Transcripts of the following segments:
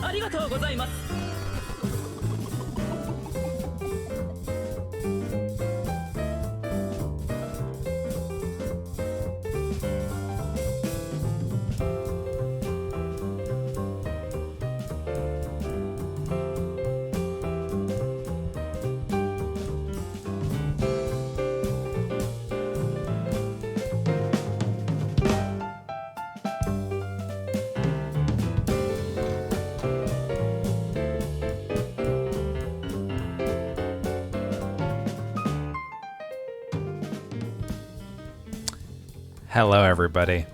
ありがとうございます。Hello, everybody.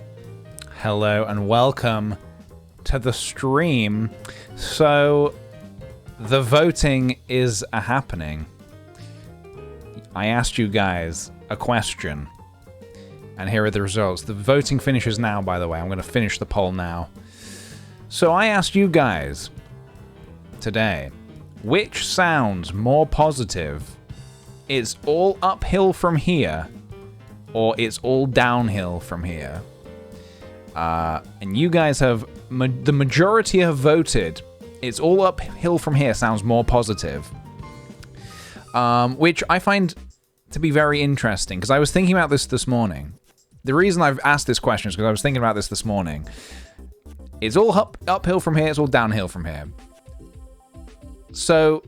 Hello, and welcome to the stream. So, the voting is happening. I asked you guys a question, and here are the results. The voting finishes now, by the way. I'm going to finish the poll now. So, I asked you guys today, which sounds more positive? It's all uphill from here, or it's all downhill from here. And you guys have, the majority have voted, it's all uphill from here sounds more positive. Which I find to be very interesting, because I was thinking about this morning. The reason I've asked this question is because I was thinking about this morning. It's all uphill from here, it's all downhill from here. So,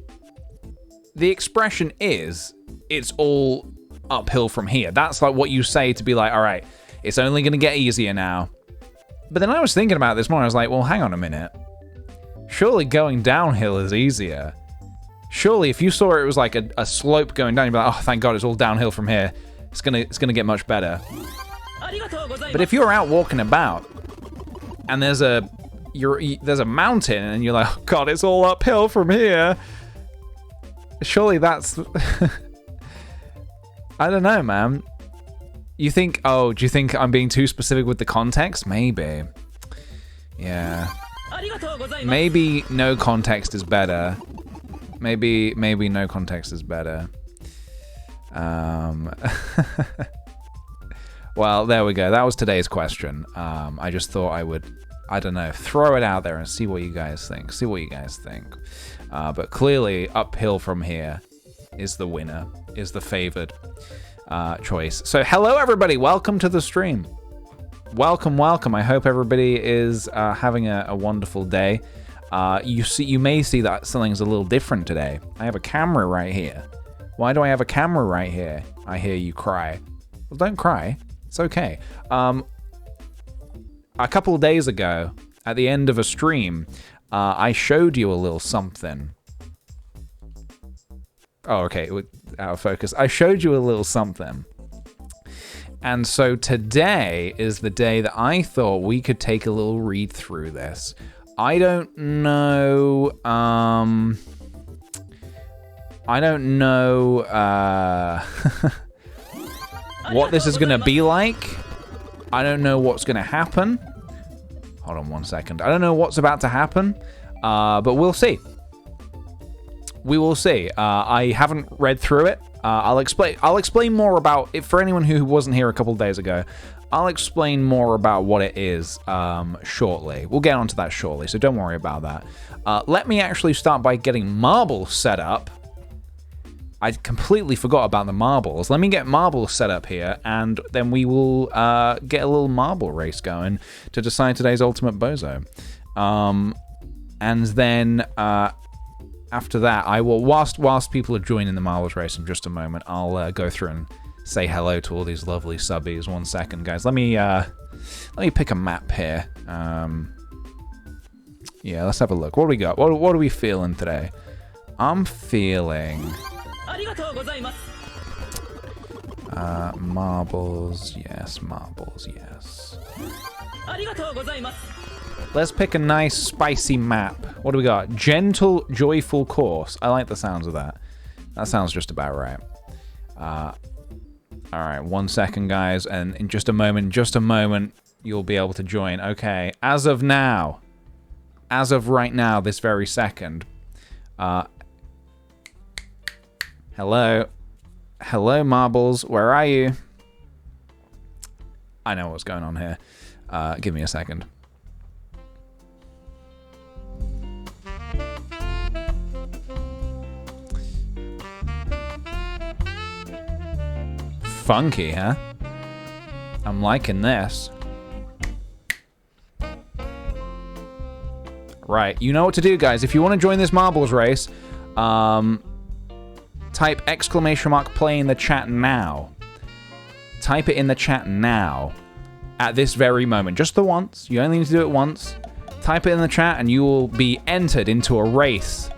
the expression is, it's all uphill from here. That's like what you say to be like, all right, it's only going to get easier now. But then I was thinking about this morning, I was like, well, hang on a minute. Surely going downhill is easier. Surely if you saw it was like a slope going down, you'd be like, oh, thank God, it's all downhill from here. It's gonna get much better. But if you're out walking about and there's a mountain and you're like, oh God, it's all uphill from here. Surely that's I don't know, man. You think, do you think I'm being too specific with the context? Maybe. Yeah. Maybe no context is better. Maybe no context is better. Well, there we go. That was today's question. I just thought I would, I don't know, throw it out there and see what you guys think. But clearly, uphill from here is the winner, is the favored choice. So, hello everybody. Welcome to the stream. Welcome. I hope everybody is having a wonderful day. You may see that something's a little different today. I have a camera right here. Why do I have a camera right here? I hear you cry. Well, don't cry. It's okay. A couple of days ago, at the end of a stream, I showed you a little something. Oh, okay, out of focus. I showed you a little something. And so today is the day that I thought we could take a little read through this. I don't know, what this is going to be like. I don't know what's going to happen. Hold on 1 second. I don't know what's about to happen, but we'll see. We will see. I haven't read through it. I'll explain more about it for anyone who wasn't here a couple of days ago. I'll explain more about what it is shortly. We'll get onto that shortly, so don't worry about that. Let me actually start by getting marbles set up. I completely forgot about the marbles. Let me get marbles set up here, and then we will get a little marble race going to decide today's ultimate bozo. And then after that, I will, whilst people are joining the marbles race in just a moment, I'll go through and say hello to all these lovely subbies. 1 second, guys. Let me pick a map here. Yeah, let's have a look. What do we got? What are we feeling today? I'm feeling marbles, yes, marbles, yes. Let's pick a nice spicy map. What do we got? Gentle, joyful course. I like the sounds of that. That sounds just about right. All right, 1 second, guys, and in just a moment, you'll be able to join. Okay, as of right now, this very second. Hello, marbles. Where are you? I know what's going on here. Give me a second. Funky, huh? I'm liking this. Right, you know what to do, guys. If you want to join this marbles race, type !play in the chat now. Type it in the chat now. At this very moment. Just the once. You only need to do it once. Type it in the chat and you will be entered into a race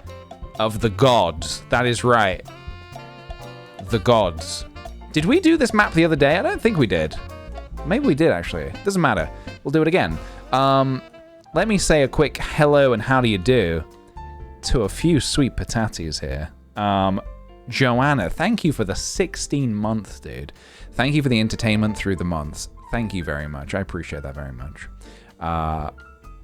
of the gods. That is right. The gods. Did we do this map the other day? I don't think we did. Maybe we did, actually. Doesn't matter. We'll do it again. Let me say a quick hello and how do you do to a few sweet patatis here. Joanna, thank you for the 16 months, dude. Thank you for the entertainment through the months. Thank you very much. I appreciate that very much.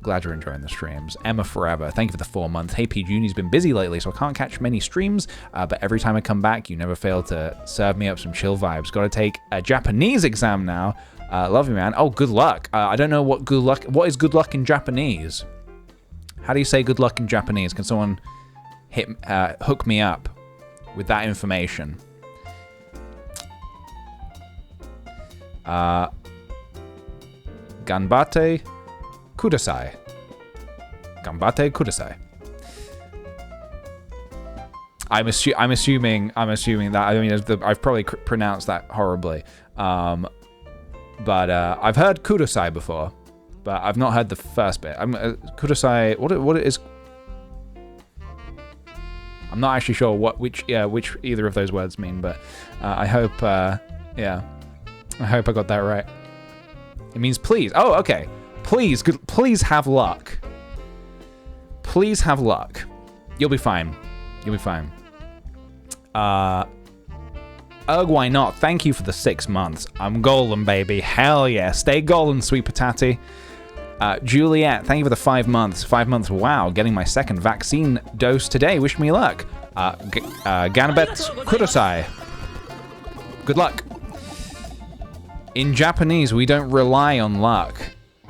Glad you're enjoying the streams. Emma Forever, thank you for the 4 months. Hey, P. Junior's been busy lately, so I can't catch many streams, but every time I come back, you never fail to serve me up some chill vibes. Got to take a Japanese exam now. Love you, man. Oh, good luck. I don't know what good luck. What is good luck in Japanese? How do you say good luck in Japanese? Can someone hook me up with that information? Ganbate kudasai. Ganbate kudasai. I'm assuming that. I mean, I've probably pronounced that horribly. But I've heard kudasai before, but I've not heard the first bit. Kudasai. What it is? I'm not actually sure which either of those words mean, but I hope. Yeah, I hope I got that right. It means please. Oh, okay. Please have luck. Please have luck. You'll be fine. You'll be fine. Why not? Thank you for the 6 months. I'm golden, baby. Hell yeah. Stay golden, sweet patati. Juliet, thank you for the 5 months. 5 months, wow. Getting my second vaccine dose today. Wish me luck. Ganabet Kudasai. Good luck. In Japanese, we don't rely on luck.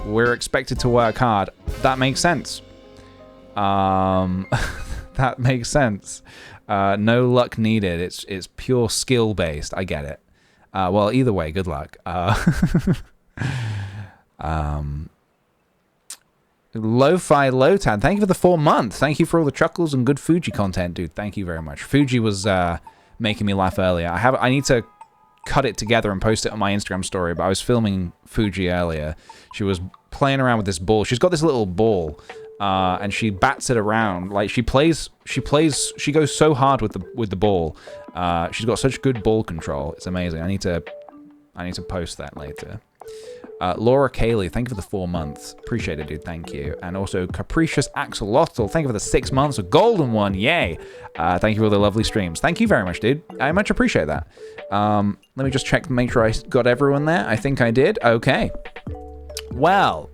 We're expected to work hard. That makes sense. That makes sense. No luck needed. It's pure skill based. I get it. Well, either way, good luck. Lo-Fi Lotad, thank you for the 4 months. Thank you for all the chuckles and good Fuji content, dude. Thank you very much. Fuji was making me laugh earlier. I need to cut it together and post it on my Instagram story, but I was filming Fuji earlier. She was playing around with this ball. She's got this little ball, and she bats it around. Like she goes so hard with the ball. She's got such good ball control. It's amazing. I need to post that later. Laura Cayley, thank you for the 4 months. Appreciate it, dude. Thank you. And also Capricious Axolotl, thank you for the 6 months. A golden one, yay. Thank you for the lovely streams. Thank you very much, dude. I much appreciate that. Let me just check to make sure I got everyone there. I think I did. Okay. Well.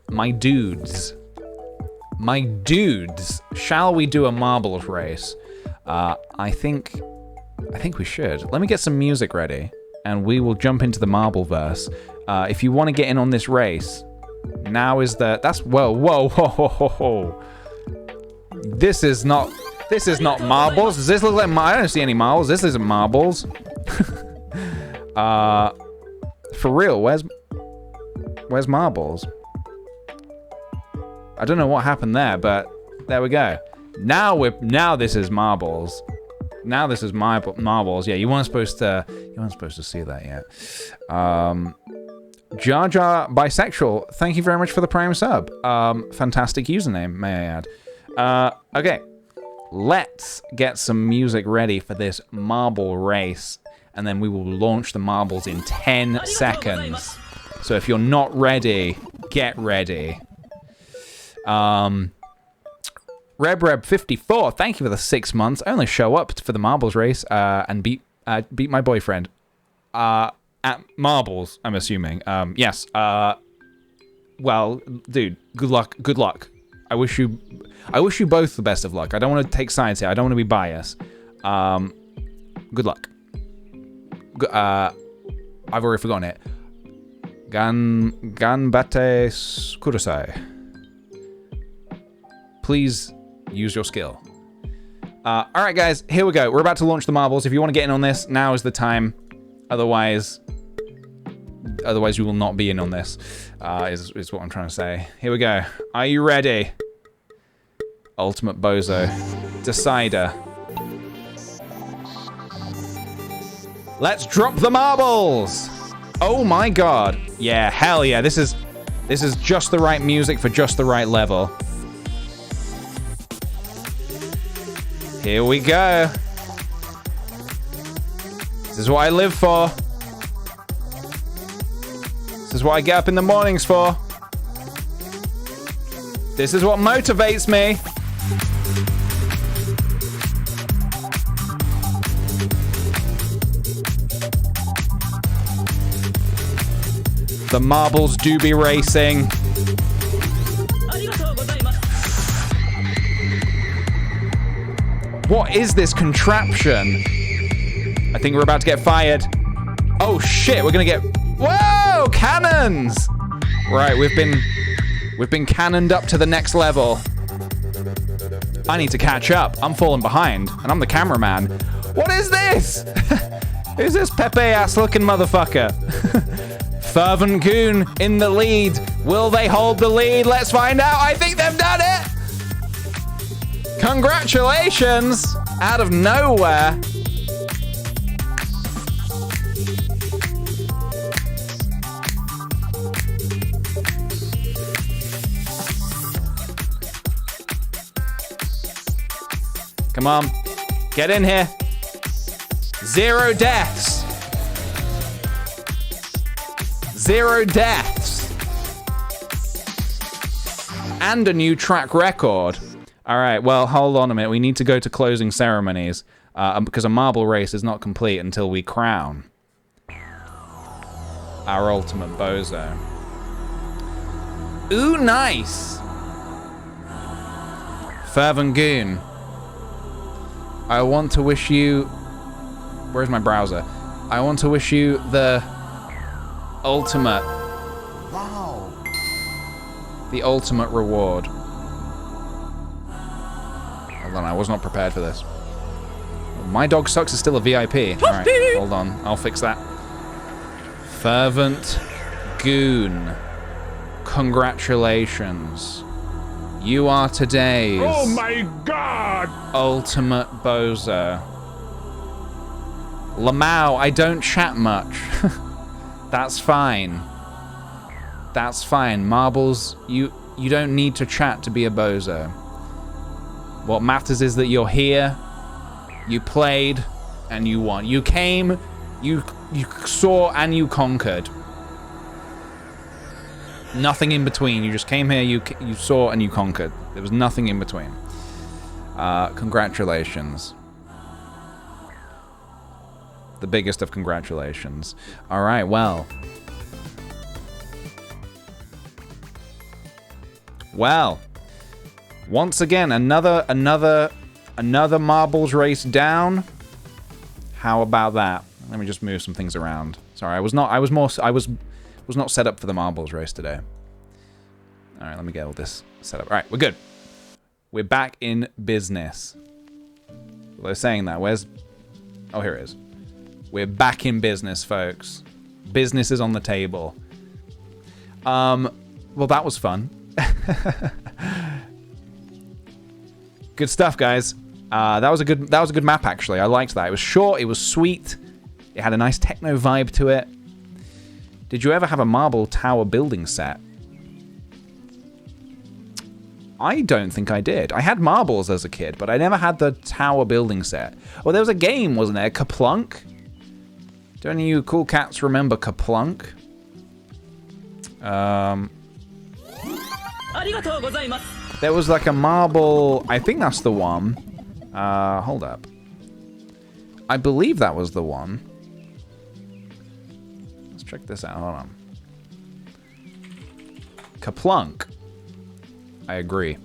My dudes. Shall we do a marbles race? I think we should. Let me get some music ready, and we will jump into the marble verse. If you want to get in on this race, now is the... Whoa. This is not marbles. Does this look like... I don't see any marbles. This isn't marbles. For real, where's marbles? I don't know what happened there, but there we go. Now this is marbles. Now this is marbles. Yeah, you weren't supposed to see that yet. Jar Jar Bisexual, thank you very much for the Prime sub. Fantastic username, may I add. Okay, let's get some music ready for this marble race, and then we will launch the marbles in 10 seconds. So if you're not ready, get ready. Reb54, thank you for the 6 months. I only show up for the marbles race and beat my boyfriend at marbles, I'm assuming. Yes. Well, dude, good luck. I wish you both the best of luck. I don't want to take sides here. I don't want to be biased. Good luck. I've already forgotten it. Ganbate Kudasai. Please use your skill. All right, guys, here we go. We're about to launch the marbles. If you want to get in on this, now is the time. Otherwise you will not be in on this, is what I'm trying to say. Here we go. Are you ready? Ultimate Bozo. Decider. Let's drop the marbles! Oh my god. Yeah, hell yeah. This is just the right music for just the right level. Here we go. This is what I live for. This is what I get up in the mornings for. This is what motivates me. The marbles do be racing. What is this contraption? I think we're about to get fired. Oh shit, we're gonna get... Whoa, cannons! Right, we've been cannoned up to the next level. I need to catch up. I'm falling behind, and I'm the cameraman. What is this? Who's this Pepe-ass looking motherfucker? Fervent Goon in the lead. Will they hold the lead? Let's find out. I think they've done it. Congratulations. Out of nowhere. Come on. Get in here. 0 deaths. 0 deaths. And a new track record. All right, well, hold on a minute. We need to go to closing ceremonies because a marble race is not complete until we crown our ultimate bozo. Ooh, nice. Fervent Goon. I want to wish you... Where's my browser? I want to wish you the ultimate... Wow. The ultimate reward. Hold on, I was not prepared for this. My dog sucks is still a VIP. Alright, hold on. I'll fix that. Fervent Goon. Congratulations. You are today's... Oh my god! ultimate bozo. Lamau, I don't chat much. That's fine. That's fine. Marbles, you don't need to chat to be a bozo. What matters is that you're here, you played, and you won. You came, you saw, and you conquered. Nothing in between. You just came here, you saw, and you conquered. There was nothing in between. Congratulations. The biggest of congratulations. All right, well. Well. Once again, another marbles race down. How about that? Let me just move some things around. Sorry, I was not set up for the marbles race today. All right, let me get all this set up. All right, we're good. We're back in business. Well, they're saying that. Where's... Oh, here it is. We're back in business, folks. Business is on the table. Well, that was fun. Good stuff, guys. That was a good map, actually. I liked that. It was short. It was sweet. It had a nice techno vibe to it. Did you ever have a marble tower building set? I don't think I did. I had marbles as a kid, but I never had the tower building set. Well, there was a game, wasn't there? Kaplunk? Do any of you cool cats remember Kaplunk? There was like a marble... I think that's the one. Hold up. I believe that was the one. Let's check this out. Hold on. Kaplunk. I agree.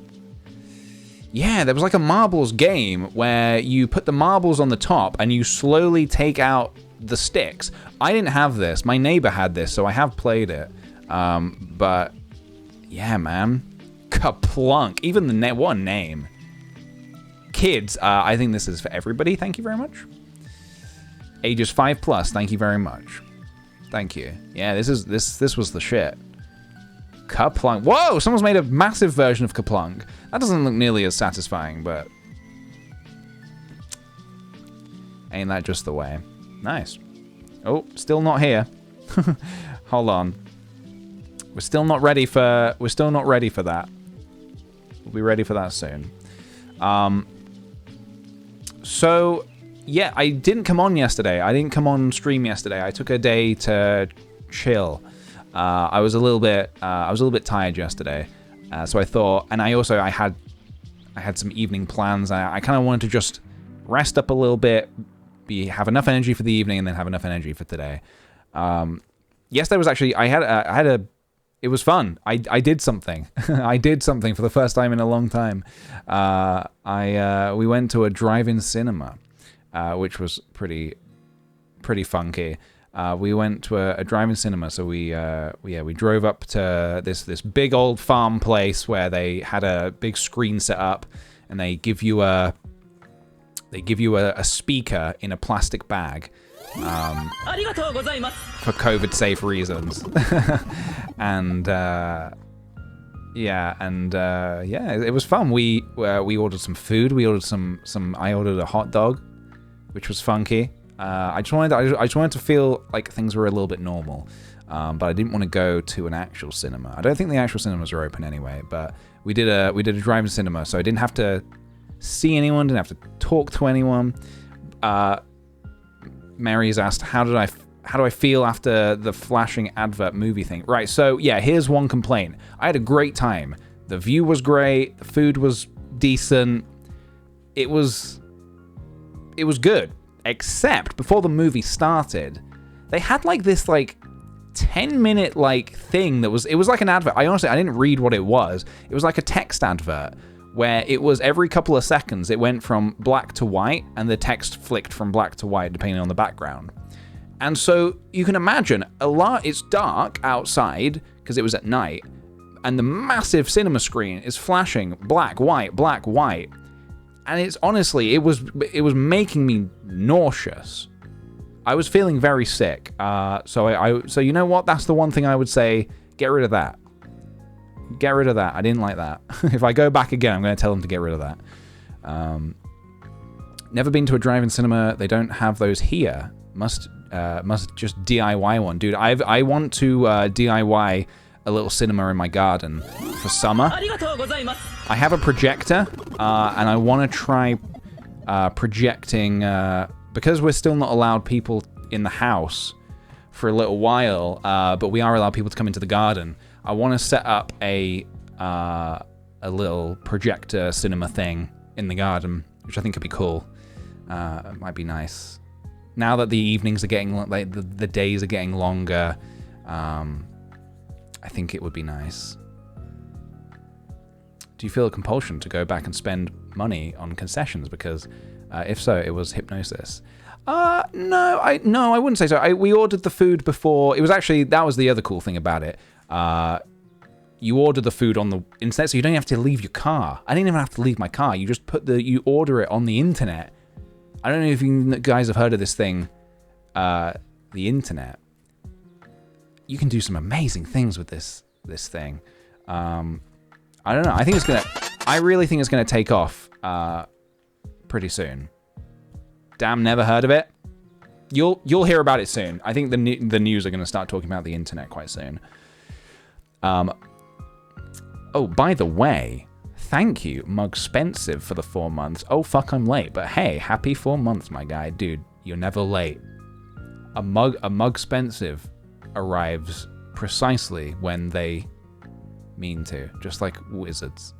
Yeah, there was like a marbles game where you put the marbles on the top and you slowly take out the sticks. I didn't have this. My neighbor had this, so I have played it. But yeah, man. Kaplunk. Even the what a name. Kids, I think this is for everybody. Thank you very much. Ages 5+. Thank you very much. Thank you. Yeah, this was the shit. Kaplunk. Whoa! Someone's made a massive version of Kaplunk. That doesn't look nearly as satisfying, but ain't that just the way? Nice. Oh, still not here. Hold on. We're still not ready for that. We'll be ready for that soon. So yeah, I didn't come on yesterday. I didn't come on stream yesterday. I took a day to chill. I was a little bit tired yesterday. So I thought, and I had some evening plans. I kind of wanted to just rest up a little bit, have enough energy for the evening, and then have enough energy for today. Yesterday was actually, it was fun. I did something. I did something for the first time in a long time. We went to a drive-in cinema, which was pretty funky. We went to a drive-in cinema, so we drove up to this big old farm place where they had a big screen set up, and they give you a speaker in a plastic bag. For COVID safe reasons. and it was fun. We ordered some food. We ordered I ordered a hot dog, which was funky. I just wanted to feel like things were a little bit normal, but I didn't want to go to an actual cinema. I don't think the actual cinemas are open anyway. But we did a drive-in cinema, so I didn't have to see anyone, didn't have to talk to anyone. Mary's asked, how do I feel after the flashing advert movie thing? Right, so yeah, here's one complaint. I had a great time. The view was great. The food was decent. It was good. Except before the movie started, they had like this 10-minute like thing that was, it was like an advert. I didn't read what it was. It was like a text advert where it was every couple of seconds it went from black to white and the text flicked from black to white depending on the background. And so you can imagine it's dark outside because it was at night, and the massive cinema screen is flashing black, white, and it's honestly, it was making me nauseous. I was feeling very sick. So you know what? That's the one thing I would say. Get rid of that. Get rid of that. I didn't like that. If I go back again, I'm going to tell them to get rid of that. Never been to a drive-in cinema. They don't have those here. Must just DIY one, dude. I want to DIY a little cinema in my garden for summer. I have a projector, and I want to try projecting, because we're still not allowed people in the house for a little while, but we are allowed people to come into the garden. I want to set up a little projector cinema thing in the garden, which I think could be cool. It might be nice. Now that the evenings are getting, like the days are getting longer, I think it would be nice. Do you feel a compulsion to go back and spend money on concessions? Because if so, it was hypnosis. No, I wouldn't say so. We ordered the food before. It was actually, that was the other cool thing about it. You order the food on the internet, so you don't have to leave your car. I didn't even have to leave my car. You just you order it on the internet. I don't know if you guys have heard of this thing, the internet. You can do some amazing things with this thing. I don't know. I really think it's gonna take off pretty soon. Damn, never heard of it. You'll hear about it soon. I think the news are gonna start talking about the internet quite soon. Oh, by the way, thank you, Mugspensive, for the 4 months. Oh, fuck, I'm late. But hey, happy 4 months, my guy. Dude, you're never late. A Mugspensive arrives precisely when they mean to, just like wizards.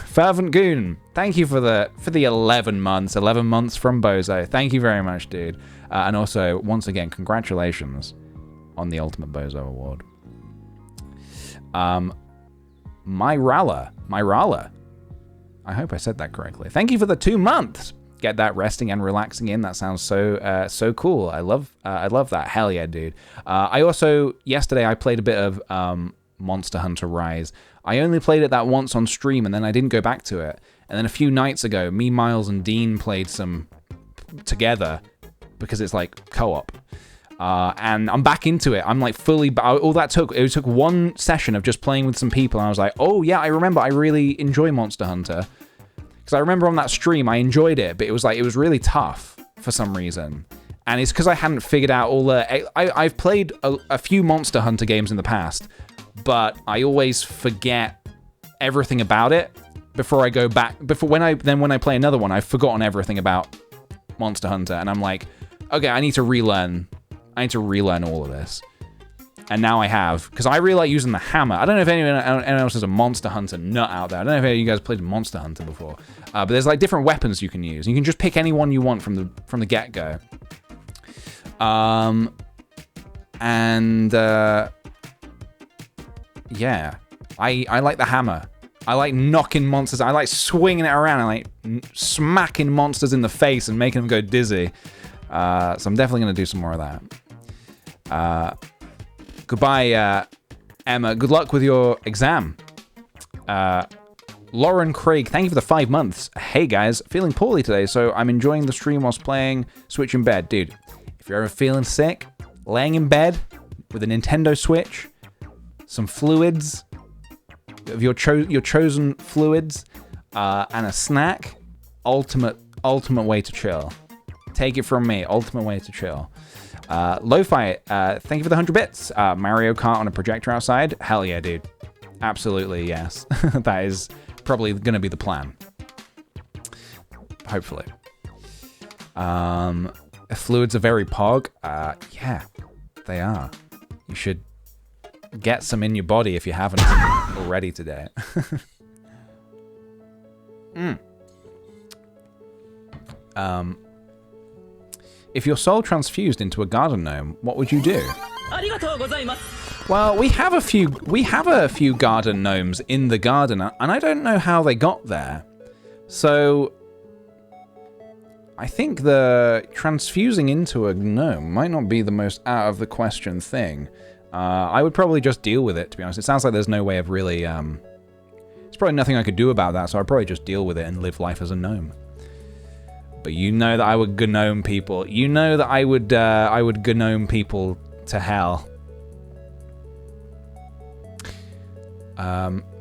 Fervent Goon, thank you for the 11 months. 11 months from Bozo. Thank you very much, dude. And also, once again, congratulations on the Ultimate Bozo Award. Myrala. I hope I said that correctly. Thank you for the 2 months. Get that resting and relaxing in. That sounds so cool. I love that. Hell yeah, dude. I also, yesterday I played a bit of Monster Hunter Rise. I only played it that once on stream, and then I didn't go back to it. And then a few nights ago, me, Miles, and Dean played some together because it's like co-op. And I'm back into it. I'm like fully, it took one session of just playing with some people, and I was like, oh yeah, I remember I really enjoy Monster Hunter. Because I remember on that stream, I enjoyed it, but it was really tough for some reason. And it's because I hadn't figured out all the, I've played a few Monster Hunter games in the past, but I always forget everything about it before I go back, when I play another one, I've forgotten everything about Monster Hunter, and I'm like, okay, I need to relearn all of this. And now I have, because I really like using the hammer. I don't know if anyone else is a Monster Hunter nut out there. I don't know if any of you guys played Monster Hunter before. But there's like different weapons you can use. You can just pick any one you want from the get-go. Yeah, I like the hammer. I like knocking monsters. I like swinging it around and like smacking monsters in the face and making them go dizzy. So I'm definitely going to do some more of that. Goodbye, Emma. Good luck with your exam. Lauren Craig, thank you for the 5 months. Hey guys, feeling poorly today, so I'm enjoying the stream whilst playing Switch in bed. Dude, if you're ever feeling sick, laying in bed with a Nintendo Switch, some fluids, of your chosen fluids, and a snack, ultimate way to chill. Take it from me, ultimate way to chill. Lo-Fi, thank you for the 100 bits. Mario Kart on a projector outside? Hell yeah, dude. Absolutely, yes. That is probably going to be the plan. Hopefully. Fluids are very pog. Yeah, they are. You should get some in your body if you haven't already today. If your soul transfused into a garden gnome, what would you do? ありがとうございます Well, we have a few garden gnomes in the garden, and I don't know how they got there. So I think the transfusing into a gnome might not be the most out of the question thing. I would probably just deal with it, to be honest. It sounds like there's no way of really... There's probably nothing I could do about that, so I'd probably just deal with it and live life as a gnome. But you know that I would gnome people. You know that I would gnome people to hell.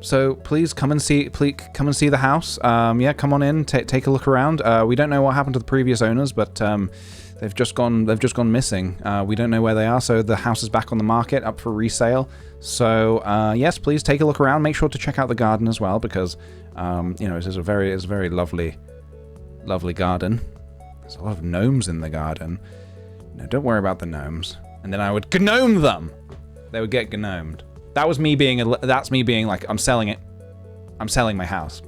So please come and see the house. Yeah, come on in, take a look around. We don't know what happened to the previous owners, but they've just gone missing. We don't know where they are, so the house is back on the market, up for resale. So yes, please take a look around. Make sure to check out the garden as well, because you know, it's a very lovely garden. There's a lot of gnomes in the garden. No, don't worry about the gnomes. And then I would gnome them. They would get gnomed. That's me being like, I'm selling it. I'm selling my house.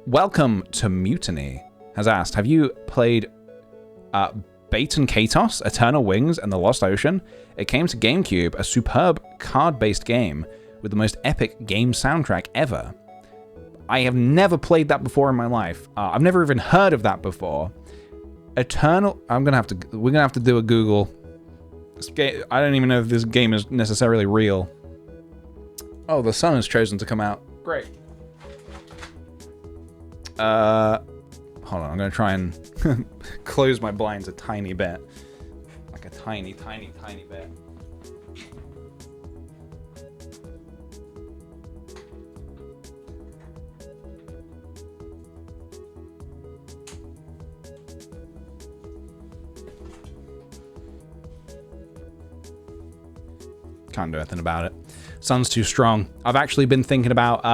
Welcome to Mutiny has asked, have you played Baton Katos, Eternal Wings, and the Lost Ocean? It came to GameCube, a superb card-based game with the most epic game soundtrack ever. I have never played that before in my life. I've never even heard of that before. Eternal... we're gonna have to do a Google... I don't even know if this game is necessarily real. Oh, the sun has chosen to come out. Great. Hold on, I'm going to try and close my blinds a tiny bit. Like a tiny bit. Can't do anything about it. Sun's too strong. I've actually been thinking about,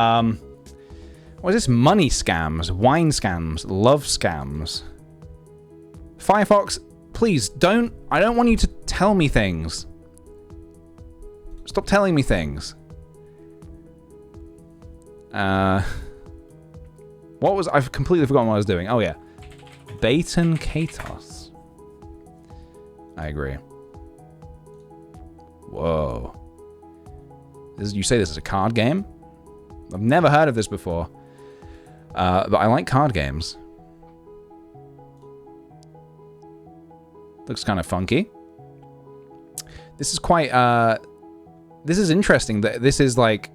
what is this? Money scams, wine scams, love scams. Firefox, please don't, I don't want you to tell me things. Stop telling me things. I've completely forgotten what I was doing. Oh yeah. Baton Katos. I agree. Whoa. You say this is a card game? I've never heard of this before. But I like card games. Looks kind of funky. This is quite... this is interesting that this is like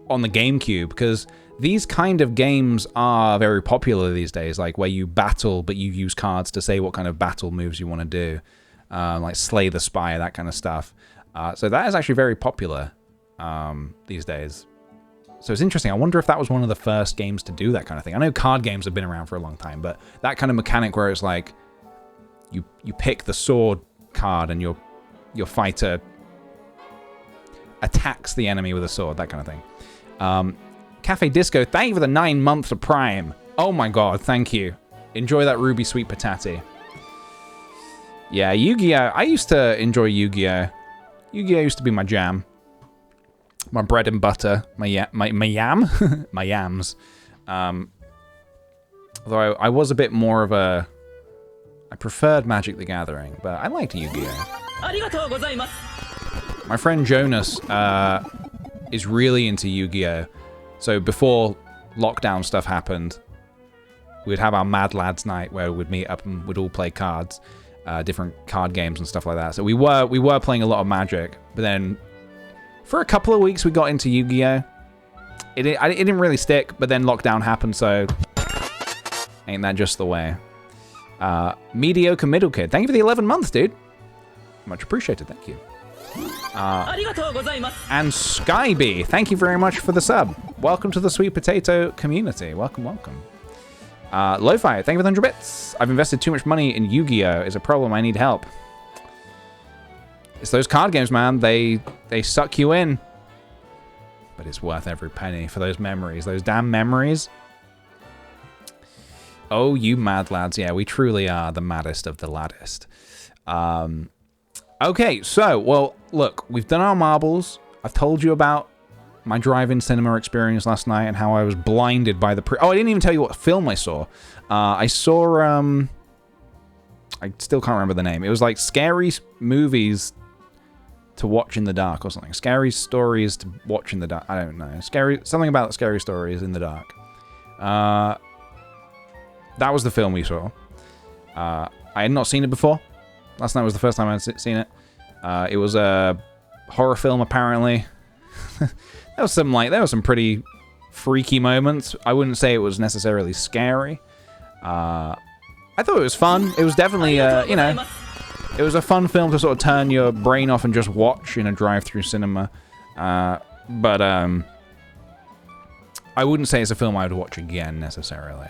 on the GameCube, because these kind of games are very popular these days, like where you battle, but you use cards to say what kind of battle moves you want to do. Like Slay the Spire, that kind of stuff. So that is actually very popular these days. So it's interesting. I wonder if that was one of the first games to do that kind of thing. I know card games have been around for a long time, but that kind of mechanic where it's like you pick the sword card and your fighter attacks the enemy with a sword, that kind of thing. Cafe Disco, thank you for the 9 months of Prime. Oh my god, thank you. Enjoy that Ruby Sweet Patati. Yeah, Yu-Gi-Oh! I used to enjoy Yu-Gi-Oh! Yu-Gi-Oh! Used to be my jam. My bread and butter. My yam. My yams. Although I was a bit more of a... I preferred Magic the Gathering, but I liked Yu-Gi-Oh! My friend Jonas is really into Yu-Gi-Oh! So before lockdown stuff happened, we'd have our Mad Lads night where we'd meet up and we'd all play cards. Different card games and stuff like that. So we were playing a lot of Magic, but then for a couple of weeks we got into Yu-Gi-Oh! It didn't really stick, but then lockdown happened, so ain't that just the way. Mediocre Middle Kid, thank you for the 11 months, dude. Much appreciated, thank you. And Skyby, thank you very much for the sub. Welcome to the Sweet Potato community. Welcome, welcome. Lo-Fi, thank you for the 100 bits. I've invested too much money in Yu-Gi-Oh! It's a problem, I need help. It's those card games, man. They suck you in. But it's worth every penny for those memories. Those damn memories. Oh, you mad lads. Yeah, we truly are the maddest of the laddest. Okay, so, well, look. We've done our marbles. I've told you about my drive-in cinema experience last night and how I was blinded by the... Oh, I didn't even tell you what film I saw. I saw I still can't remember the name. It was like scary movies to watch in the dark or something. Scary stories to watch in the dark. I don't know. Something about scary stories in the dark. That was the film we saw. I had not seen it before. Last night was the first time I'd seen it. It was a horror film, apparently. There was some pretty freaky moments. I wouldn't say it was necessarily scary. I thought it was fun. It was definitely, it was a fun film to sort of turn your brain off and just watch in a drive-through cinema. But I wouldn't say it's a film I would watch again necessarily.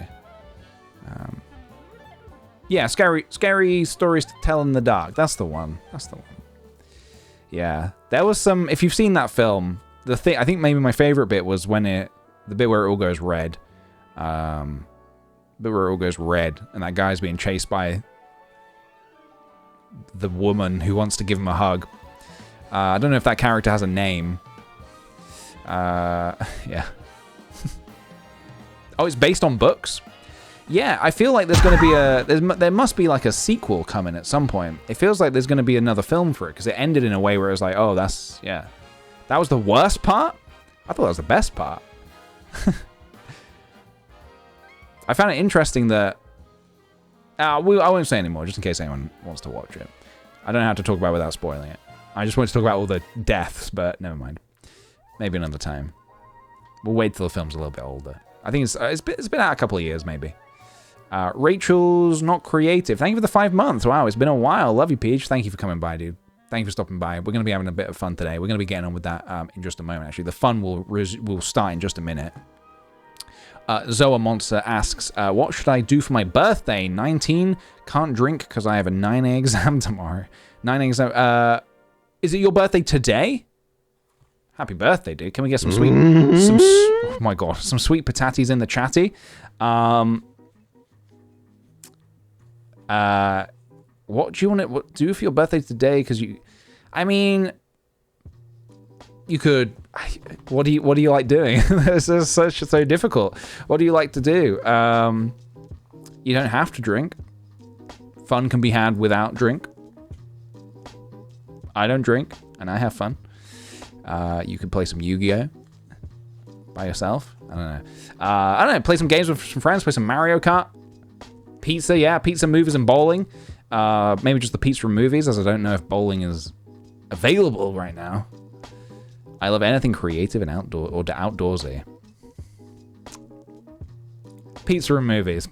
Yeah, scary stories to tell in the dark. That's the one. Yeah, there was some. If you've seen that film, I think maybe my favorite bit was the bit where it all goes red. And that guy's being chased by the woman who wants to give him a hug. I don't know if that character has a name. Yeah. Oh, it's based on books? Yeah, I feel like there's going to be there must be like a sequel coming at some point. It feels like there's going to be another film for it, because it ended in a way where it was like, oh, that was the worst part? I thought that was the best part. I found it interesting that, I won't say anymore, just in case anyone wants to watch it. I don't know how to talk about it without spoiling it. I just want to talk about all the deaths, but never mind. Maybe another time. We'll wait till the film's a little bit older. I think it's been out a couple of years, maybe. Rachel's not creative. Thank you for the 5 months. Wow, it's been a while. Love you, Peach. Thank you for coming by, dude. Thank you for stopping by. We're going to be having a bit of fun today. We're going to be getting on with that in just a moment, actually. The fun will start in just a minute. Zoa Monster asks, what should I do for my birthday? 19. Can't drink because I have a 9A exam tomorrow. 9A exam. Is it your birthday today? Happy birthday, dude. Can we get some sweet... oh my god. Some sweet pataties in the chatty. What do you want to do for your birthday today? Because I mean, you could. What do you like doing? This is so difficult. What do you like to do? You don't have to drink. Fun can be had without drink. I don't drink, and I have fun. You can play some Yu-Gi-Oh by yourself. I don't know. Play some games with some friends. Play some Mario Kart. Pizza, yeah. Pizza, movies, and bowling. Maybe just the pizza from movies, as I don't know if bowling is available right now. I love anything creative and outdoorsy. Pizza and movies.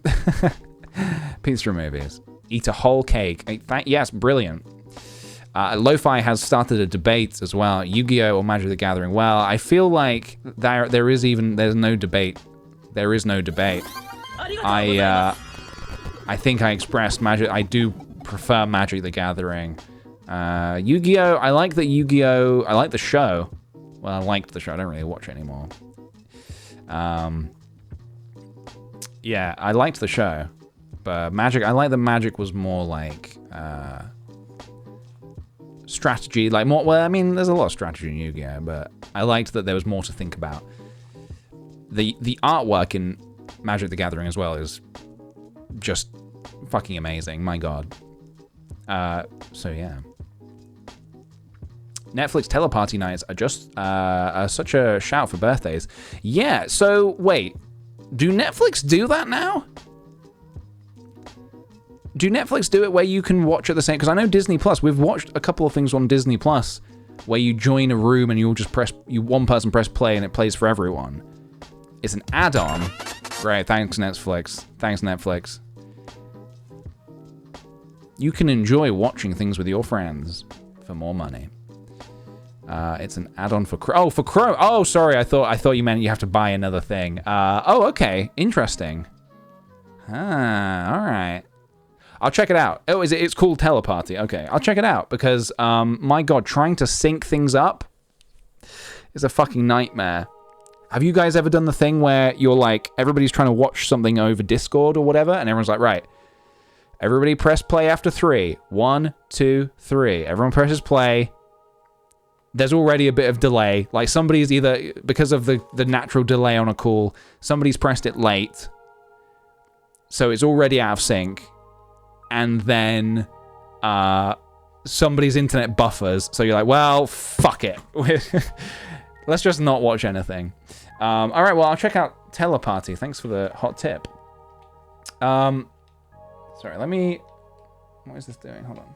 Pizza and movies. Eat a whole cake. Yes, brilliant. Lo-Fi has started a debate as well. Yu-Gi-Oh! Or Magic the Gathering. Well, I feel like there's no debate. There is no debate. I think I expressed Magic. I do prefer Magic the Gathering. Yu-Gi-Oh! I like the Yu-Gi-Oh! I like the show. Well, I liked the show. I don't really watch it anymore. Yeah, I liked the show. But Magic, I like that Magic was more like strategy. Like more, well, I mean, there's a lot of strategy in Yu-Gi-Oh! But I liked that there was more to think about. The artwork in Magic the Gathering as well is just fucking amazing. My god. So yeah. Netflix teleparty nights are just such a shout for birthdays. Yeah, so wait. Do Netflix do that now? Do Netflix do it where you can watch at the same... Because I know Disney Plus, we've watched a couple of things on Disney Plus where you join a room and you'll just one person press play and it plays for everyone. It's an add-on. Great, thanks Netflix. Thanks Netflix. You can enjoy watching things with your friends for more money. It's an add-on for Chrome. Oh, for Chrome. Oh, sorry. I thought you meant you have to buy another thing. Oh, okay. Interesting. All right. I'll check it out. Oh, it's called Teleparty. Okay, I'll check it out because, my God, trying to sync things up is a fucking nightmare. Have you guys ever done the thing where you're like, everybody's trying to watch something over Discord or whatever, and everyone's like, right, everybody press play after 3. 1, 2, 3. Everyone presses play. There's already a bit of delay. Like somebody's either, because of the natural delay on a call, somebody's pressed it late. So it's already out of sync. and then somebody's internet buffers, so you're like, well, fuck it. Let's just not watch anything. All right, well, I'll check out Teleparty. Thanks for the hot tip. Sorry, let me... What is this doing? Hold on.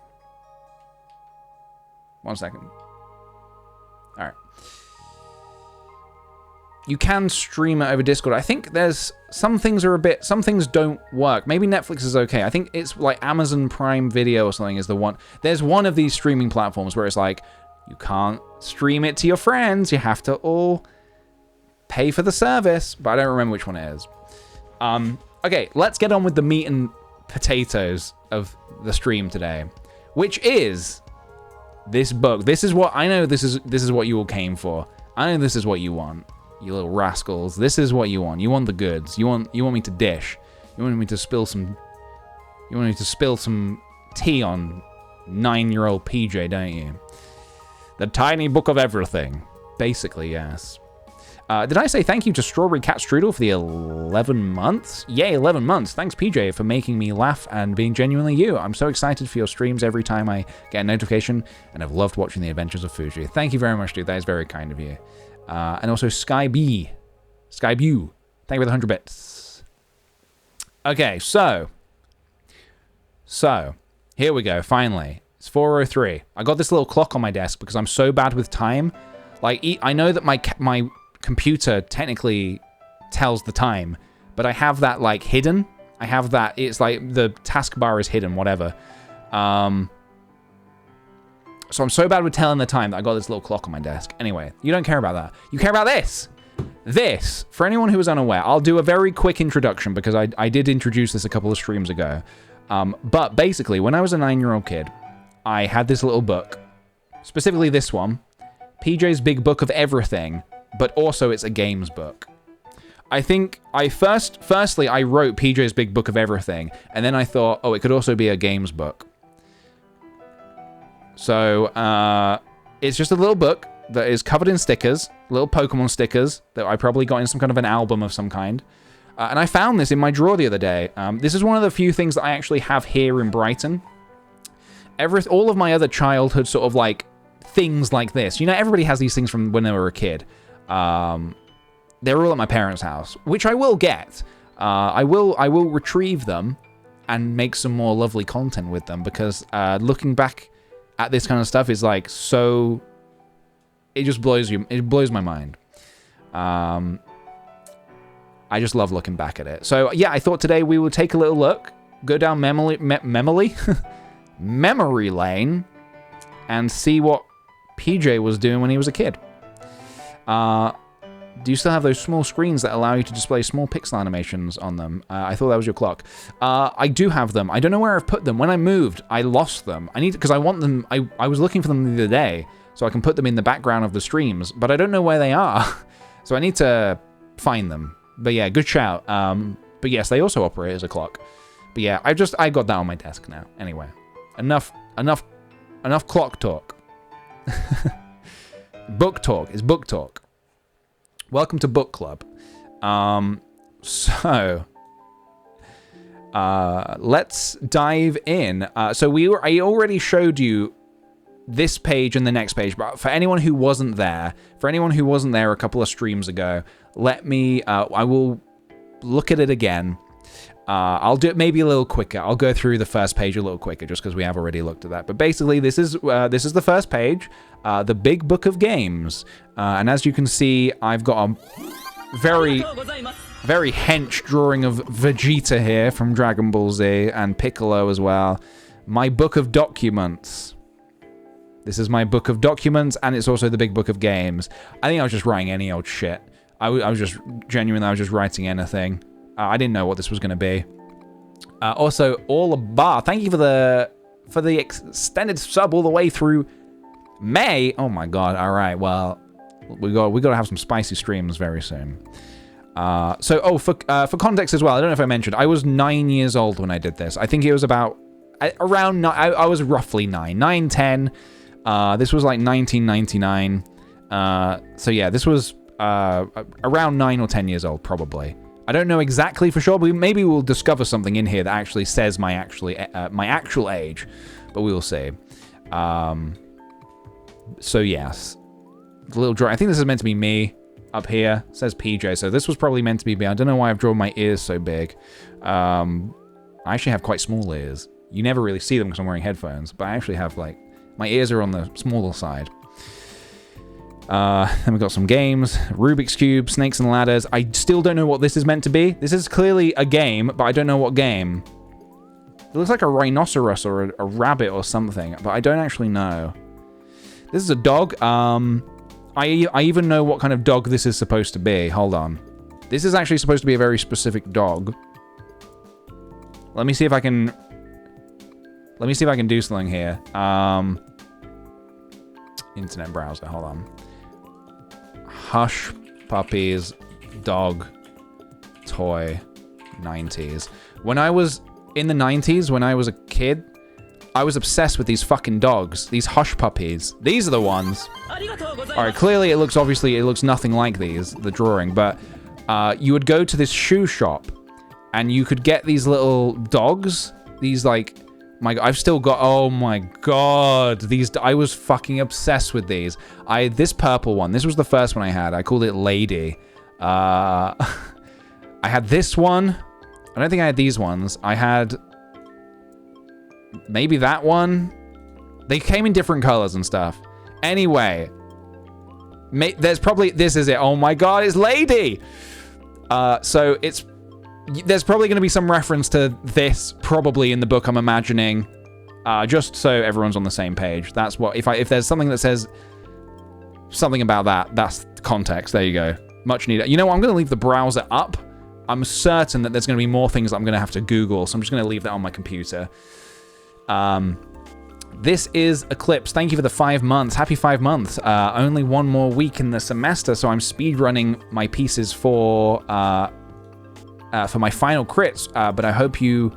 1 second. All right. You can stream it over Discord. I think there's... Some things don't work. Maybe Netflix is okay. I think it's like Amazon Prime Video or something is the one. There's one of these streaming platforms where it's like, you can't stream it to your friends. You have to all pay for the service. But I don't remember which one it is. Okay, let's get on with the meat and potatoes of the stream today, which is this book. This is what I know. This is what you all came for. I know this is what you want, you little rascals. This is what you want. You want the goods. You want me to dish. You want me to spill some. You want me to spill some tea on 9-year-old PJ, don't you? The tiny book of everything. Basically, yes. Did I say thank you to Strawberry Cat Strudel for the 11 months? Yay, 11 months. Thanks, PJ, for making me laugh and being genuinely you. I'm so excited for your streams every time I get a notification, and I've loved watching the adventures of Fuji. Thank you very much, dude. That is very kind of you. And also Skybew. Thank you for the 100 bits. Okay, so here we go, finally. It's 4:03. I got this little clock on my desk because I'm so bad with time. Like, I know that my computer technically tells the time, but I have that like hidden. I have that, it's like the taskbar is hidden, whatever. So I'm so bad with telling the time that I got this little clock on my desk. Anyway, you don't care about that. You care about this. This, for anyone who is unaware, I'll do a very quick introduction because I did introduce this a couple of streams ago. But basically, when I was a 9-year-old kid, I had this little book, specifically this one, PJ's Big Book of Everything, but also it's a games book. I think firstly I wrote PJ's Big Book of Everything, and then I thought, oh, it could also be a games book. So it's just a little book that is covered in stickers, little Pokemon stickers that I probably got in some kind of an album of some kind. And I found this in my drawer the other day. This is one of the few things that I actually have here in Brighton. All of my other childhood sort of like things like this. You know, everybody has these things from when they were a kid. They're all at my parents' house, which I will get. I will retrieve them and make some more lovely content with them because looking back at this kind of stuff is like so. It just blows you. It blows my mind. I just love looking back at it. So yeah, I thought today we would take a little look, go down memory lane, and see what PJ was doing when he was a kid. Do you still have those small screens that allow you to display small pixel animations on them? I thought that was your clock. I do have them. I don't know where I've put them. When I moved, I lost them. Because I want them. I was looking for them the other day, so I can put them in the background of the streams, but I don't know where they are. So I need to find them. But yeah, good shout. But yes, they also operate as a clock. But yeah, I got that on my desk now. Anyway, enough clock talk. Book talk is book talk. Welcome to book club. Let's dive in. I already showed you this page and the next page, but for anyone who wasn't there, a couple of streams ago, I will look at it again. I'll do it maybe a little quicker. I'll go through the first page a little quicker just because we have already looked at that. But basically, this is the first page, the Big Book of Games. And as you can see, I've got a very hench drawing of Vegeta here from Dragon Ball Z and Piccolo as well. My book of documents. This is my book of documents, and it's also the Big Book of Games. I think I was just writing any old shit. I was just writing anything. I didn't know what this was going to be. Also, all a bar. Thank you for the extended sub all the way through May. Oh my god! All right, well, we got to have some spicy streams very soon. For context as well, I don't know if I mentioned, I was 9 years old when I did this. I think it was about around. I was roughly 9, 10. This was like 1999. So yeah, this was around 9 or 10 years old probably. I don't know exactly for sure, but maybe we'll discover something in here that actually says my actual age, but we will see. So yes, the little drawing. I think this is meant to be me up here. It says PJ, so this was probably meant to be me. I don't know why I've drawn my ears so big. I actually have quite small ears. You never really see them because I'm wearing headphones, but I actually have, like, my ears are on the smaller side. Then we've got some games, Rubik's Cube, Snakes and Ladders. I still don't know what this is meant to be. This is clearly a game, but I don't know what game. It looks like a rhinoceros or a rabbit or something, but I don't actually know. This is a dog. I even know what kind of dog this is supposed to be. Hold on. This is actually supposed to be a very specific dog. Let me see if I can do something here. Internet browser, hold on. Hush Puppies Dog Toy 90s. When I was in the 90s, when I was a kid, I was obsessed with these fucking dogs. These Hush Puppies. These are the ones. Alright, clearly it looks nothing like these, the drawing, but you would go to this shoe shop and you could get these little dogs. These, like, I've still got, oh my god, I was fucking obsessed with these. This purple one, this was the first one I had. I called it Lady. I had this one. I don't think I had these ones. I had maybe that one. They came in different colors and stuff. Anyway, this is it. Oh my god, it's Lady. So there's probably going to be some reference to this probably in the book, I'm imagining, just so everyone's on the same page. That's what, if there's something that says something about that, that's context. There you go. Much needed. You know what? I'm going to leave the browser up. I'm certain that there's going to be more things that I'm going to have to Google, so I'm just going to leave that on my computer. This is Eclipse. Thank you for the 5 months. Happy 5 months. Only one more week in the semester, so I'm speedrunning my pieces for my final crits. But I hope you've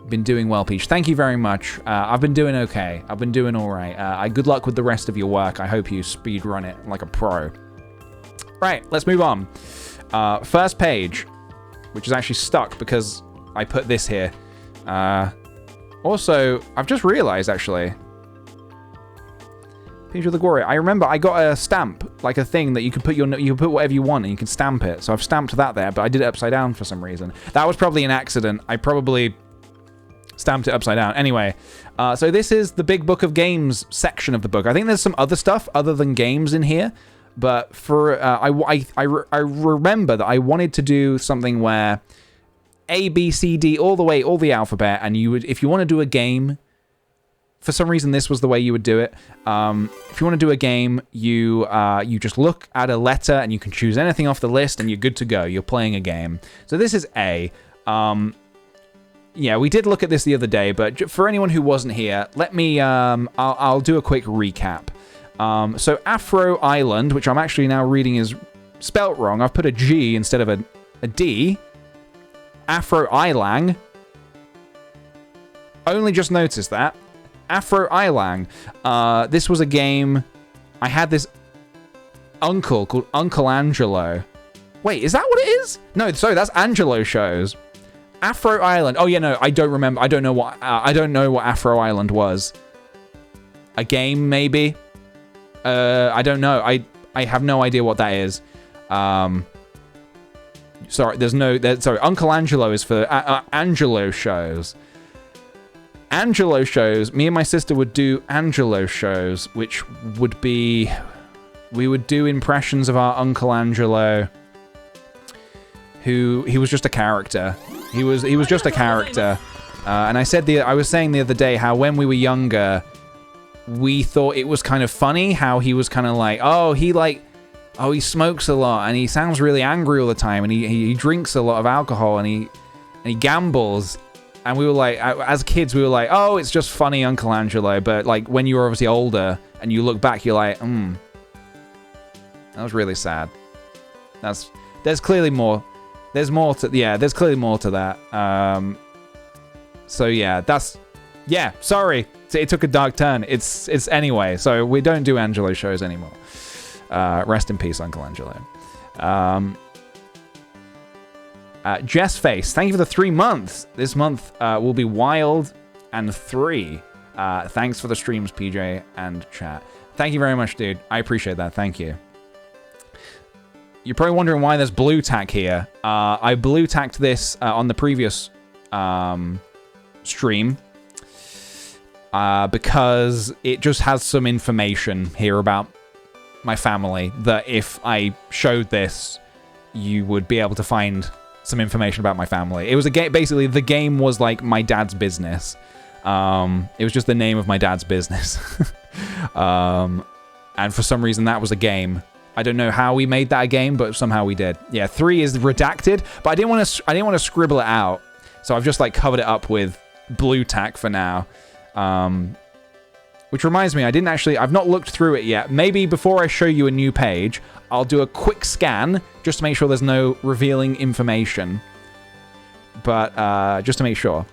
been doing well, Peach. Thank you very much. I've been doing okay. I've been doing all right. Good luck with the rest of your work. I hope you speedrun it like a pro. Right, let's move on. First page, which is actually stuck because I put this here. Also, I've just realized, actually, Page of the Glory. I remember I got a stamp, like a thing that you can put you can put whatever you want and you can stamp it. So I've stamped that there, but I did it upside down for some reason. That was probably an accident. I probably stamped it upside down. Anyway, so this is the Big Book of Games section of the book. I think there's some other stuff other than games in here, but for I remember that I wanted to do something where A, B, C, D, all the alphabet, and you would, if you want to do a game, for some reason this was the way you would do it. If you want to do a game, you just look at a letter and you can choose anything off the list and you're good to go. You're playing a game. So this is A. Yeah, we did look at this the other day, but for anyone who wasn't here, let me, I'll do a quick recap. So Afro Island, which I'm actually now reading is spelt wrong. I've put a G instead of a D. Afro Ilang. Only just noticed that. Afro Ilang. This was a game. I had this uncle called Uncle Angelo. Wait, is that what it is? No, sorry, that's Angelo shows. Afro Island. Oh yeah, no, I don't remember. I don't know what Afro Island was. A game, maybe. I don't know. I have no idea what that is. Sorry, sorry, Uncle Angelo is for Angelo shows. Angelo shows, me and my sister would do Angelo shows, which would be, we would do impressions of our Uncle Angelo, he was just a character. He was just a character. And I was saying the other day how when we were younger, we thought it was kind of funny how he was kind of like, he smokes a lot and he sounds really angry all the time and he drinks a lot of alcohol and he gambles. And we were like, as kids, we were like, oh, it's just funny, Uncle Angelo. But like when you were obviously older and you look back, you're like, that was really sad. There's clearly more. There's clearly more to that. So yeah, sorry. It took a dark turn. It's anyway. So we don't do Angelo shows anymore. Rest in peace, Uncle Angelo. Jess Face, thank you for the 3 months. This month will be wild and 3. Thanks for the streams, PJ and chat. Thank you very much, dude. I appreciate that. Thank you. You're probably wondering why there's blue tack here. I blue tacked this on the previous stream because it just has some information here about my family that if I showed this, you would be able to find some information about my family. It was a game. Basically, the game was like my dad's business. It was just the name of my dad's business. And for some reason, that was a game. I don't know how we made that a game, but somehow we did. Yeah, 3 is redacted, but I didn't want to scribble it out, so I've just like covered it up with blue tack for now. Which reminds me, I've not looked through it yet. Maybe before I show you a new page, I'll do a quick scan just to make sure there's no revealing information. But just to make sure.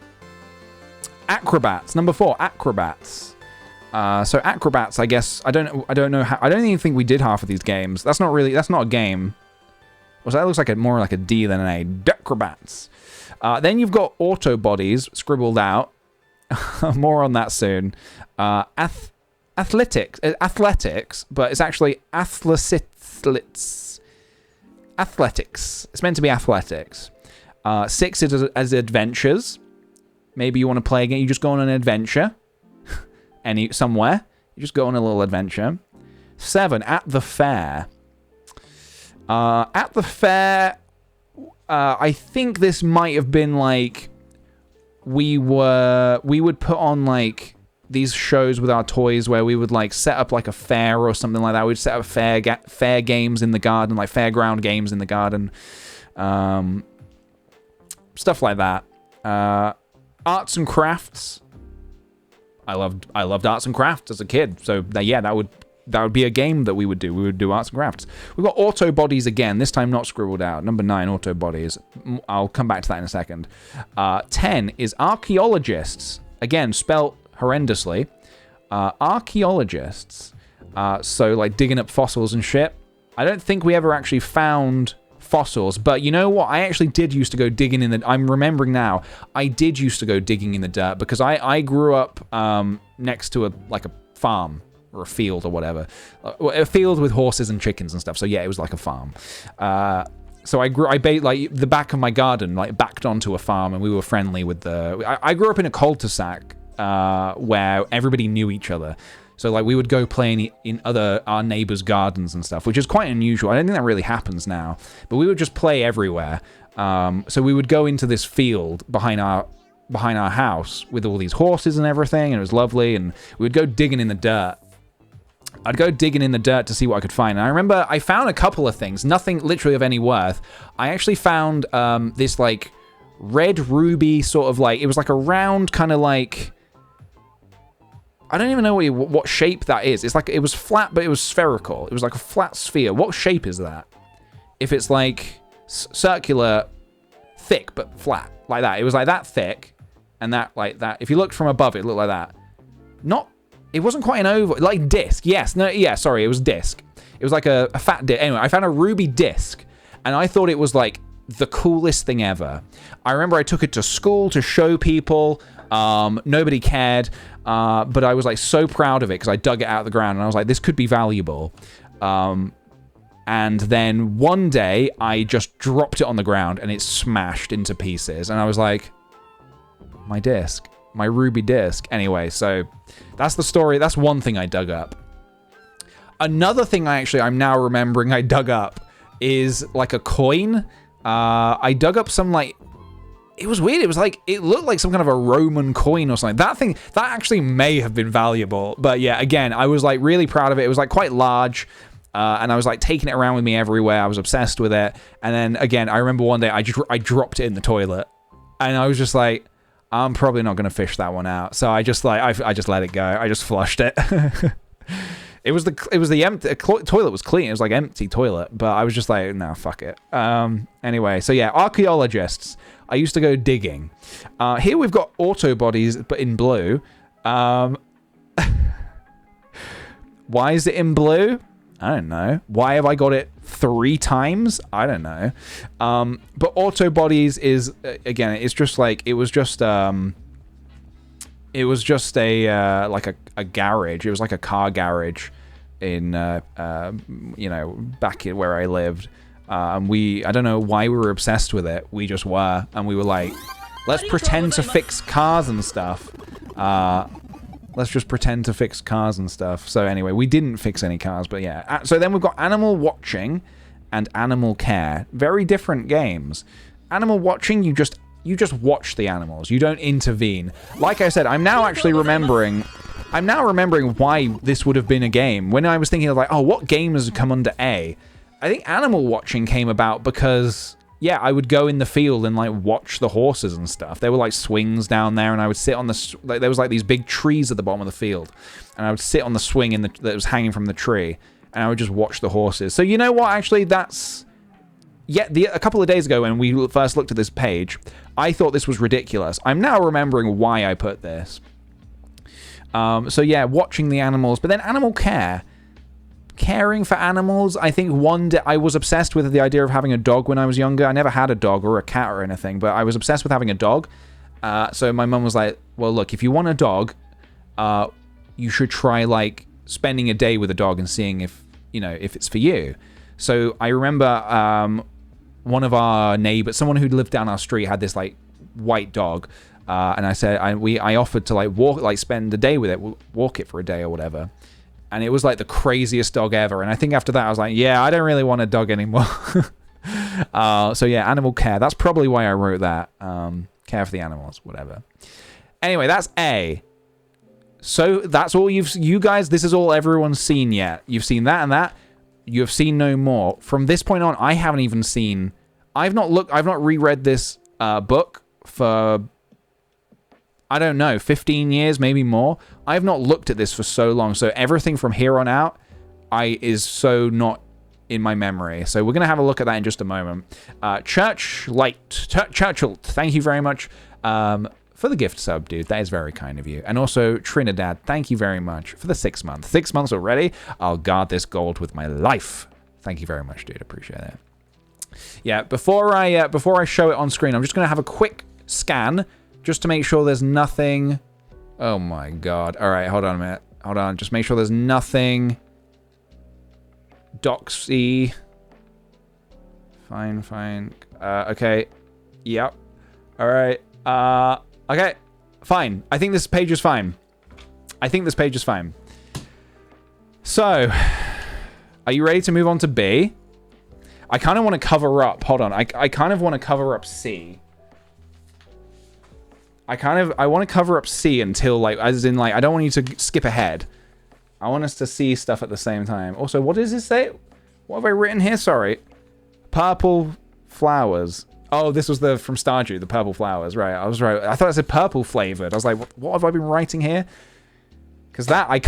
Acrobats, number 4, acrobats. So acrobats, I guess, I don't know how, I don't even think we did half of these games. That's not a game. Well, so that looks like more like a D than an A. Acrobats. Then you've got auto bodies scribbled out. More on that soon. Athletics, but it's actually athletics. It's meant to be athletics. 6 is as adventures. Maybe you want to play again. You just go on an adventure. Somewhere. You just go on a little adventure. 7, at the fair. At the fair, I think this might have been like we would put on like these shows with our toys where we would like set up like a fair or something like that. We'd set up fair games in the garden, like fairground games in the garden. Stuff like that. Arts and crafts. I loved arts and crafts as a kid. So yeah, that would be a game that we would do. We would do arts and crafts. We've got auto bodies again, this time not scribbled out. Number 9, auto bodies. I'll come back to that in a second. 10 is archaeologists. Again, spelt horrendously. Archaeologists. So like digging up fossils and shit. I don't think we ever actually found fossils, but you know what? I actually did used to go digging in the... I'm remembering now. I did used to go digging in the dirt because I grew up next to a farm or a field or whatever. A field with horses and chickens and stuff. So yeah, it was like a farm. So I like the back of my garden like backed onto a farm, and we were friendly with the... I grew up in a cul-de-sac where everybody knew each other. So like we would go play in our neighbors' gardens and stuff, which is quite unusual. I don't think that really happens now, but we would just play everywhere. So we would go into this field behind our house with all these horses and everything, and it was lovely. And we would go digging in the dirt. I'd go digging in the dirt to see what I could find. And I remember I found a couple of things, nothing literally of any worth. I actually found this like red ruby sort of like, it was like a round kind of like... I don't even know what shape that is. It's like, it was flat, but it was spherical. It was like a flat sphere. What shape is that? If it's like circular, thick, but flat, like that. It was like that thick, and that like that. If you looked from above, it looked like that. It wasn't quite an oval, like disc. Yes, no, yeah, sorry, it was disc. It was like a fat disc. Anyway, I found a ruby disc, and I thought it was like the coolest thing ever. I remember I took it to school to show people. Nobody cared. But I was like so proud of it because I dug it out of the ground and I was like, this could be valuable. And then one day I just dropped it on the ground and it smashed into pieces. And I was like, my disc, my ruby disc. Anyway, so that's the story. That's one thing I dug up. Another thing I'm now remembering I dug up is like a coin. I dug up some like, it was weird. It was like, it looked like some kind of a Roman coin or something. That actually may have been valuable. But yeah, again, I was like really proud of it. It was like quite large. And I was like taking it around with me everywhere. I was obsessed with it. And then again, I remember one day I dropped it in the toilet. And I was just like, I'm probably not going to fish that one out. So I just like, I just let it go. I just flushed it. It was the empty toilet was clean. It was like empty toilet, but I was just like, no, fuck it. Anyway, so yeah, archaeologists. I used to go digging. Here we've got auto bodies, but in blue. Why is it in blue? I don't know. Why have I got it 3 times? I don't know. But Auto Bodies is, again, it's just like, it was just a, like a garage. It was like a car garage in, you know, back in where I lived. And I don't know why we were obsessed with it. We just were. And we were like, let's pretend to fix cars and stuff. Let's just pretend to fix cars and stuff. So anyway, we didn't fix any cars, but yeah. So then we've got Animal Watching and Animal Care. Very different games. Animal Watching, you just watch the animals. You don't intervene. Like I said, I'm now remembering why this would have been a game. When I was thinking of like, oh, what games come under A? I think Animal Watching came about because, yeah, I would go in the field and like watch the horses and stuff. There were like swings down there, and I would sit on like there was like these big trees at the bottom of the field, and I would sit on the swing that was hanging from the tree, and I would just watch the horses. So you know what? Actually, that's a couple of days ago when we first looked at this page, I thought this was ridiculous. I'm now remembering why I put this. So yeah, watching the animals, but then Animal Care. Caring for animals. I think one day I was obsessed with the idea of having a dog when I was younger. I never had a dog or a cat or anything, but I was obsessed with having a dog. So my mum was like, well, look, if you want a dog, you should try like spending a day with a dog and seeing if it's for you. So I remember one of our neighbors, someone who lived down our street, had this like white dog, and I said I offered to like spend a day with it, walk it for a day or whatever. And it was like the craziest dog ever. And I think after that, I was like, yeah, I don't really want a dog anymore. So yeah, Animal Care. That's probably why I wrote that. Care for the animals, whatever. Anyway, that's A. So that's all you guys, this is all everyone's seen yet. You've seen that and that. You have seen no more. From this point on, I haven't even seen, I've not reread this book for, I don't know, 15 years, maybe more. I have not looked at this for so long. So everything from here on out is so not in my memory. So we're going to have a look at that in just a moment. Churchill, thank you very much for the gift sub, dude. That is very kind of you. And also Trinidad, thank you very much for the 6 months. 6 months already. I'll guard this gold with my life. Thank you very much, dude. Appreciate it. Yeah, before I show it on screen, I'm just going to have a quick scan just to make sure there's nothing. Oh my god. All right, hold on a minute. Hold on. Just make sure there's nothing. Doxy. Fine. Okay. Yep. All right. Okay. Fine. I think this page is fine. So, are you ready to move on to B? I kind of want to cover up. Hold on. I kind of want to cover up C. I want to cover up C until, like, as in, like, I don't want you to skip ahead. I want us to see stuff at the same time. Also, what does this say? What have I written here? Sorry. Purple flowers. Oh, this was from Stardew, the purple flowers. Right, I was right. I thought it said purple flavored. I was like, what have I been writing here? Because that I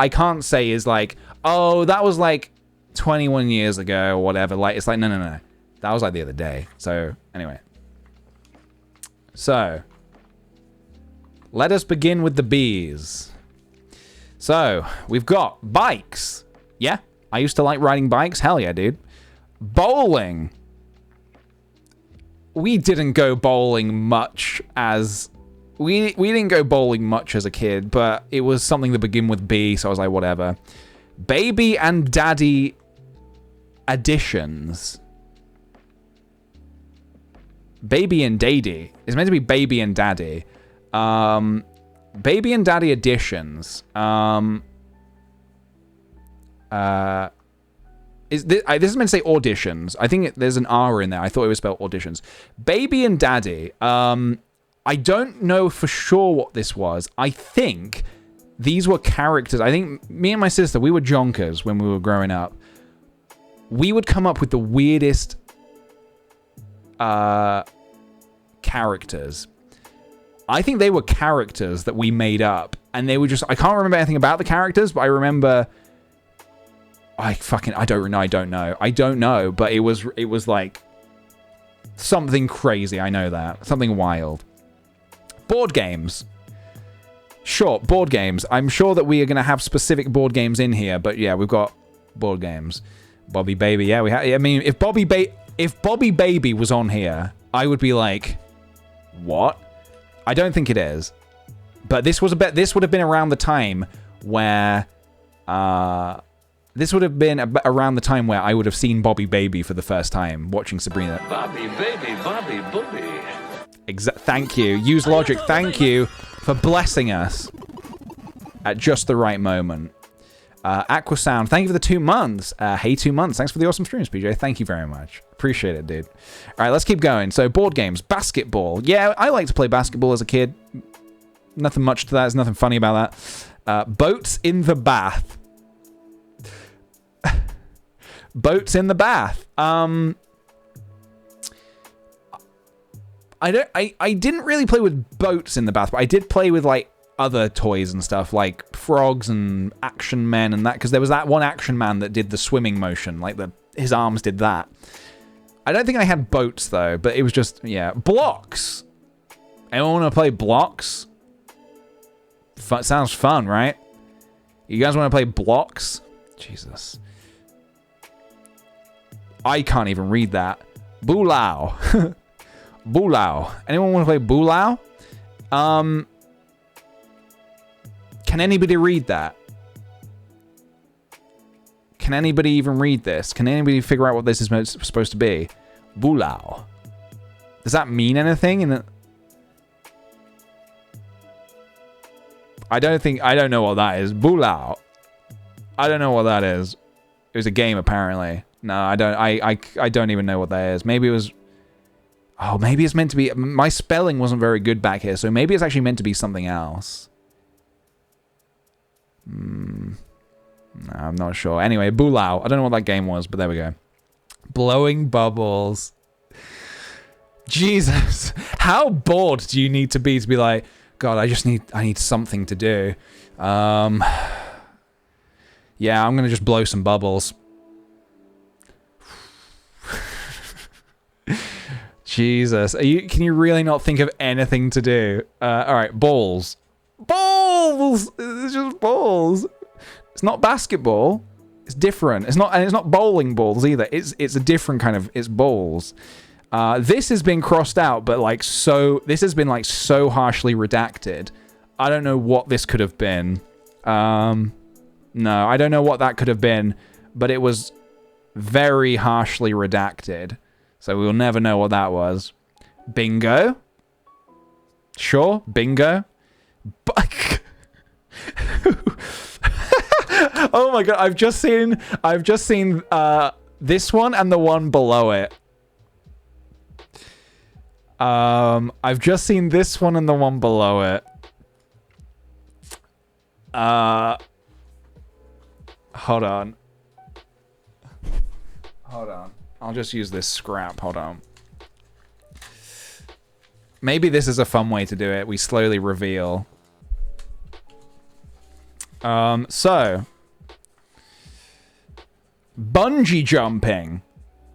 can't say is like, oh, that was like 21 years ago or whatever. Like, it's like, no. That was like the other day. So, anyway. So, let us begin with the bees. So, we've got bikes. Yeah, I used to like riding bikes. Hell yeah, dude. Bowling. We didn't go bowling much as... We didn't go bowling much as a kid, but it was something to begin with B, so I was like, whatever. Baby and Daddy additions. Baby and Daddy. It's meant to be Baby and Daddy. Baby and Daddy editions. This is meant to say auditions. I think there's an R in there. I thought it was spelled auditions. Baby and Daddy. I don't know for sure what this was. I think these were characters. I think me and my sister, we were jonkers when we were growing up. We would come up with the weirdest characters. I think they were characters that we made up, and they were just, I can't remember anything about the characters, but I remember, I don't know, but it was like something crazy. I know that. Something wild. Board games. Sure, board games. I'm sure that we are going to have specific board games in here, but yeah, we've got board games. Bobby Baby, yeah, I mean, if Bobby Baby was on here, I would be like, what? I don't think it is. But this would have been around the time where this would have been around the time where I would have seen Bobby Baby for the first time, watching Sabrina. Bobby Baby, Bobby Booby. Thank you. Use Logic, thank you for blessing us at just the right moment. Aqua Sound, thank you for the 2 months. Hey, 2 months. Thanks for the awesome streams, PJ. Thank you very much. Appreciate it, dude. All right, let's keep going. So, board games. Basketball. Yeah, I like to play basketball as a kid. Nothing much to that. There's nothing funny about that. Boats in the bath. Boats in the bath. I didn't really play with boats in the bath, but I did play with, like, other toys and stuff, like frogs and Action Men and that, because there was that one Action Man that did the swimming motion, like his arms did that. I don't think I had boats, though, but it was just, yeah. Blocks! Anyone want to play blocks? Sounds fun, right? You guys want to play blocks? Jesus. I can't even read that. Bulao. Bulao. Anyone want to play Bulao? Can anybody read that? Can anybody even read this? Can anybody figure out what this is supposed to be? Bulao. Does that mean anything? I don't know what that is. Bulao. I don't know what that is. It was a game, apparently. No, I don't. I don't even know what that is. Maybe it was. Oh, maybe it's meant to be. My spelling wasn't very good back here, so maybe it's actually meant to be something else. No, I'm not sure. Anyway, Bulao. I don't know what that game was, but there we go. Blowing bubbles. Jesus. How bored do you need to be like, God, I need something to do. Yeah, I'm going to just blow some bubbles. Jesus. Can you really not think of anything to do? All right, balls. Balls! It's just balls. It's not basketball. It's different. It's not bowling balls either. It's a different kind of. It's balls. This has been crossed out, but like so. This has been like so harshly redacted. I don't know what this could have been. No, I don't know what that could have been, but it was very harshly redacted. So we'll never know what that was. Bingo. Sure, bingo. Oh my god, I've just seen this one and the one below it. I've just seen this one and the one below it. Hold on. I'll just use this scrap. Hold on. Maybe this is a fun way to do it. We slowly reveal. So. Bungee jumping.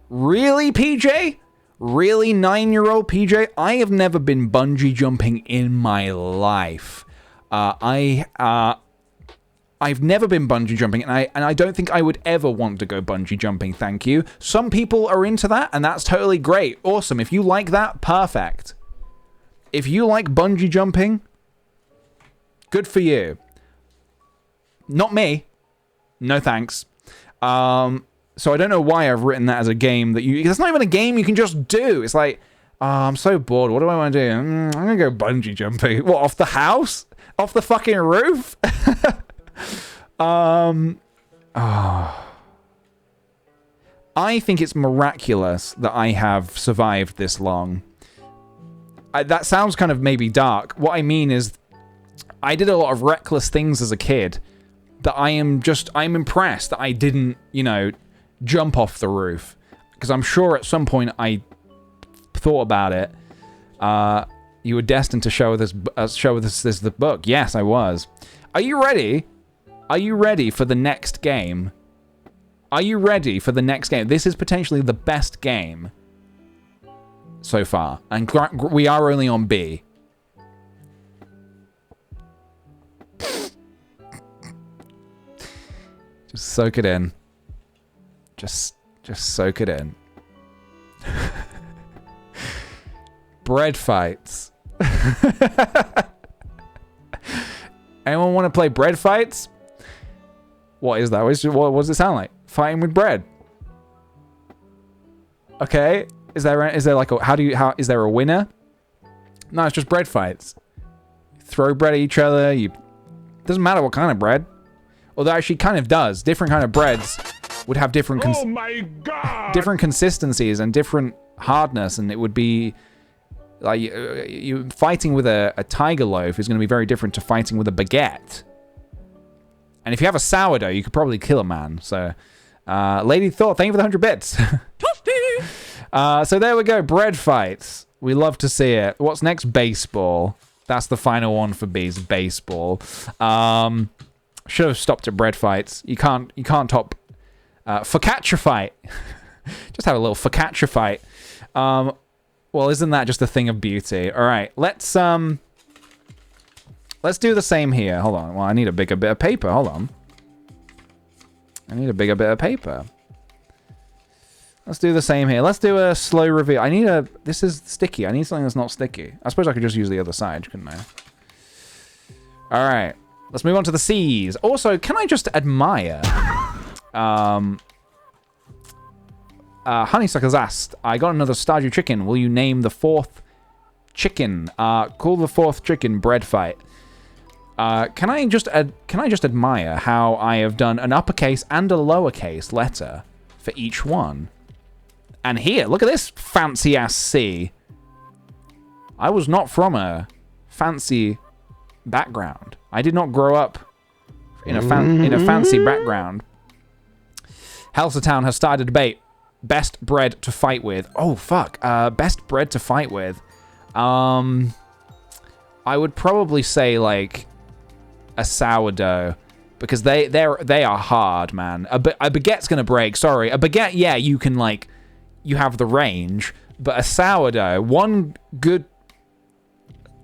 Really, PJ? Really, 9-year-old PJ? I have never been bungee jumping in my life. I've never been bungee jumping, and I don't think I would ever want to go bungee jumping, thank you. Some people are into that, and that's totally great. Awesome. If you like that, perfect. If you like bungee jumping, good for you. Not me. No thanks. So I don't know why I've written that as a game that you... It's not even a game you can just do. It's like, oh, I'm so bored. What do I want to do? I'm going to go bungee jumping. What, off the house? Off the fucking roof? I think it's miraculous that I have survived this long. That sounds kind of maybe dark. What I mean is, I did a lot of reckless things as a kid that I'm impressed that I didn't, jump off the roof. Because I'm sure at some point I thought about it. You were destined to show this the book. Yes, I was. Are you ready? Are you ready for the next game? Are you ready for the next game? This is potentially the best game so far. And we are only on B. Just soak it in. Just soak it in. Bread fights. Anyone want to play bread fights? What is that? What does it sound like? Fighting with bread. Okay. Is there like a is there a winner? No, it's just bread fights. Throw bread at each other. Doesn't matter what kind of bread. Although actually kind of does. Different kind of breads would have different Oh my God! different consistencies and different hardness, and it would be like you fighting with a tiger loaf is going to be very different to fighting with a baguette. And if you have a sourdough, you could probably kill a man. So, Lady Thor, thank you for the 100 bits. Toasty! So there we go, bread fights. We love to see it. What's next? Baseball. That's the final one for B's, baseball. Should have stopped at bread fights. You can't top focaccia fight. Just have a little focaccia fight. Well, isn't that just a thing of beauty? All right, let's do the same here. Hold on. Well, I need a bigger bit of paper. Hold on. I need a bigger bit of paper. Let's do the same here. Let's do a slow reveal. This is sticky. I need something that's not sticky. I suppose I could just use the other side, couldn't I? All right. Let's move on to the C's. Also, can I just admire... Honeysuckle's asked, I got another Stardew chicken. Will you name the fourth chicken? Call the fourth chicken bread fight. Can I just admire how I have done an uppercase and a lowercase letter for each one? And here, look at this fancy ass C. I was not from a fancy background. I did not grow up in a fancy background. Helstertown has started a debate. Best bread to fight with. Oh, fuck. Best bread to fight with. I would probably say, like, a sourdough. Because they are hard, man. A baguette's going to break. Sorry. A baguette, yeah, you can, like, you have the range. But a sourdough, one good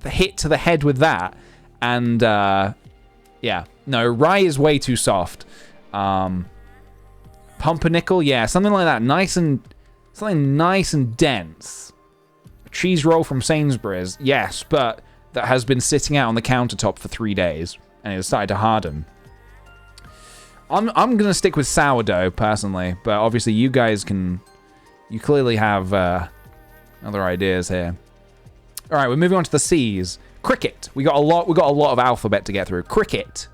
hit to the head with that. And, yeah. No, rye is way too soft. Pumpernickel, yeah, something like that. Something nice and dense. A cheese roll from Sainsbury's, yes, but that has been sitting out on the countertop for 3 days and it has started to harden. I'm gonna stick with sourdough personally, but obviously you guys you clearly have other ideas here. All right, we're moving on to the C's. Cricket. We got a lot of alphabet to get through. Cricket.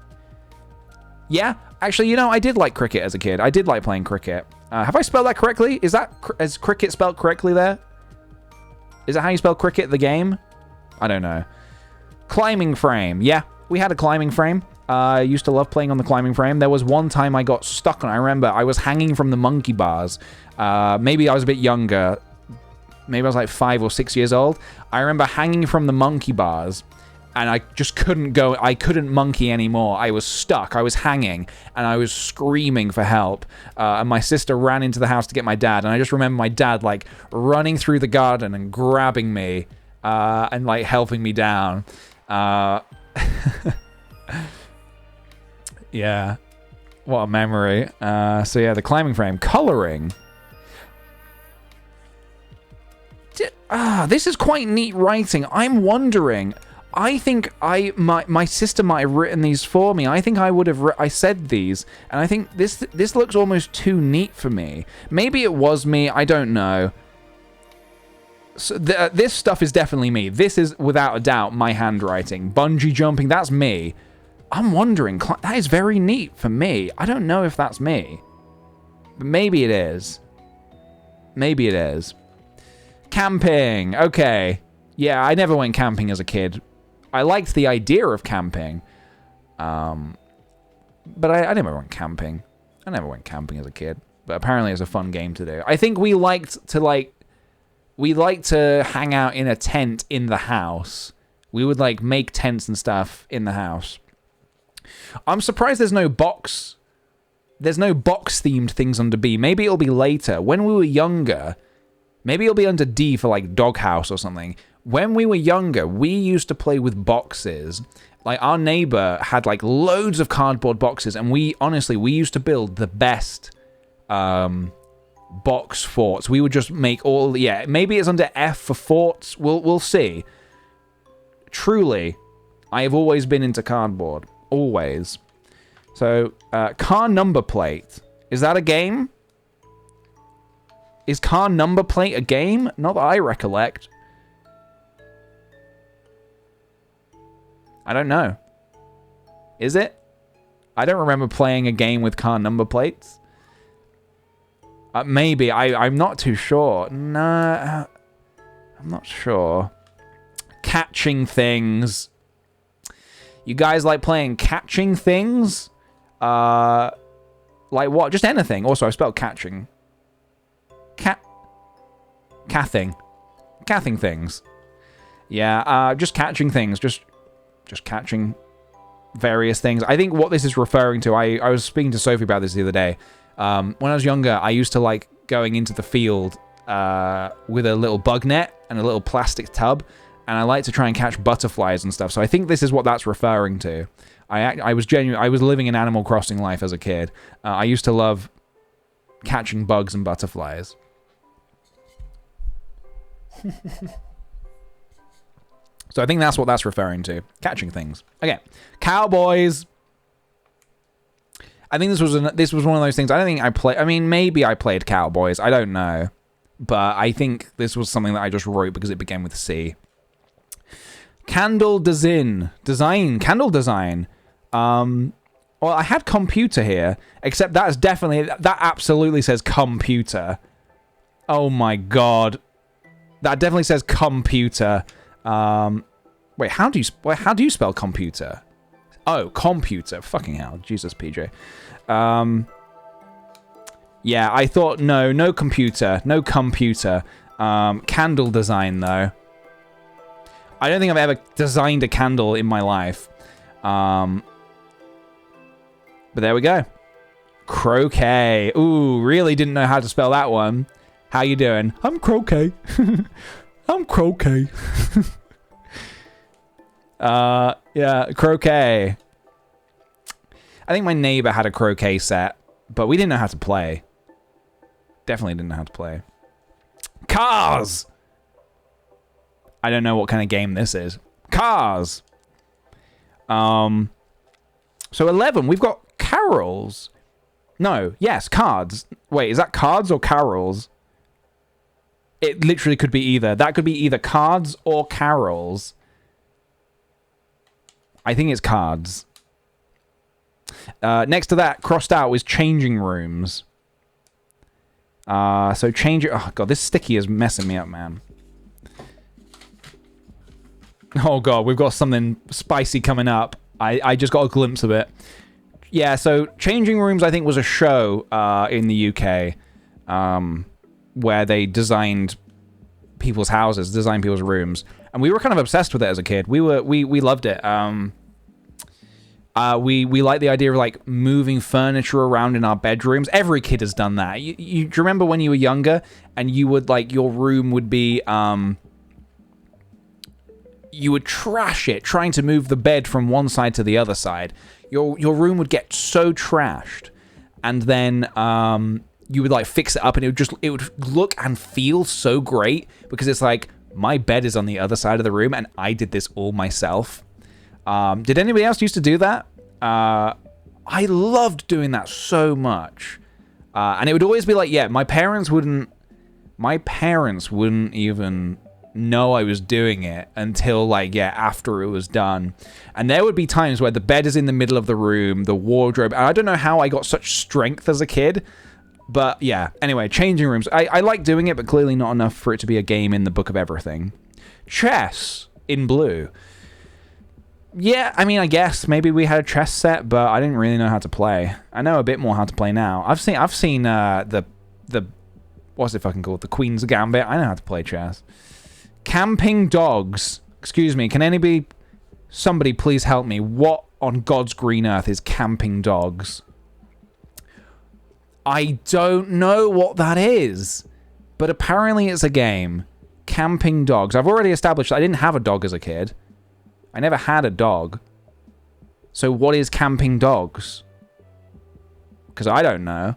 Yeah. Actually, I did like cricket as a kid. I did like playing cricket. Have I spelled that correctly? Is cricket spelled correctly there? Is that how you spell cricket, the game? I don't know. Climbing frame. Yeah, we had a climbing frame. I used to love playing on the climbing frame. There was one time I got stuck on. I remember I was hanging from the monkey bars. Maybe I was a bit younger. Maybe I was like 5 or 6 years old. I remember hanging from the monkey bars. And I just couldn't go. I couldn't monkey anymore. I was stuck. I was hanging, and I was screaming for help. And my sister ran into the house to get my dad. And I just remember my dad like running through the garden and grabbing me and like helping me down. Yeah, what a memory. So yeah, the climbing frame, coloring. This is quite neat writing. I'm wondering. I think my sister might have written these for me. I think I would have I said these, and I think this looks almost too neat for me. Maybe it was me. I don't know. So this stuff is definitely me. This is without a doubt my handwriting. Bungee jumping, that's me. I'm wondering. That is very neat for me. I don't know if that's me, but maybe it is. Maybe it is. Camping. Okay. Yeah, I never went camping as a kid. I liked the idea of camping, but I never went camping. I never went camping as a kid, but apparently it's a fun game to do. I think we liked to hang out in a tent in the house. We would like make tents and stuff in the house. I'm surprised there's no box themed things under B. Maybe it'll be later. When we were younger, maybe it'll be under D for like doghouse or something. When we were younger, we used to play with boxes. Like, our neighbor had, like, loads of cardboard boxes, and we used to build the best box forts. We would just make all... Yeah, maybe it's under F for forts. We'll see. Truly, I have always been into cardboard. Always. So, car number plate. Is that a game? Is car number plate a game? Not that I recollect. I don't know. Is it? I don't remember playing a game with car number plates. Maybe. I'm not too sure. No. I'm not sure. Catching things. You guys like playing catching things? Like what? Just anything. Also, I spelled catching. Cathing. Cathing things. Yeah, just catching things. Just catching various things. I think what this is referring to, I was speaking to Sophie about this the other day. When I was younger, I used to like going into the field with a little bug net and a little plastic tub, and I like to try and catch butterflies and stuff. So I think this is what that's referring to. I was living an Animal Crossing life as a kid. I used to love catching bugs and butterflies. So I think that's what that's referring to. Catching things. Okay. Cowboys. I think this was one of those things. I don't think I played... I mean, maybe I played Cowboys. I don't know. But I think this was something that I just wrote because it began with C. Candle design. Candle design. Well, I had computer here. Except that's definitely... That absolutely says computer. Oh my god. That definitely says computer. Wait, how do you spell computer? Oh, computer. Fucking hell. Jesus, PJ. Yeah, I thought, no computer. No computer. Candle design, though. I don't think I've ever designed a candle in my life. But there we go. Croquet. Ooh, really didn't know how to spell that one. How you doing? I'm croquet. I'm croquet. Yeah, croquet. I think my neighbor had a croquet set, but we didn't know how to play. Definitely didn't know how to play. Cars! I don't know what kind of game this is. Cars! So 11, we've got carols. No, yes, cards. Wait, is that cards or carols? It literally could be either. That could be either cards or carols. I think it's cards. Next to that, crossed out, was changing rooms. So changing... Oh, God, this sticky is messing me up, man. Oh, God, we've got something spicy coming up. I just got a glimpse of it. Yeah, so changing rooms, I think, was a show in the UK where they designed people's houses, designed people's rooms. And we were kind of obsessed with it as a kid. We loved it. We like the idea of like moving furniture around in our bedrooms. Every kid has done that. Do you remember when you were younger and you would like your room would be you would trash it trying to move the bed from one side to the other side. Your room would get so trashed, and then you would like fix it up, and it would look and feel so great because it's like my bed is on the other side of the room and I did this all myself. Did anybody else used to do that? I loved doing that so much. And it would always be like, yeah, my parents wouldn't even know I was doing it until like, yeah, after it was done. And there would be times where the bed is in the middle of the room, the wardrobe, and I don't know how I got such strength as a kid. But yeah, anyway, changing rooms. I like doing it, but clearly not enough for it to be a game in the book of everything. Chess in blue. Yeah, I mean, I guess maybe we had a chess set, but I didn't really know how to play. I know a bit more how to play now. I've seen the what's it fucking called? The Queen's Gambit. I know how to play chess. Camping dogs. Excuse me, can somebody please help me? What on God's green earth is camping dogs? I don't know what that is, but apparently it's a game. Camping dogs. I've already established that I didn't have a dog as a kid. I never had a dog. So what is camping dogs? Because I don't know.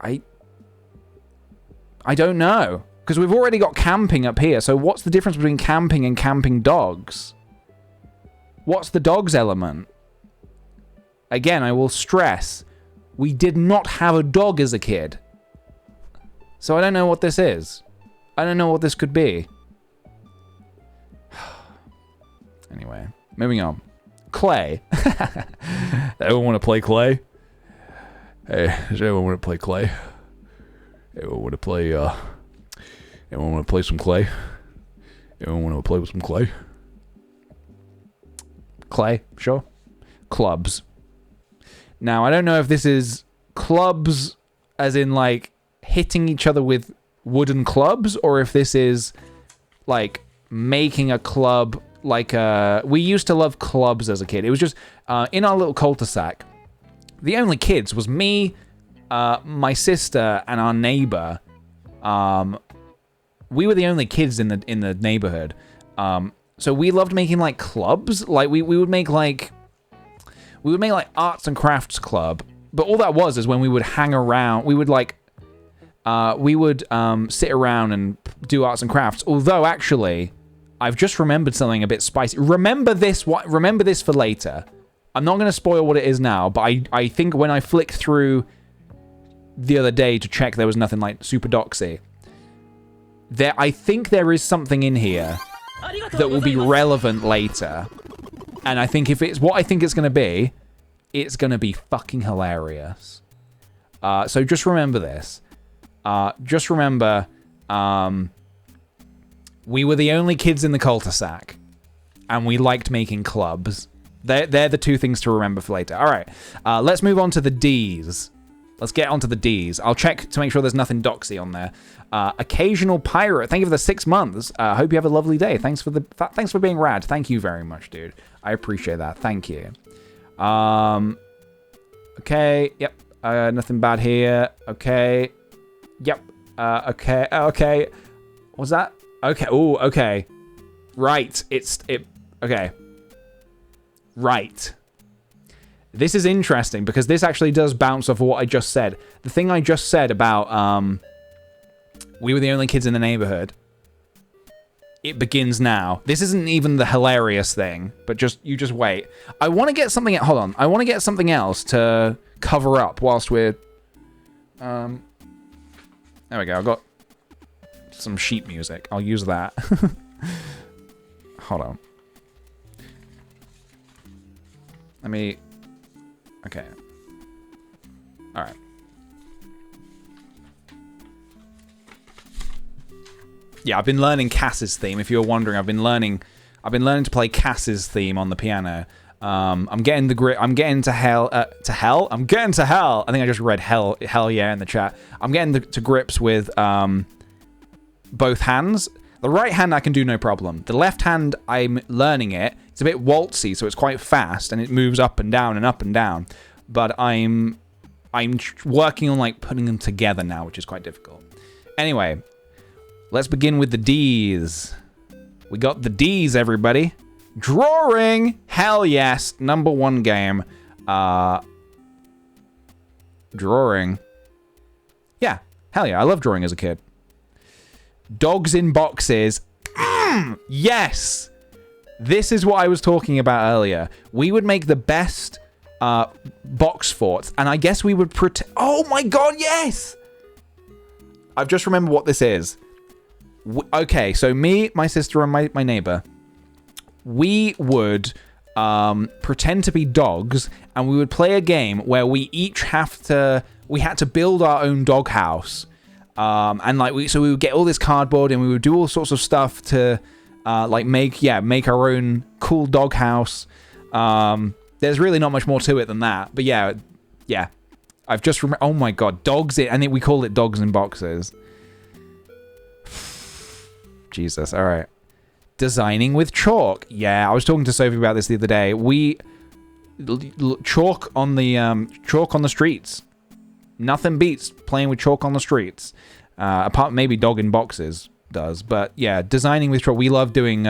I don't know. Because we've already got camping up here. So what's the difference between camping and camping dogs? What's the dogs element? Again, I will stress, we did not have a dog as a kid. So I don't know what this is. I don't know what this could be. Anyway, moving on. Clay. Everyone want to play Clay? Hey, does anyone want to play Clay? Anyone want to play, anyone want to play some Clay? Anyone want to play with some Clay? Clay, sure. Clubs. Now, I don't know if this is clubs as in, like, hitting each other with wooden clubs, or if this is, like, making a club, like, we used to love clubs as a kid. It was just, in our little cul-de-sac, the only kids was me, my sister, and our neighbor. We were the only kids in the neighborhood. So we loved making, like, clubs. Like, we would make, like... We would make, like, arts and crafts club. But all that was is when we would hang around. We would, like... sit around and do arts and crafts. Although, actually, I've just remembered something a bit spicy. Remember this for later. I'm not going to spoil what it is now. But I think when I flicked through the other day to check there was nothing, like, super doxy. I think there is something in here that will be relevant later. And I think if it's what I think it's going to be fucking hilarious. So just remember this. Just remember, we were the only kids in the cul-de-sac. And we liked making clubs. They're the two things to remember for later. All right, let's move on to the Ds. Let's get onto the Ds. I'll check to make sure there's nothing doxy on there. Occasional Pirate, thank you for the 6 months. Hope you have a lovely day. Thanks for being rad. Thank you very much, dude. I appreciate that. Thank you. Okay. Yep. Nothing bad here. Okay. Yep. Okay. Okay. What's that? Okay. Oh. Okay. Right. Okay. Right. This is interesting because this actually does bounce off of what I just said. The thing I just said about we were the only kids in the neighborhood. It begins now. This isn't even the hilarious thing, but you just wait. I want to get something. Hold on. I want to get something else to cover up whilst we're. There we go. I've got some sheep music. I'll use that. Hold on. Let me. Okay. All right. Yeah, I've been learning Cass's theme. If you're wondering, I've been learning to play Cass's theme on the piano. I'm getting the grip. I'm getting to hell. I'm getting to hell. I think I just read hell yeah in the chat. I'm getting to grips with both hands. The right hand I can do no problem. The left hand, I'm learning it. It's a bit waltzy, so it's quite fast and it moves up and down and up and down. But I'm working on, like, putting them together now, which is quite difficult. Anyway, let's begin with the D's. We got the D's, everybody. Drawing, hell yes, #1 game. Drawing. Yeah, hell yeah, I love drawing as a kid. Dogs in boxes. Yes! This is what I was talking about earlier. We would make the best box forts, and I guess we would protect... Oh my god, yes! I've just remembered what this is. Okay, so me, my sister, and my neighbor, we would pretend to be dogs, and we would play a game where we each had to build our own doghouse. And like we would get all this cardboard and we would do all sorts of stuff to make our own cool doghouse. There's really not much more to it than that. But yeah. I've just oh my god, I think we call it dogs in boxes. Jesus, all right. Designing with chalk. Yeah, I was talking to Sophie about this the other day. We chalk on the streets. Nothing beats playing with chalk on the streets. Apart maybe dog in boxes does. But yeah, designing with chalk. We love doing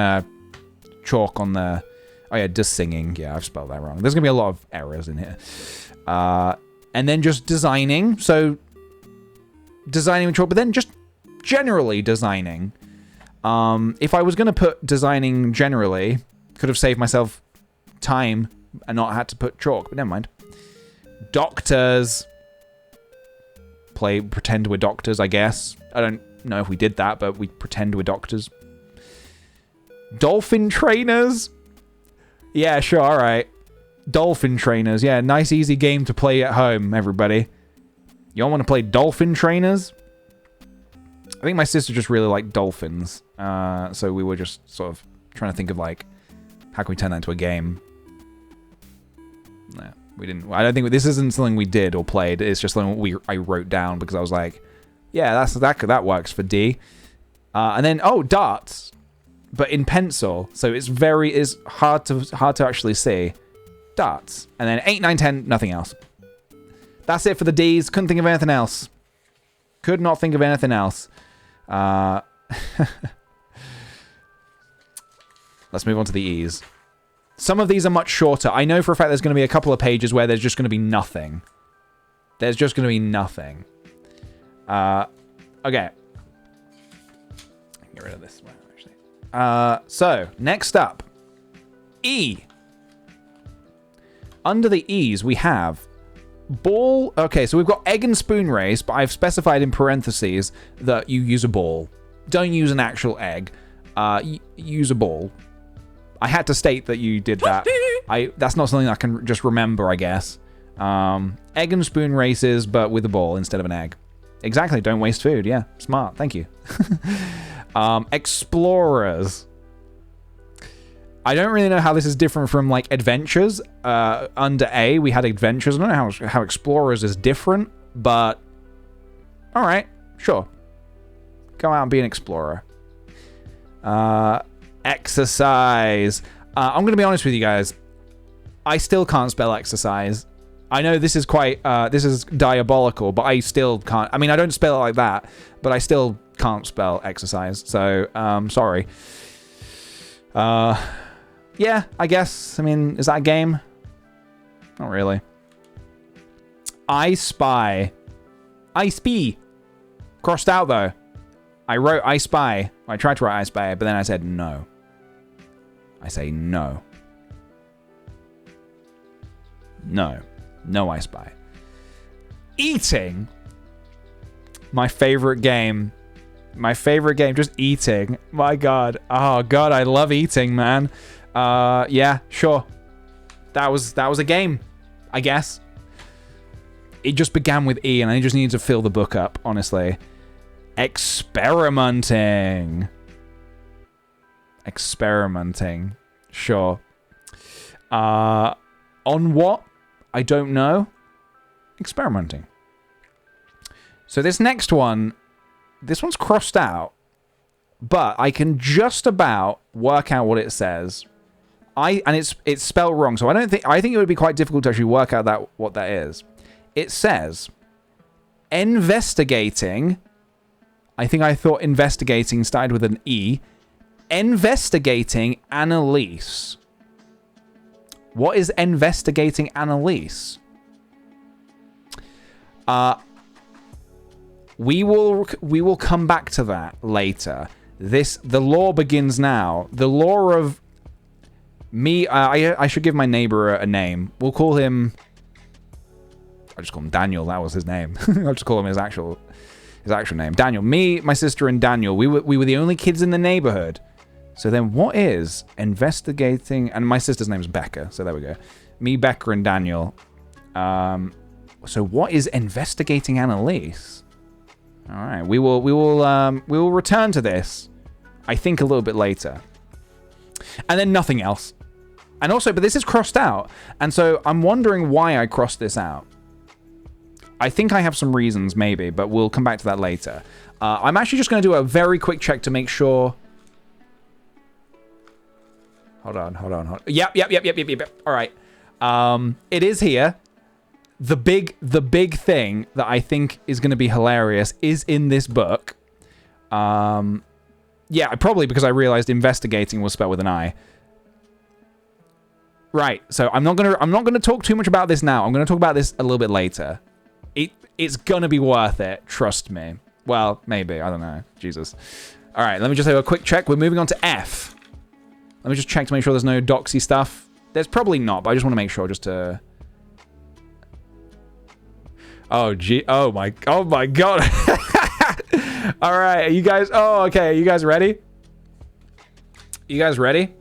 chalk on the... Oh yeah, just singing. Yeah, I've spelled that wrong. There's going to be a lot of errors in here. And then just designing. So designing with chalk, but then just generally designing. If I was going to put designing generally, could have saved myself time and not had to put chalk, but never mind. Doctors. Pretend we're doctors, I guess. I don't know if we did that, but we pretend we're doctors. Dolphin trainers. Yeah, sure, alright. Dolphin trainers. Yeah, nice easy game to play at home, everybody. Y'all want to play dolphin trainers? I think my sister just really liked dolphins. So we were just sort of trying to think of, like, how can we turn that into a game? No, we didn't. I don't think this isn't something we did or played. It's just something I wrote down because I was like, yeah, that works for D. And then darts, but in pencil, so it's hard to actually see. Darts, and then 8, 9, 10, nothing else. That's it for the D's. Couldn't think of anything else. Could not think of anything else. Let's move on to the E's. Some of these are much shorter. I know for a fact there's going to be a couple of pages where there's just going to be nothing. There's just going to be nothing. Okay. Get rid of this one, actually. So, next up. E. Under the E's, we have ball. Okay, so we've got egg and spoon race, but I've specified in parentheses that you use a ball. Don't use an actual egg. Use a ball. I had to state that you did that. That's not something I can just remember, I guess. Egg and spoon races, but with a ball instead of an egg. Exactly, don't waste food. Yeah, smart. Thank you. Explorers. I don't really know how this is different from, like, adventures. Under A, we had adventures. I don't know how explorers is different, but all right, sure. Go out and be an explorer. Exercise. I'm going to be honest with you guys. I still can't spell exercise. I know this is quite, this is diabolical, but I still can't. I mean, I don't spell it like that, but I still can't spell exercise. So, sorry. Yeah, I guess. I mean, is that a game? Not really. I spy. I spy. Crossed out, though. I wrote I spy. I tried to write I spy, but then I said no. I say no. No. No I spy. Eating. My favorite game. My favorite game. Just eating. My God. Oh, God, I love eating, man. Yeah, sure. That was a game, I guess. It just began with E, and I just needed to fill the book up, honestly. Experimenting. Experimenting. Sure. On what? I don't know. Experimenting. So this next one, this one's crossed out, but I can just about work out what it says. And it's spelled wrong, so I think it would be quite difficult to actually work out what that is. It says investigating. I thought investigating started with an E. Investigating Annalise. What is investigating Annalise? We will come back to that later. The law begins now. The law of me. I should give my neighbor a name. We'll call him. I'll just call him Daniel. That was his name. I'll just call him his actual name. Daniel. Me, my sister, and Daniel. We were the only kids in the neighborhood. So then, what is investigating? And my sister's name is Becca. So there we go. Me, Becca, and Daniel. So what is investigating Annalise? All right, we will return to this. I think a little bit later. And then nothing else. And also, but this is crossed out, and so I'm wondering why I crossed this out. I think I have some reasons, maybe, but we'll come back to that later. I'm actually just going to do a very quick check to make sure. Hold on. Yep. All right. It is here. The big thing that I think is going to be hilarious is in this book. Yeah, probably because I realized investigating was spelled with an I. Right. So I'm not gonna talk too much about this now. I'm gonna talk about this a little bit later. It's gonna be worth it. Trust me. Well, maybe. I don't know. Jesus. All right, let me just have a quick check. We're moving on to F. Let me just check to make sure there's no doxy stuff. There's probably not, but I just want to make sure just to... Oh, gee. Oh, my God. All right, you guys... Oh, okay. Are you guys ready? You guys ready?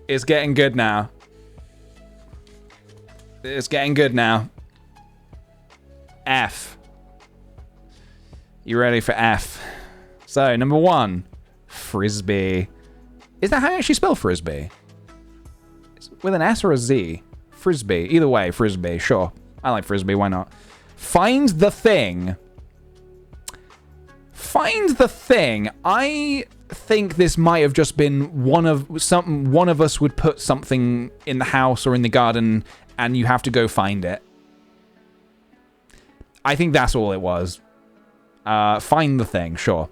It's getting good now. It's getting good now. F. You ready for F? So, number 1. Frisbee. Is that how you actually spell frisbee? With an S or a Z? Frisbee. Either way, frisbee. Sure. I like frisbee. Why not? Find the thing. Find the thing. I think this might have just been one of us would put something in the house or in the garden, and you have to go find it. I think that's all it was. Find the thing. Sure.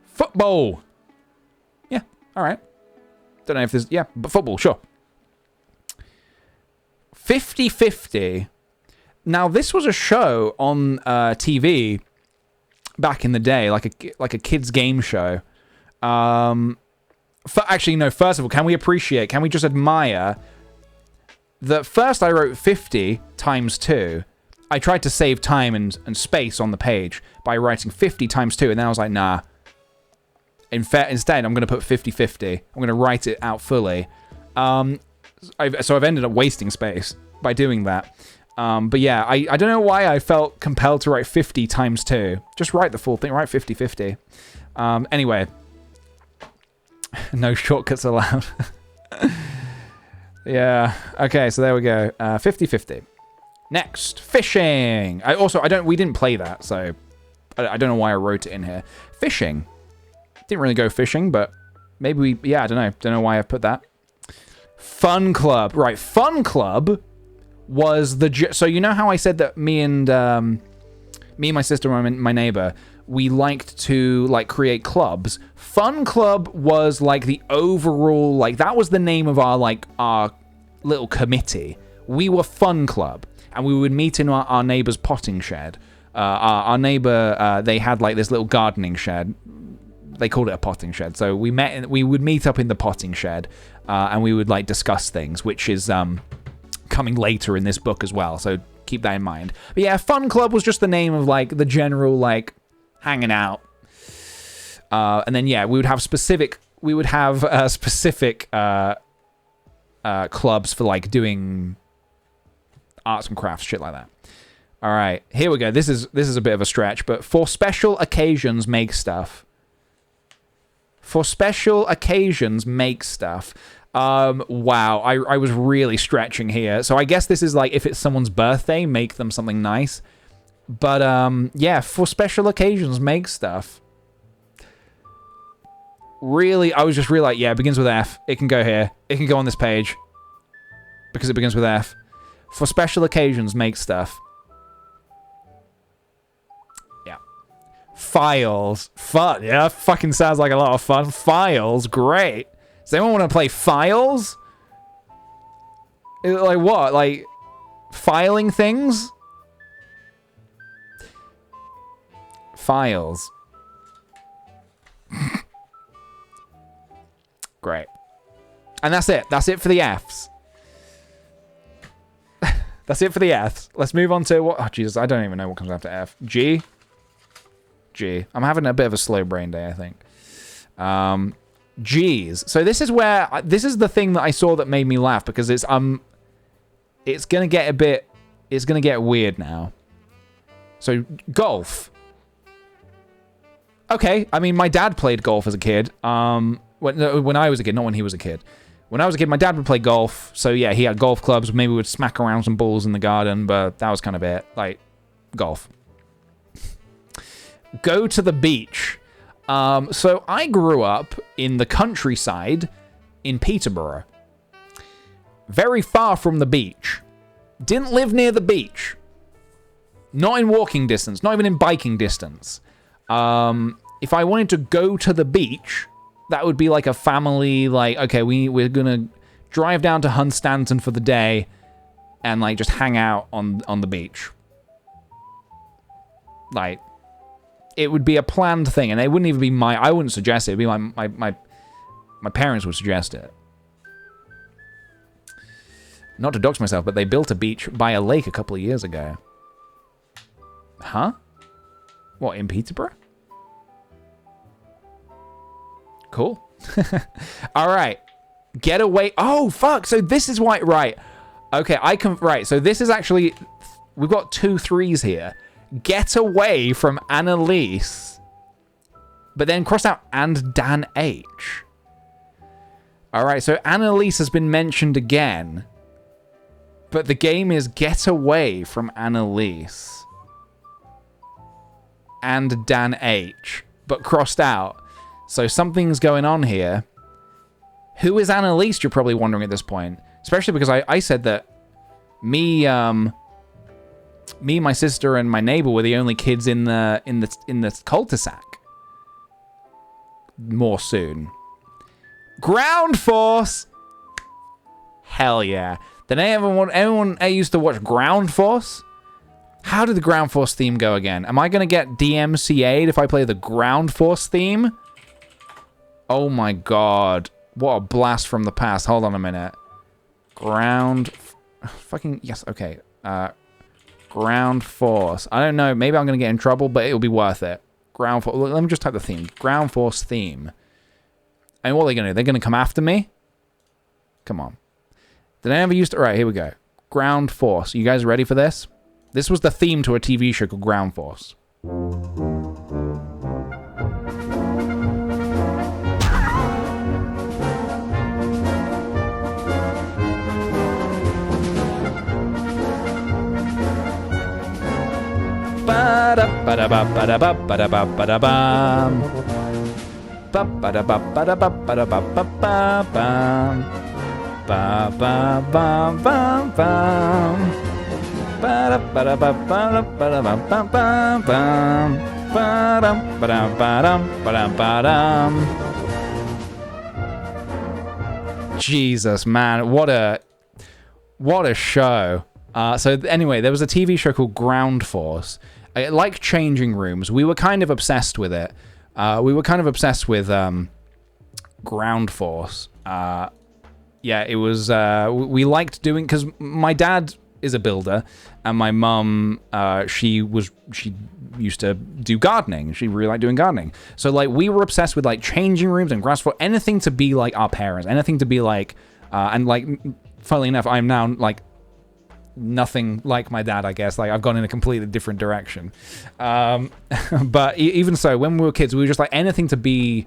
Football. Yeah. All right. Don't know if there's... Yeah, but football, sure. 50-50. Now, this was a show on TV back in the day, like a kids' game show. Actually, no, first of all, can we just admire that first I wrote 50 times 2. I tried to save time and space on the page by writing 50 times 2, and then I was like, nah. Instead, I'm going to put 50-50. I'm going to write it out fully. So I've ended up wasting space by doing that. But yeah, I don't know why I felt compelled to write 50 times 2. Just write the full thing. Write 50-50. Anyway. No shortcuts allowed. Yeah. Okay, so there we go. 50-50. Next. Fishing. We didn't play that, so I don't know why I wrote it in here. Fishing. Didn't really go fishing, but maybe I don't know. Don't know why I put that. Fun club. Right, fun club was so you know how I said that me and my sister and my neighbor, we liked to create clubs. Fun club was the overall, that was the name of our little committee. We were fun club, and we would meet in our neighbor's potting shed. Our neighbor, they had this little gardening shed. They called it a potting shed. So we would meet up in the potting shed, and we would discuss things, which is coming later in this book as well. So keep that in mind. But yeah, Fun Club was just the name of the general hanging out. And then yeah, we would have specific clubs for doing arts and crafts, shit like that. All right, here we go. This is a bit of a stretch, but for special occasions, make stuff. For special occasions, make stuff. Wow, I was really stretching here. So I guess this is if it's someone's birthday, make them something nice. But yeah, for special occasions, make stuff. Really, I was just really yeah, it begins with F. It can go here. It can go on this page. Because it begins with F. For special occasions, make stuff. Files. Fun. Yeah, fucking sounds like a lot of fun. Files. Great. Does anyone want to play Files? What? Filing things? Files. Great. And that's it. That's it for the Fs. That's it for the Fs. Let's move on to what... Oh, Jesus. I don't even know what comes after F. G. I'm having a bit of a slow brain day, I think. G's. So this is the thing that I saw that made me laugh, because it's gonna get weird now. So golf. Okay, I mean my dad played golf as a kid. When I was a kid, not when he was a kid. When I was a kid, my dad would play golf. So yeah, he had golf clubs. Maybe we would smack around some balls in the garden, but that was kind of it. Golf. Go to the beach. So I grew up in the countryside in Peterborough. Very far from the beach. Didn't live near the beach. Not in walking distance. Not even in biking distance. If I wanted to go to the beach, that would be a family, okay, we're going to drive down to Hunstanton for the day, and like just hang out on the beach. Like, it would be a planned thing, and it wouldn't even be I wouldn't suggest it. It'd be my parents would suggest it. Not to dox myself, but they built a beach by a lake a couple of years ago. Huh? What, in Peterborough? Cool. All right. Get away. Oh, fuck. So this is why. Right. Okay, right. So this is actually. We've got 2 3s here. Get away from Annalise. But then cross out and Dan H. All right. So Annalise has been mentioned again. But the game is get away from Annalise. And Dan H. But crossed out. So something's going on here. Who is Annalise, you're probably wondering at this point. Especially because I said that me, my sister, and my neighbor were the only kids in the cul-de-sac. More soon. Ground Force! Hell yeah. Did anyone used to watch Ground Force? How did the Ground Force theme go again? Am I going to get DMCA'd if I play the Ground Force theme? Oh my god. What a blast from the past. Hold on a minute. Fucking... Yes, okay. Ground Force. I don't know. Maybe I'm going to get in trouble, but it'll be worth it. Ground Force. Let me just type the theme. Ground Force theme. And what are they going to do? They're going to come after me? Come on. Did I ever used to... Alright, here we go. Ground Force. You guys ready for this? This was the theme to a TV show called Ground Force. Jesus, man, what a show. So anyway, there was a TV show called Ground Force. Like Changing Rooms, we were kind of obsessed with it. We were kind of obsessed with Ground Force. Yeah, it was, we liked doing, because my dad is a builder, and my mum, she used to do gardening. She really liked doing gardening. So, like, we were obsessed with, like, Changing Rooms and Ground Force, anything to be like our parents, anything to be like, and, like, funnily enough, I'm now, like, nothing like my dad, I guess. Like, I've gone in a completely different direction. But even so, when we were kids, we were just like anything to be,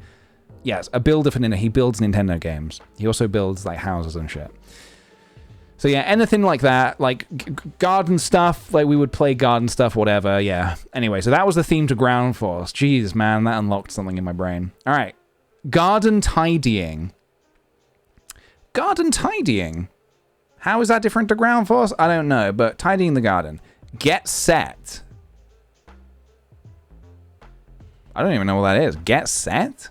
yes, a builder for Nintendo. He builds Nintendo games. He also builds like houses and shit. So yeah, anything like that, like garden stuff, like we would play garden stuff, whatever, yeah. Anyway, so that was the theme to Ground Force. Jeez, man, that unlocked something in my brain. All right, garden tidying. Garden tidying. How is that different to Ground Force? I don't know, but tidying the garden. Get set. I don't even know what that is. Get set?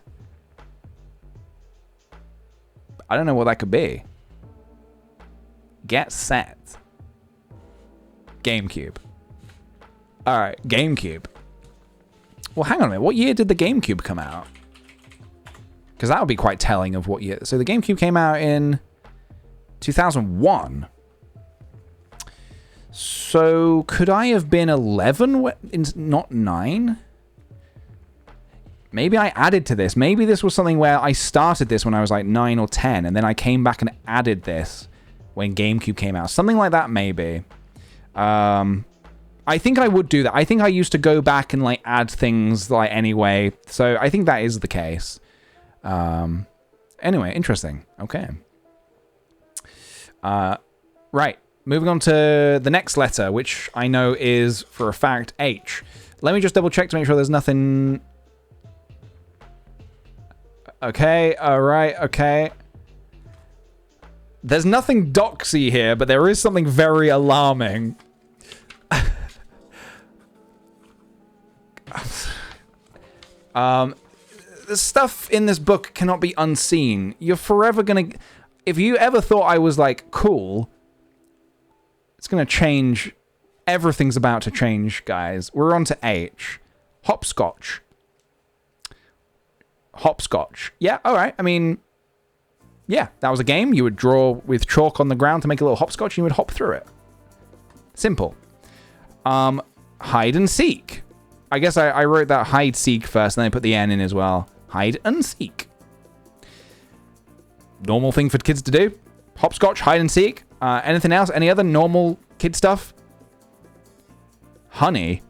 I don't know what that could be. Get set. GameCube. All right, GameCube. Well, hang on a minute. What year did the GameCube come out? Because that would be quite telling of what year. So the GameCube came out in 2001. So could I have been 11? Not 9? Maybe I added to this. Maybe this was something where I started this when I was like 9 or 10, and then I came back and added this when GameCube came out. Something like that, maybe. I think I would do that. I think I used to go back and like add things like anyway. So I think that is the case. Anyway, interesting. Okay. Right. Moving on to the next letter, which I know is for a fact H. Let me just double check to make sure there's nothing. Okay. All right. Okay. There's nothing doxy here, but there is something very alarming. The stuff in this book cannot be unseen. You're forever gonna... If you ever thought I was, like, cool, It's going to change. Everything's about to change, guys. We're on to H. Hopscotch. Hopscotch. Yeah, all right. I mean, yeah, that was a game. You would draw with chalk on the ground to make a little hopscotch, and you would hop through it. Simple. Hide and seek. I guess I wrote that hide seek first, and then I put the N in as well. Hide and seek. Normal thing for kids to do. Hopscotch, hide and seek. Anything else? Any other normal kid stuff? Honey.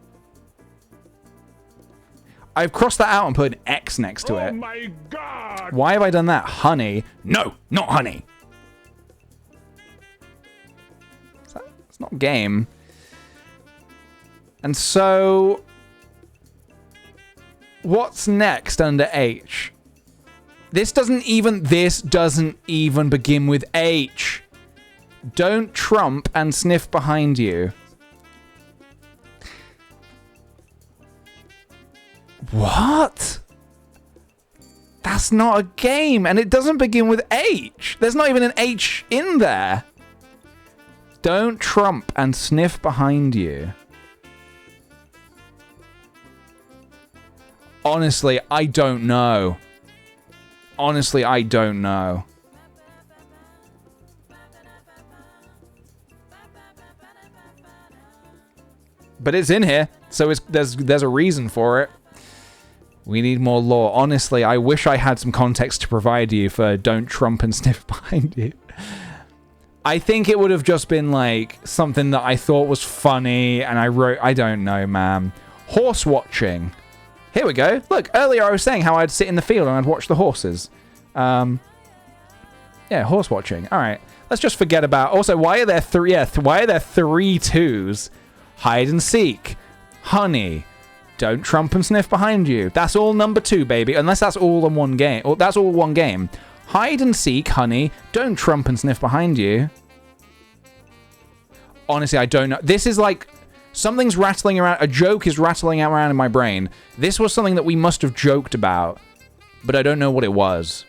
I've crossed that out and put an X next to it. Oh my God! Why have I done that? Honey. No, not honey. It's not game. And so, what's next under H? This doesn't even begin with H. Don't trump and sniff behind you. What? That's not a game, and it doesn't begin with H. There's not even an H in there. Don't trump and sniff behind you. Honestly, I don't know. Honestly, I don't know. But it's in here, so there's a reason for it. We need more lore. Honestly, I wish I had some context to provide you for don't trump and sniff behind you. I think it would have just been like something that I thought was funny and I wrote, I don't know, man. Horse watching. Here we go. Look, earlier I was saying how I'd sit in the field and I'd watch the horses. Yeah, horse watching. All right. Let's just forget about... Also, why are there three... Yeah, why are there 3 twos? Hide and seek. Honey. Don't trump and sniff behind you. That's all number 2, baby. Unless that's all in one game. Or that's all one game. Hide and seek, honey. Don't trump and sniff behind you. Honestly, I don't know. This is like... Something's rattling around. A joke is rattling around in my brain. This was something that we must have joked about. But I don't know what it was.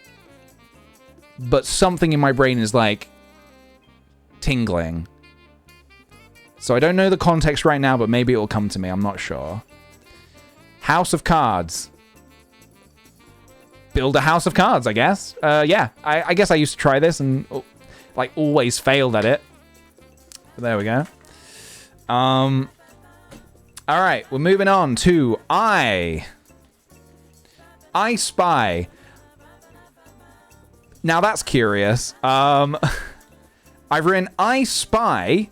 But something in my brain is like... tingling. So I don't know the context right now, but maybe it will come to me. I'm not sure. House of Cards. Build a house of cards, I guess. Yeah, I guess I used to try this and like always failed at it. But there we go. All right, we're moving on to I Spy. Now that's curious. I've written I Spy,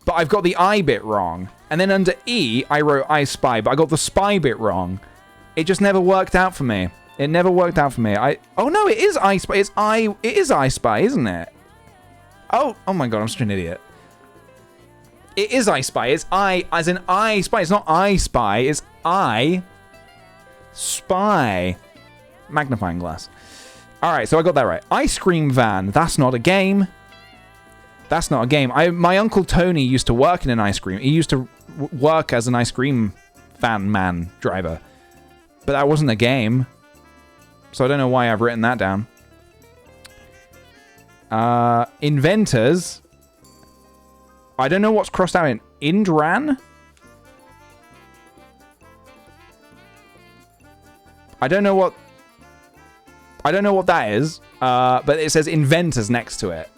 but I've got the I bit wrong. And then under E, I wrote I Spy, but I got the spy bit wrong. It just never worked out for me. It never worked out for me. Oh no, it is I Spy. It is I Spy, isn't it? Oh my god, I'm such an idiot. It is I Spy. It's I, as in I Spy. It's not I Spy. It's I Spy. Magnifying glass. All right, so I got that right. Ice cream van. That's not a game. That's not a game. My uncle Tony used to work in an ice cream. He used to work as an ice cream van driver. But that wasn't a game. So I don't know why I've written that down. Inventors. I don't know what's crossed out in Indran. I don't know what that is. But it says inventors next to it.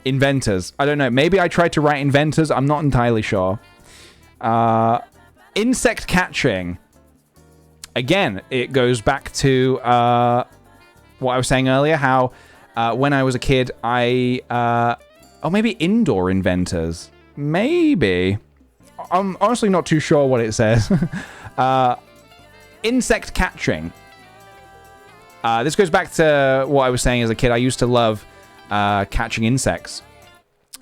Inventors. I don't know. Maybe I tried to write inventors. I'm not entirely sure. Insect catching. Again, it goes back to what I was saying earlier, how when I was a kid, oh, maybe indoor inventors. Maybe. I'm honestly not too sure what it says. Insect catching. This goes back to what I was saying as a kid. I used to love catching insects.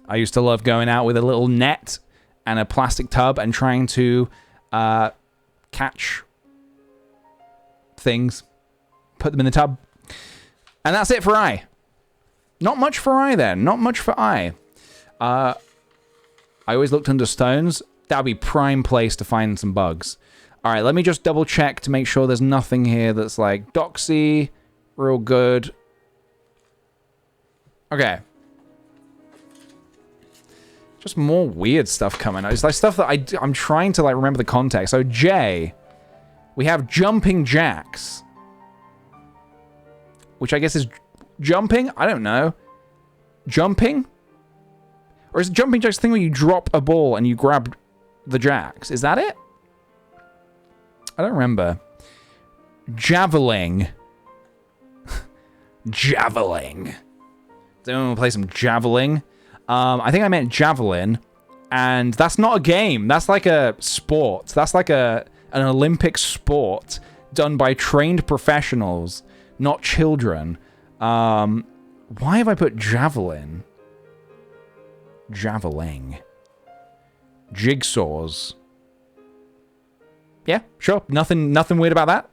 I used to love going out with a little net and a plastic tub and trying to catch things, put them in the tub. And that's it for I. Not much for I then. Not much for I. I always looked under stones. That would be prime place to find some bugs. All right, let me just double check to make sure there's nothing here that's like doxy, real good. Okay. Just more weird stuff coming out. It's like stuff that I'm trying to like remember the context. So J, we have jumping jacks, which I guess is jumping. I don't know. Jumping, or is it jumping jacks the thing where you drop a ball and you grab the jacks? Is that it? I don't remember. Javelin. Javelin. Does anyone want to play some javelin? I think I meant javelin, and that's not a game. That's like a sport. That's like an Olympic sport done by trained professionals, not children. Why have I put javelin? Javelin. Jigsaws. Yeah, sure. Nothing weird about that.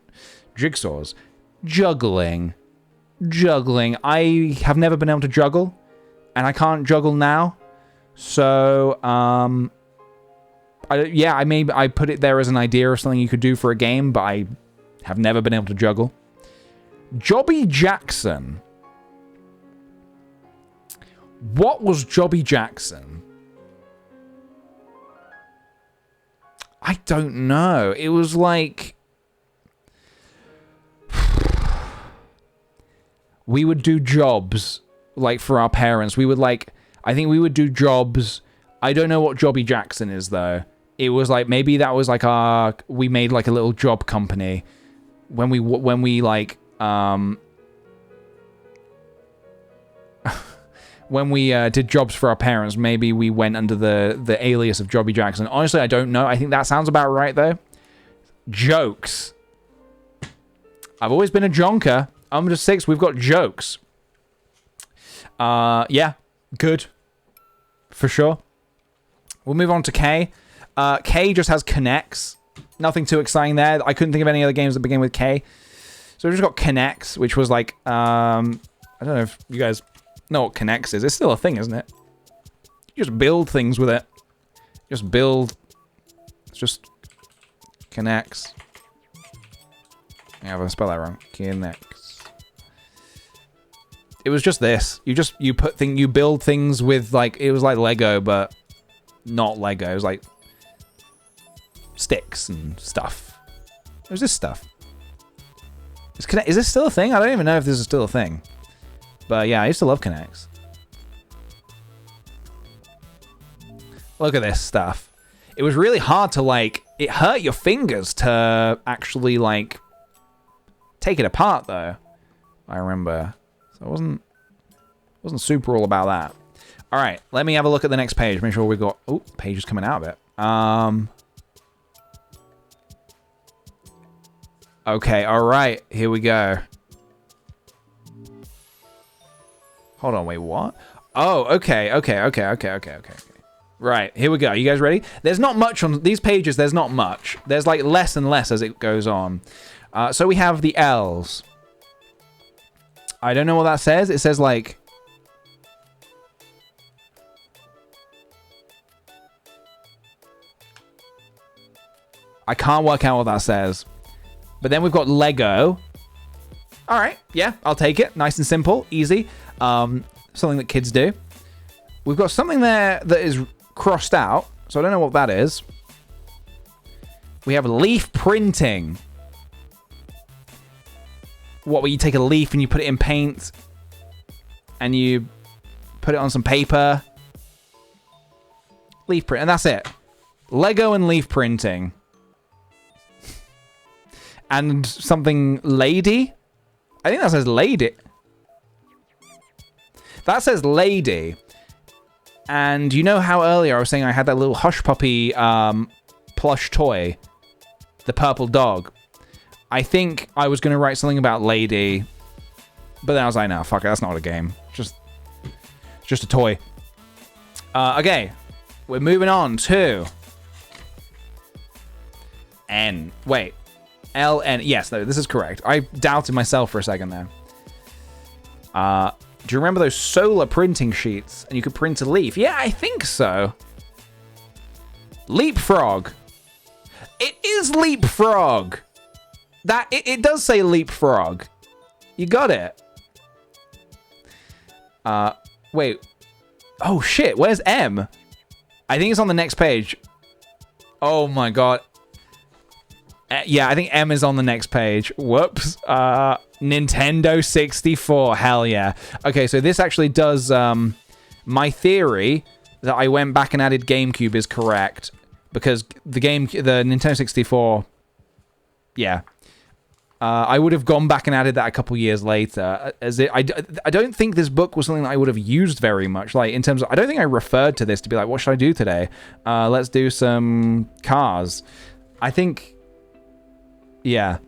Jigsaws. Juggling. Juggling. I have never been able to juggle. And I can't juggle now, so I put it there as an idea of something you could do for a game, but I have never been able to juggle. Jobby Jackson. What was Jobby Jackson? I don't know. It was like we would do jobs. Like, for our parents, we would, like, I think we would do jobs. I don't know what Jobby Jackson is, though. It was, like, maybe that was, like, we made, like, a little job company. When we like, when we did jobs for our parents, maybe we went under the alias of Jobby Jackson. Honestly, I don't know. I think that sounds about right, though. Jokes. I've always been a jonker. I'm just 6. We've got jokes. Yeah, good. For sure. We'll move on to K. K just has connects. Nothing too exciting there. I couldn't think of any other games that begin with K. So we've just got connects, which was like, I don't know if you guys know what connects is. It's still a thing, isn't it? You just build things with it. Just build. It's just connects. Yeah, I spelled that wrong. Connects. It was just this. You build things with, like, it was like Lego, but not Lego. It was like sticks and stuff. It was this stuff. Is this still a thing? I don't even know if this is still a thing. But yeah, I used to love Connects. Look at this stuff. It was really hard to, like, it hurt your fingers to actually, like, take it apart, though. I remember. So I wasn't super all about that. All right, let me have a look at the next page. Make sure we've got... Oh, page is coming out of it. Okay, all right. Here we go. Hold on, wait, what? Oh, okay. Right, here we go. You guys ready? There's not much on these pages. There's not much. There's, like, less and less as it goes on. So we have the L's. I don't know what that says. It says, like... I can't work out what that says. But then we've got Lego. All right, yeah, I'll take it. Nice and simple, easy. Something that kids do. We've got something there that is crossed out, so I don't know what that is. We have leaf printing. What, where you take a leaf and you put it in paint and you put it on some paper. Leaf print, and that's it. Lego and leaf printing. And something lady. I think that says lady. That says lady. And you know how earlier I was saying I had that little Hush Puppy plush toy? The purple dog. I think I was going to write something about lady. But then I was like, no, fuck it, that's not a game. Just a toy. Okay. We're moving on to... N. Wait. LN. Yes, no, this is correct. I doubted myself for a second there. Do you remember those solar printing sheets? And you could print a leaf. Yeah, I think so. Leapfrog. It is leapfrog. It does say leapfrog. You got it. Wait. Oh, shit. Where's M? I think it's on the next page. Oh, my God. Yeah, I think M is on the next page. Whoops. Nintendo 64. Hell yeah. Okay, so this actually does... my theory that I went back and added GameCube is correct. Because the Nintendo 64... Yeah. I would have gone back and added that a couple years later. I don't think this book was something that I would have used very much. Like, in terms of... I don't think I referred to this to be like, what should I do today? Let's do some cars. I think... Yeah.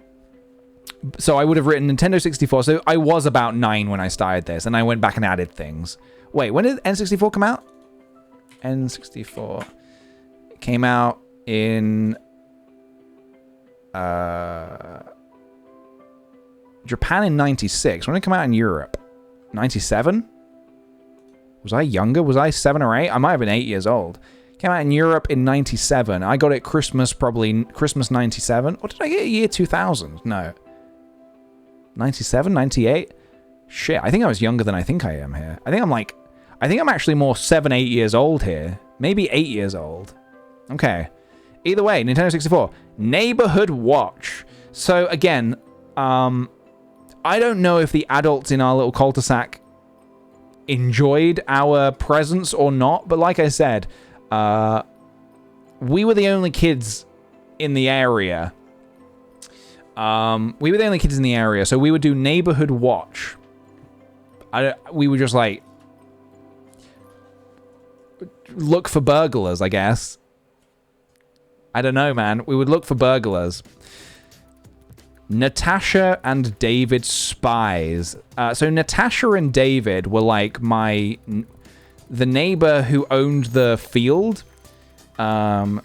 So I would have written Nintendo 64. So I was about 9 when I started this. And I went back and added things. Wait, when did N64 come out? N64 came out in... Japan in 96. When did it come out in Europe? 97? Was I younger? Was I 7 or 8? I might have been 8 years old. Came out in Europe in 97. I got it Christmas 97. Or did I get it year 2000? No. 97, 98? Shit, I think I was younger than I think I am here. I think I'm actually more 7, 8 years old here. Maybe 8 years old. Okay. Either way, Nintendo 64. Neighborhood Watch. So, again, I don't know if the adults in our little cul-de-sac enjoyed our presence or not, but like I said, we were the only kids in the area. So we would do Neighborhood Watch. We would just, like, look for burglars, I guess. I don't know, man. We would look for burglars. Natasha and David spies. So Natasha and David were like the neighbor who owned the field. The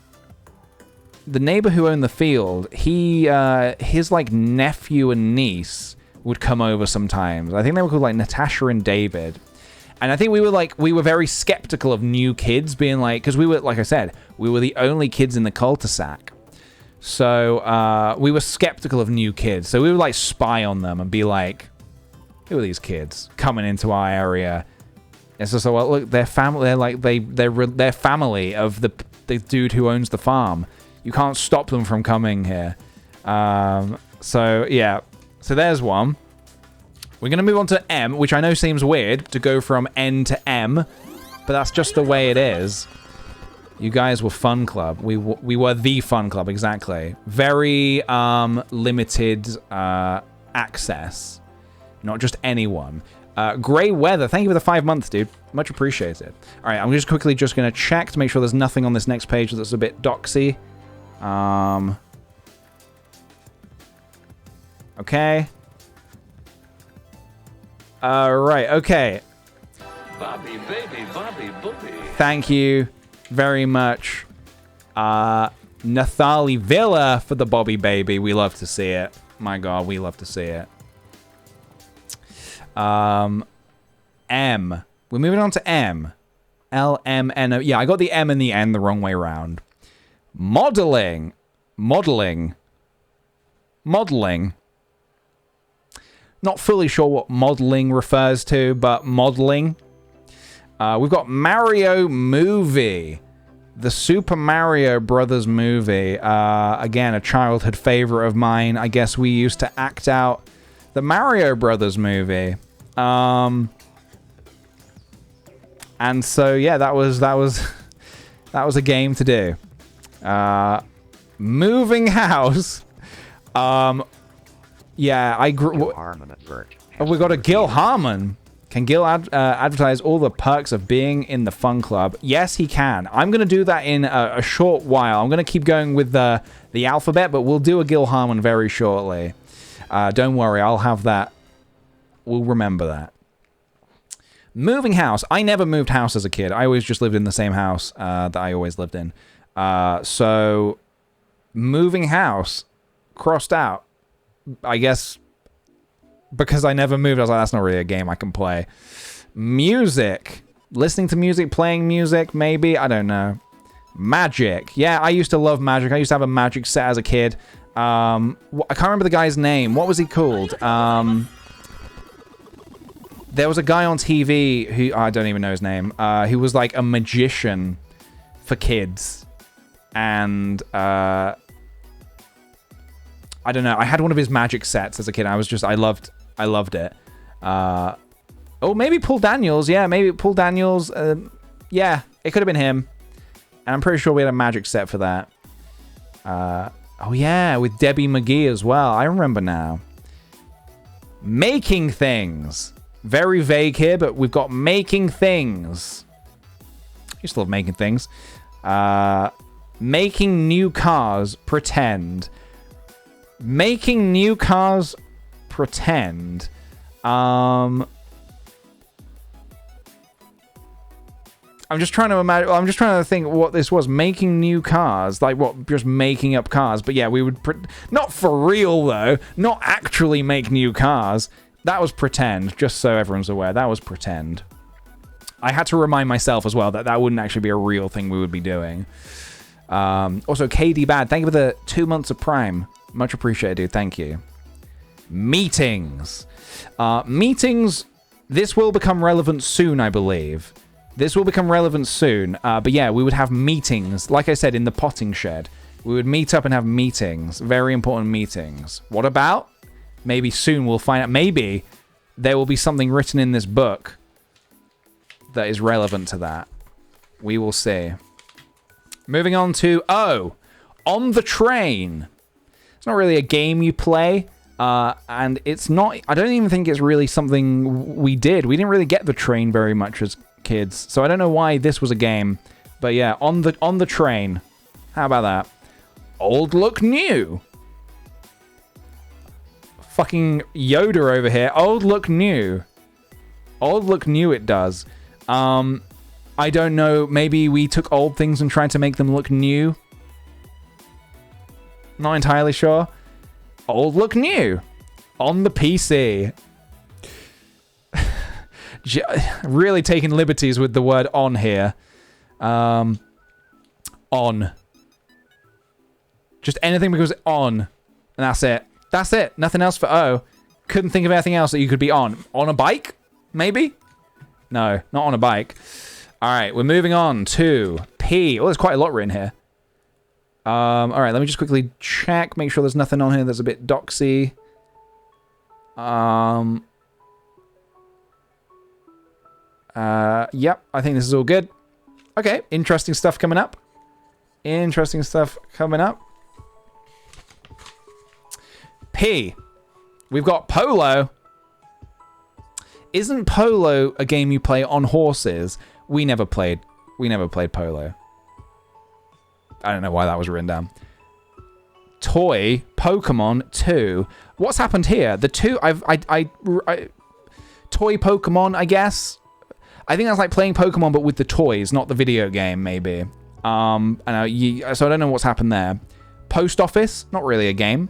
neighbor who owned the field, his like nephew and niece would come over sometimes. I think they were called like Natasha and David. And I think we were very skeptical of new kids being like, because we were, like I said, we were the only kids in the cul-de-sac. So we were skeptical of new kids. So we would like spy on them and be like, who are these kids coming into our area? And so well, look, they're family. They're like they're family of the dude who owns the farm. You can't stop them from coming here. So yeah. So there's one. We're gonna move on to M, which I know seems weird to go from N to M, but that's just the way it is. You guys were Fun Club. We were the Fun Club, exactly. Very limited access. Not just anyone. Grey Weather, thank you for the 5 months, dude. Much appreciated. All right, I'm just quickly going to check to make sure there's nothing on this next page that's a bit doxy. Okay. Right, okay. Bobby, baby, Bobby, booby. Thank you very much. Nathali Villa for the Bobby Baby. We love to see it. My God, we love to see it. M. We're moving on to M. L-M-N-O. Yeah, I got the M and the N the wrong way around. Modeling. Not fully sure what modeling refers to, but modeling. We've got Mario movie. The Super Mario Brothers movie. Again, a childhood favorite of mine. I guess we used to act out the Mario Brothers movie. And so yeah, that was a game to do. Moving house. Yeah, I grew. We got a Gil Harmon. Can Gil advertise all the perks of being in the Fun Club? Yes, he can. I'm going to do that in a short while. I'm going to keep going with the alphabet, but we'll do a Gil Harmon very shortly. Don't worry, I'll have that. We'll remember that. Moving house. I never moved house as a kid. I always just lived in the same house that I always lived in. So, moving house. Crossed out. I guess because I never moved, I was like, that's not really a game I can play. Music. Listening to music, playing music, maybe? I don't know. Magic. Yeah, I used to love Magic. I used to have a Magic set as a kid. I can't remember the guy's name. What was he called? There was a guy on TV who, I don't even know his name, who was like a magician for kids. And I don't know. I had one of his magic sets as a kid. I loved it. Maybe Paul Daniels. Yeah, maybe Paul Daniels. Yeah, it could have been him. And I'm pretty sure we had a magic set for that. Oh yeah, with Debbie McGee as well. I remember now. Making things. Very vague here, but we've got making things. I used to love making things. Making new cars, pretend. Making new cars, pretend. I'm just trying to imagine. I'm just trying to think what this was. Making new cars, like what? Just making up cars. But yeah, we would not for real though. Not actually make new cars. That was pretend. Just so everyone's aware, that was pretend. I had to remind myself as well that that wouldn't actually be a real thing we would be doing. Also, KD Bad, thank you for the 2 months of Prime. Much appreciated, dude. Thank you. Meetings. Meetings. This will become relevant soon, I believe. This will become relevant soon. But yeah, we would have meetings. Like I said, in the potting shed. We would meet up and have meetings. Very important meetings. What about? Maybe soon we'll find out. Maybe there will be something written in this book that is relevant to that. We will see. Moving on to, On the Train. It's not really a game you play. And it's not, I don't even think it's really something we did. We didn't really get the train very much as kids. So I don't know why this was a game. But yeah, on the train. How about that? Old look new. Fucking Yoda over here. Old look new. Old look new it does. I don't know. Maybe we took old things and tried to make them look new. Not entirely sure. Old look new. On the PC. Really taking liberties with the word on here. On. Just anything because on. And that's it. That's it. Nothing else for O. Couldn't think of anything else that you could be on. On a bike? Maybe? No, not on a bike. All right, we're moving on to P. Oh, there's quite a lot written here. All right, let me just quickly check. Make sure there's nothing on here that's a bit doxy. Yep, I think this is all good. Okay, interesting stuff coming up. Interesting stuff coming up. P. We've got Polo. Isn't Polo a game you play on horses? We never played Polo. I don't know why that was written down. Toy Pokemon 2. What's happened here? The two Toy Pokemon, I guess. I think that's like playing Pokemon but with the toys, not the video game, maybe. So I don't know what's happened there. Post Office, not really a game.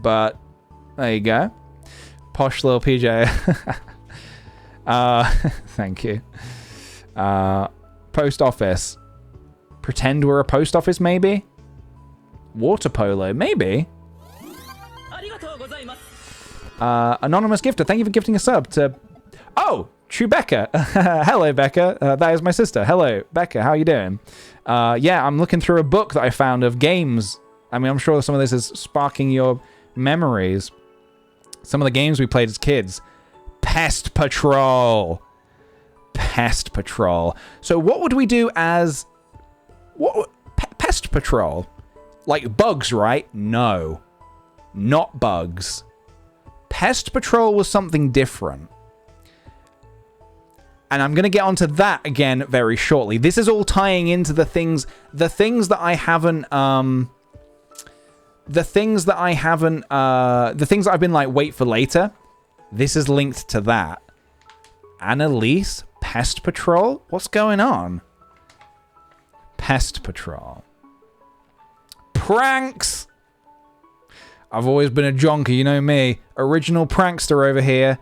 But there you go. Posh little PJ. Thank you. Post Office. Pretend we're a post office, maybe? Water polo, maybe? Anonymous gifter, thank you for gifting a sub to... Oh! True Becca. Hello, Becca. That is my sister. Hello, Becca. How are you doing? Yeah, I'm looking through a book that I found of games. I mean, I'm sure some of this is sparking your memories. Some of the games we played as kids. Pest Patrol. Pest Patrol. So what would we do as... Pest Patrol? Like bugs, right? No. Not bugs. Pest Patrol was something different. And I'm going to get onto that again very shortly. This is all tying into the things that I haven't, the things that I've been like, wait for later. This is linked to that. Annalise, Pest Patrol? What's going on? Pest Patrol. Pranks! I've always been a jonker, you know me. Original prankster over here.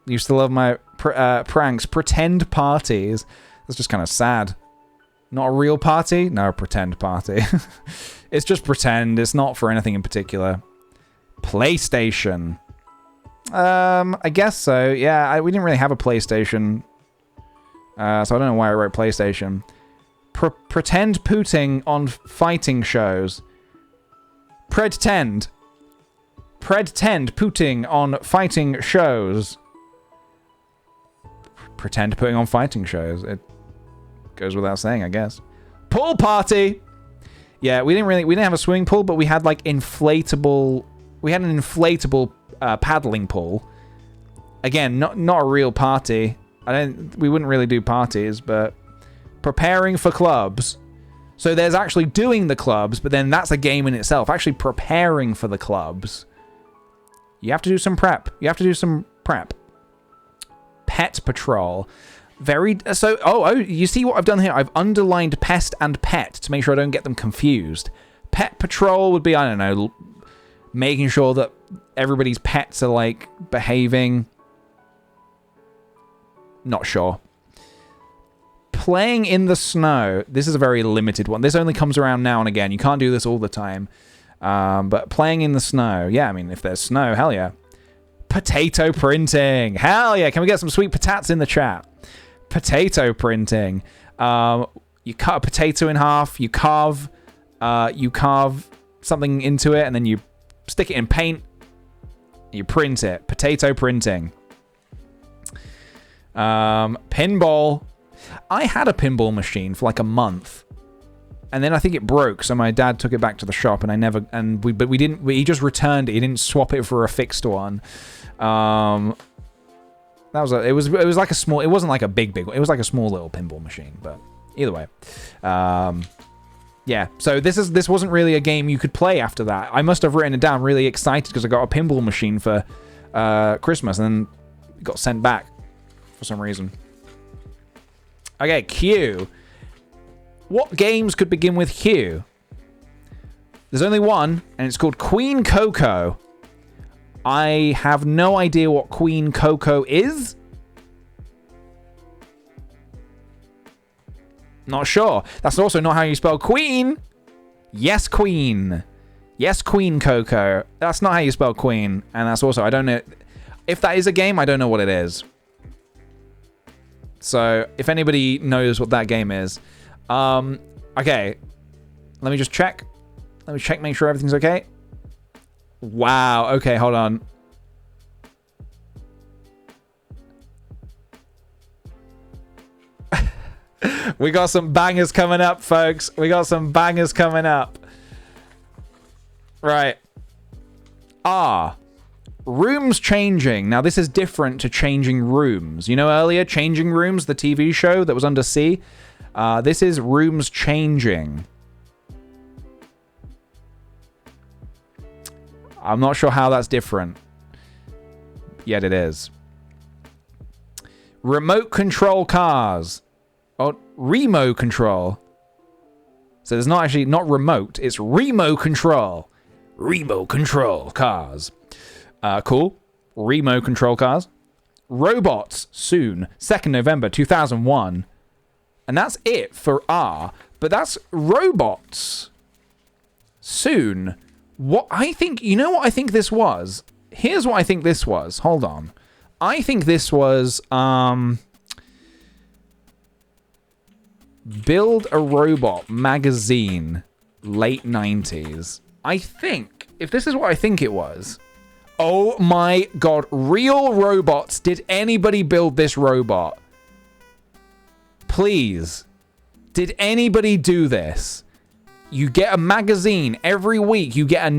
Used to love my pranks. Pretend parties. That's just kind of sad. Not a real party? No, a pretend party. It's just pretend. It's not for anything in particular. PlayStation. I guess so. Yeah, we didn't really have a PlayStation. So I don't know why I wrote PlayStation. Pretend pooting on fighting shows. Pretend pooting on fighting shows. Pretend putting on fighting shows. It goes without saying, I guess. Pool party. Yeah, we didn't have a swimming pool, but we had like inflatable. We had an inflatable paddling pool. Again, not a real party. We wouldn't really do parties, but preparing for clubs. So there's actually doing the clubs, but then that's a game in itself. Actually preparing for the clubs. You have to do some prep. Pet patrol. You see what I've done here? I've underlined pest and pet to make sure I don't get them confused. Pet patrol would be, I don't know, making sure that everybody's pets are like behaving. Not sure. Playing in the snow. This is a very limited one. This only comes around now and again. You can't do this all the time. But playing in the snow. Yeah, I mean, if there's snow, hell yeah. Potato printing. Hell yeah. Can we get some sweet potats in the chat? Potato printing. You cut a potato in half. You carve something into it, and then you stick it in paint. You print it. Potato printing. Pinball. I had a pinball machine for like a month, and then I think it broke, so my dad took it back to the shop, and he just returned it. He didn't swap it for a fixed one. It was like a small. It wasn't like a big one. It was like a small little pinball machine. But either way, yeah. So this wasn't really a game you could play after that. I must have written it down really excited because I got a pinball machine for Christmas, and then it got sent back for some reason. Okay, Q. What games could begin with Q? There's only one, and it's called Queen Coco. I have no idea what Queen Coco is. Not sure. That's also not how you spell queen. Yes, queen. Yes, Queen Coco. That's not how you spell queen. And that's also, I don't know. If that is a game, I don't know what it is. So, if anybody knows what that game is. Okay. Let me just check. Let me check, make sure everything's okay. Wow. Okay, hold on. We got some bangers coming up, folks. We got some bangers coming up. Right. Rooms changing. Now, this is different to Changing Rooms. You know earlier, Changing Rooms, the TV show that was under C? This is Rooms Changing. I'm not sure how that's different. Yet it is. Remote control cars. Oh, Remo control. So there's not remote, it's Remo control. Remo control cars. Cool. Remo control cars. Robots soon. 2nd November 2001. And that's it for R. But that's robots soon. What I think, you know what I think this was? Here's what I think this was. Hold on. I think this was, Build a Robot magazine, late 90s. I think, if this is what I think it was, oh my god, real robots. Did anybody build this robot? Please. Did anybody do this? You get a magazine every week. You get a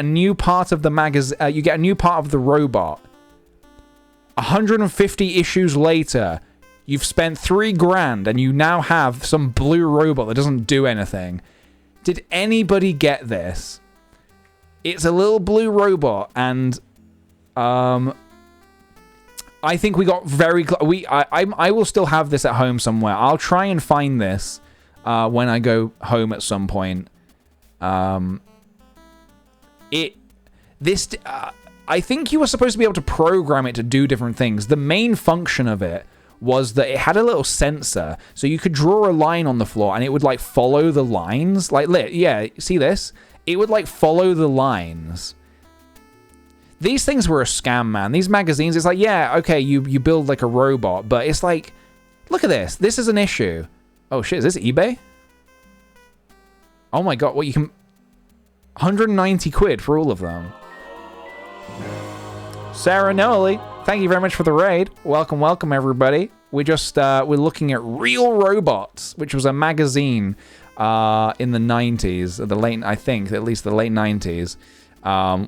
new part of the magazine. You get a new part of the robot. 150 issues later, you've spent $3,000 and you now have some blue robot that doesn't do anything. Did anybody get this? It's a little blue robot, and I think we got very close. I will still have this at home somewhere. I'll try and find this when I go home at some point. I think you were supposed to be able to program it to do different things. The main function of it was that it had a little sensor, so you could draw a line on the floor and it would like follow the lines. Like, yeah, see this? It would like follow the lines. These things were a scam, man. These magazines, it's like, yeah, okay, you build like a robot, but it's like, look at this. This is an issue. Oh shit, is this eBay? Oh my god, what you can... 190 quid for all of them. Sarah Noley, thank you very much for the raid. Welcome, welcome everybody. We're looking at Real Robots, which was a magazine in the 90s, I think at least the late 90s,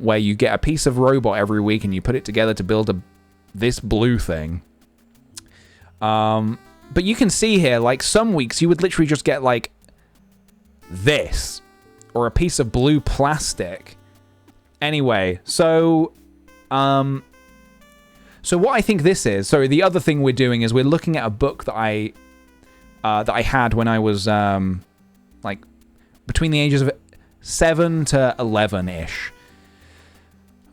where you get a piece of robot every week and you put it together to build this blue thing. But you can see here, like, some weeks you would literally just get, like, this, or a piece of blue plastic. Anyway, so what I think this is, so the other thing we're doing is we're looking at a book that I had when I was, like, between the ages of 7 to 11-ish.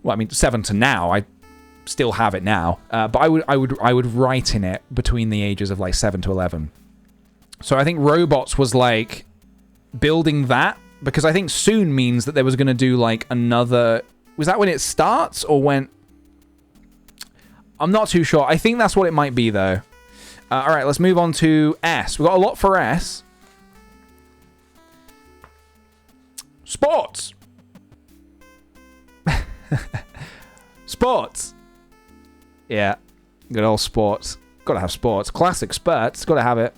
Well, I mean, 7 to now. I still have it now, but I would write in it between the ages of like 7 to 11. So I think robots was like building that, because I think soon means that there was going to do like another. Was that when it starts or when? I'm not too sure. I think that's what it might be though. All right, let's move on to S. We've got a lot for S. Sports. Sports. Yeah, good old sports. Gotta have sports. Classic sports. Gotta have it.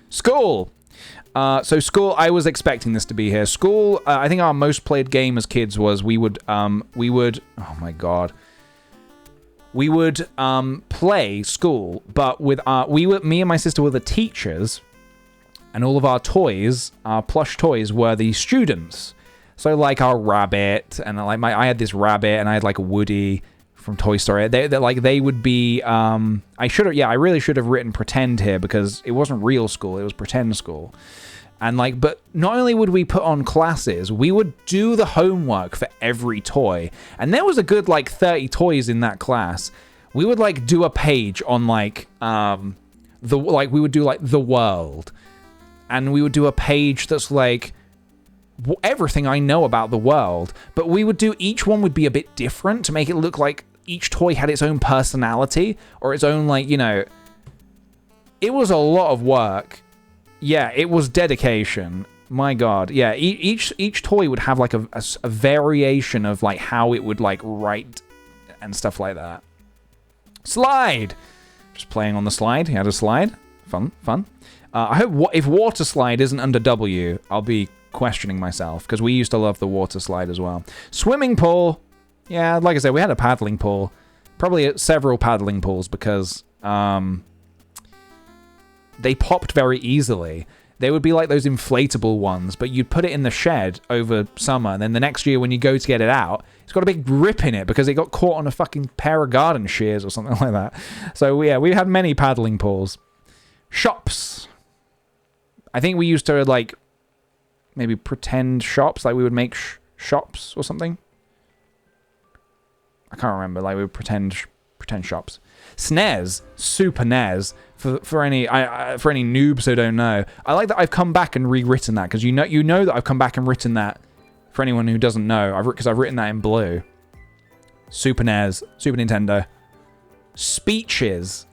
School. So school, I was expecting this to be here. School, I think our most played game as kids was we would, oh my god. We would play school, but with me and my sister were the teachers, and all of our toys, our plush toys, were the students. So like our rabbit, and like I had this rabbit, and I had like a Woody from Toy Story. They would be. I really should have written pretend here, because it wasn't real school; it was pretend school. And like, but not only would we put on classes, we would do the homework for every toy, and there was a good like 30 toys in that class. We would like do a page on like we would do like the world, and we would do a page that's like everything I know about the world, but we would do, each one would be a bit different to make it look like each toy had its own personality or its own, like, you know, it was a lot of work. Yeah, it was dedication. My god. Yeah, each toy would have like a variation of like how it would like write and stuff like that. Slide. Just playing on the slide. He had a slide. Fun. I hope if water slide isn't under W, I'll be questioning myself, because we used to love the water slide as well. Swimming pool. Yeah, like I said, we had a paddling pool. Probably several paddling pools, because they popped very easily. They would be like those inflatable ones, but you'd put it in the shed over summer, and then the next year when you go to get it out, it's got a big rip in it because it got caught on a fucking pair of garden shears or something like that. So yeah, we had many paddling pools. Shops. I think we used to like maybe pretend shops, like we would make shops or something. I can't remember. Like we would pretend shops. SNES, Super NES. For any noobs who don't know, I like that I've come back and rewritten that, because you know that I've come back and written that. For anyone who doesn't know, because I've written that in blue. Super NES, Super Nintendo. Speeches.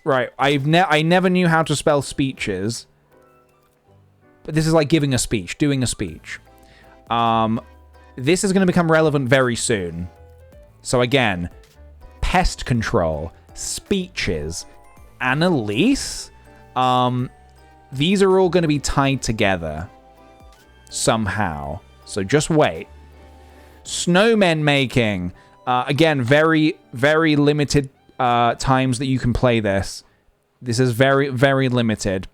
Right, I never knew how to spell speeches. But this is like giving a speech, doing a speech. This is going to become relevant very soon. So again, pest control, speeches, Annalise. These are all going to be tied together somehow. So just wait. Snowmen making. Again, very, very limited times that you can play this. This is very, very limited.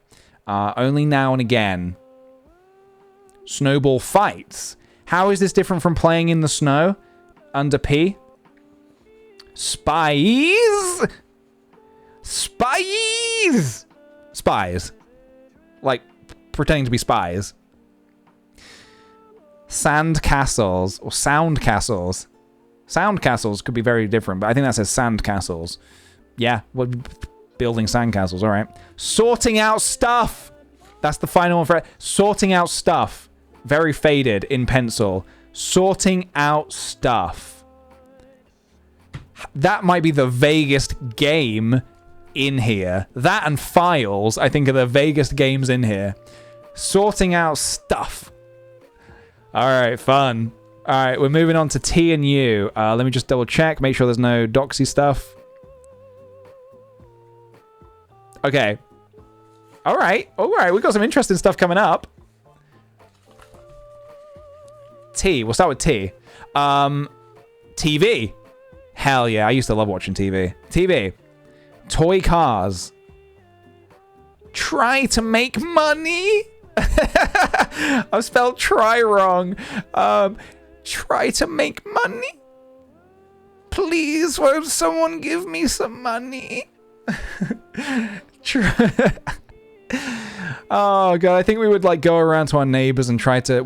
Only now and again. Snowball fights. How is this different from playing in the snow under P? Spies. Like pretending to be spies. Sand castles or sound castles. Sound castles could be very different, but I think that says sand castles. Yeah, we're building sand castles. All right. Sorting out stuff. That's the final one for it. Sorting out stuff. Very faded in pencil. Sorting out stuff. That might be the vaguest game in here. That and files, I think, are the vaguest games in here. Sorting out stuff. All right, fun. All right, we're moving on to T and U. Let me just double check, make sure there's no doxy stuff. Okay. All right. We've got some interesting stuff coming up. T. We'll start with T. TV. Hell yeah, I used to love watching TV. TV. Toy cars. Try to make money. I've spelled try wrong. Try to make money. Please, won't someone give me some money? Oh god, I think we would like go around to our neighbors and try to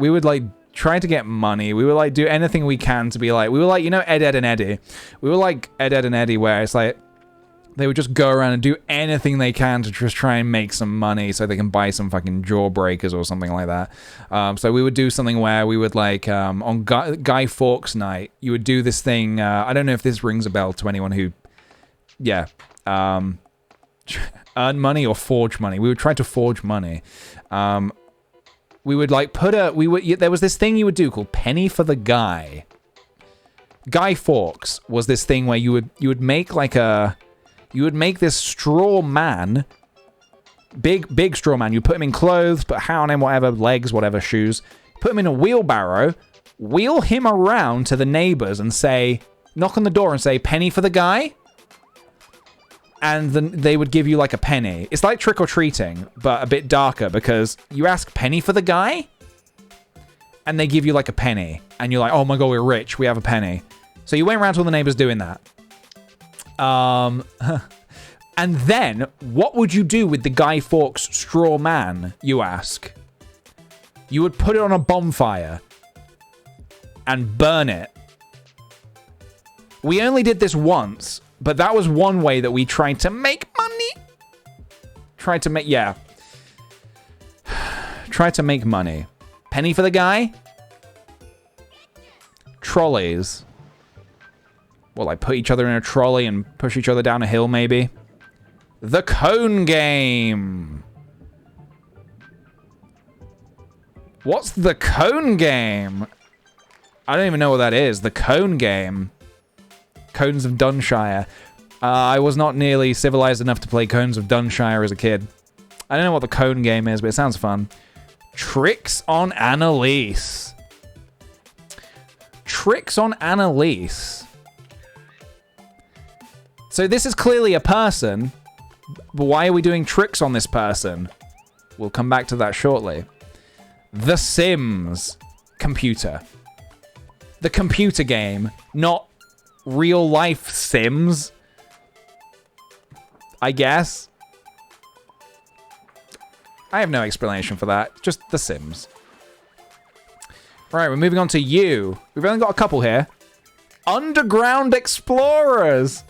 get money. We would like do anything we can to be like, we were like, you know, Ed, Ed and Eddie. We were like Ed, Ed and Eddie, where it's like they would just go around and do anything they can to just try and make some money so they can buy some fucking jawbreakers or something like that. So we would do something where we would like, on Guy Fawkes night, you would do this thing. I don't know if this rings a bell to anyone who, yeah, earn money or forge money. We would try to forge money. We would like there was this thing you would do called Penny for the Guy. Guy Fawkes was this thing where you would make like you would make this straw man, big straw man. You put him in clothes, put a hat on him, whatever, legs, whatever, shoes. Put him in a wheelbarrow, wheel him around to the neighbors and say, knock on the door and say, Penny for the Guy. And then they would give you like a penny. It's like trick-or-treating, but a bit darker because you ask Penny for the Guy and they give you like a penny. And you're like, oh my god, we're rich. We have a penny. So you went around to all the neighbors doing that. And then, what would you do with the Guy Fawkes straw man, you ask? You would put it on a bonfire and burn it. We only did this once, but that was one way that we tried to make money. Tried to make money. Penny for the Guy? Trolleys. Well, like put each other in a trolley and push each other down a hill, maybe. The Cone Game. What's the Cone Game? I don't even know what that is. The Cone Game. Cones of Dunshire. I was not nearly civilized enough to play Cones of Dunshire as a kid. I don't know what the Cone Game is, but it sounds fun. Tricks on Annalise. Tricks on Annalise. So this is clearly a person, but why are we doing tricks on this person? We'll come back to that shortly. The Sims. Computer. The computer game, not real life Sims. I guess. I have no explanation for that. Just The Sims. Right, we're moving on to you. We've only got a couple here. Underground Explorers.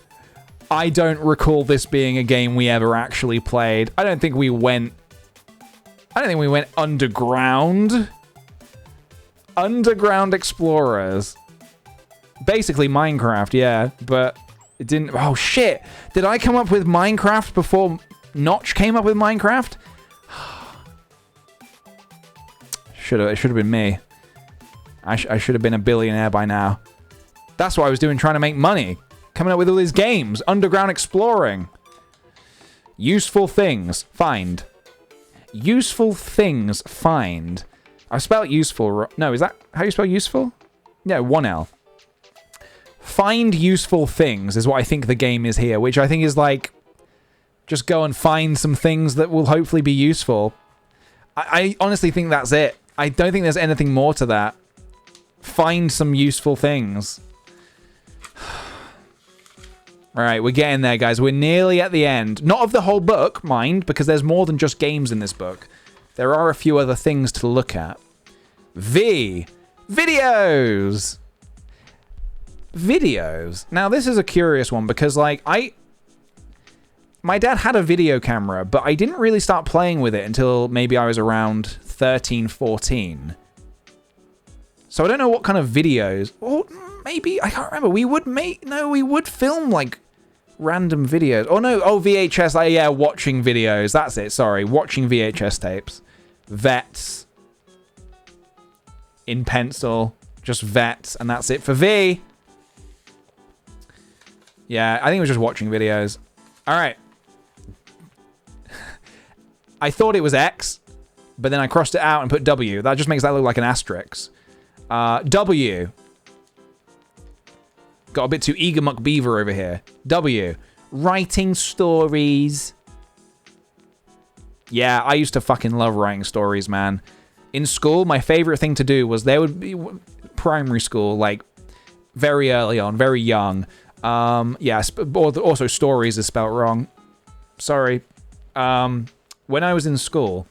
I don't recall this being a game we ever actually played. I don't think we went underground. Underground Explorers. Basically Minecraft, yeah, but it didn't... Oh, shit! Did I come up with Minecraft before Notch came up with Minecraft? It should have been me. I should have been a billionaire by now. That's what I was doing, trying to make money. Coming up with all these games. Underground exploring. Useful things. Find. Useful things. Find. I spelled useful... No, is that how you spell useful? No, 1L. Find useful things is what I think the game is here, which I think is like, just go and find some things that will hopefully be useful. I honestly think that's it. I don't think there's anything more to that. Find some useful things. Alright, we're getting there, guys. We're nearly at the end. Not of the whole book, mind, because there's more than just games in this book. There are a few other things to look at. V. Videos. Videos. Now, this is a curious one because, like, my dad had a video camera, but I didn't really start playing with it until maybe I was around 13, 14. So I don't know what kind of videos, or maybe, I can't remember. We would film like random videos. Oh no, VHS, yeah, watching videos. That's it, sorry. Watching VHS tapes. Vets. In pencil. Just vets, and that's it for V. Yeah, I think it was just watching videos. Alright. I thought it was X, but then I crossed it out and put W. That just makes that look like an asterisk. W. Got a bit too eager McBeaver over here. W. Writing stories. Yeah, I used to fucking love writing stories, man. In school, my favorite thing to do was there would be primary school, like very early on, very young. Yeah, also stories is spelt wrong. Sorry. When I was in school,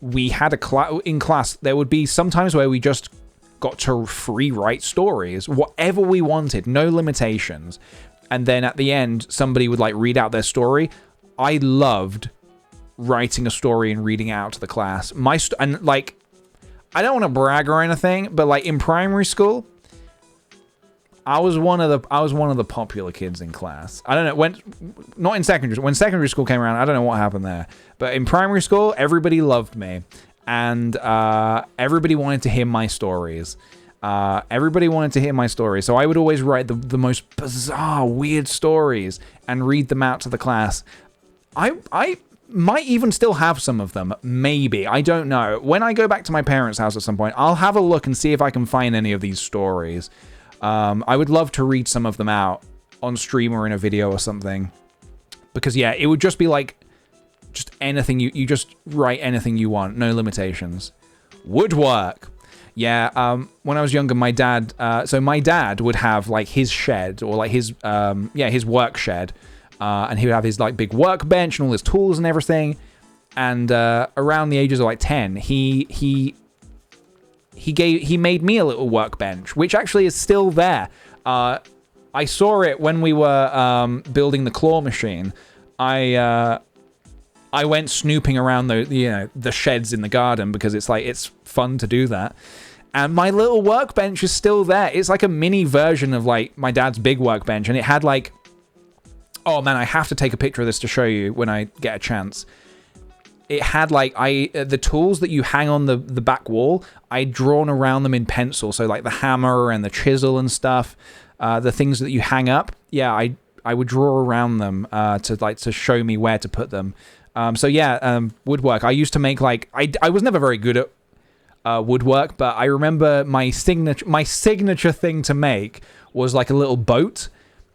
we had in class, there would be sometimes where we just got to free write stories, whatever we wanted, no limitations. And then at the end, somebody would like read out their story. I loved writing a story and reading it out to the class. And like, I don't want to brag or anything, but like in primary school, I was one of the popular kids in class. I don't know not in secondary. When secondary school came around, I don't know what happened there. But in primary school, everybody loved me, and everybody wanted to hear my stories. So I would always write the most bizarre, weird stories and read them out to the class. I might even still have some of them. Maybe. I don't know. When I go back to my parents' house at some point, I'll have a look and see if I can find any of these stories. I would love to read some of them out on stream or in a video or something. Because, yeah, it would just be like, just anything, you just write anything you want, no limitations. Woodwork. Yeah, when I was younger, my dad would have like his shed or like his work shed. And he would have his like big workbench and all his tools and everything. And around the ages of like 10, he made me a little workbench, which actually is still there. I saw it when we were building the claw machine. I went snooping around the sheds in the garden because it's fun to do that. And my little workbench is still there. It's like a mini version of like my dad's big workbench, and it had like, oh man, I have to take a picture of this to show you when I get a chance. It had like the tools that you hang on the back wall, I'd drawn around them in pencil. So like the hammer and the chisel and stuff, the things that you hang up. Yeah, I would draw around them to show me where to put them. So yeah, woodwork. I used to make like, I was never very good at woodwork, but I remember my signature thing to make was like a little boat.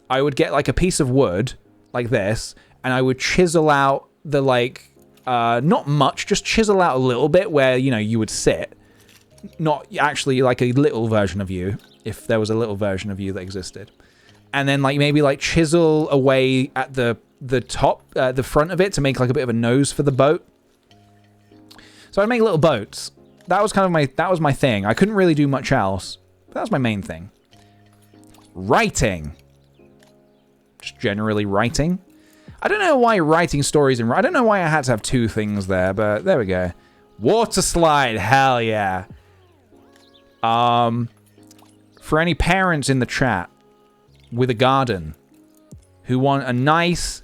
I would get like a piece of wood like this, and I would chisel out the like, not much, just chisel out a little bit where, you would sit. Not actually like a little version of you, if there was a little version of you that existed. And then like maybe like chisel away at the top, the front of it to make like a bit of a nose for the boat. So I'd make little boats. That was that was my thing. I couldn't really do much else, but that was my main thing. Writing. Just generally writing. I don't know why writing stories I don't know why I had to have two things there, but there we go. Water slide, hell yeah. For any parents in the chat with a garden who want a nice,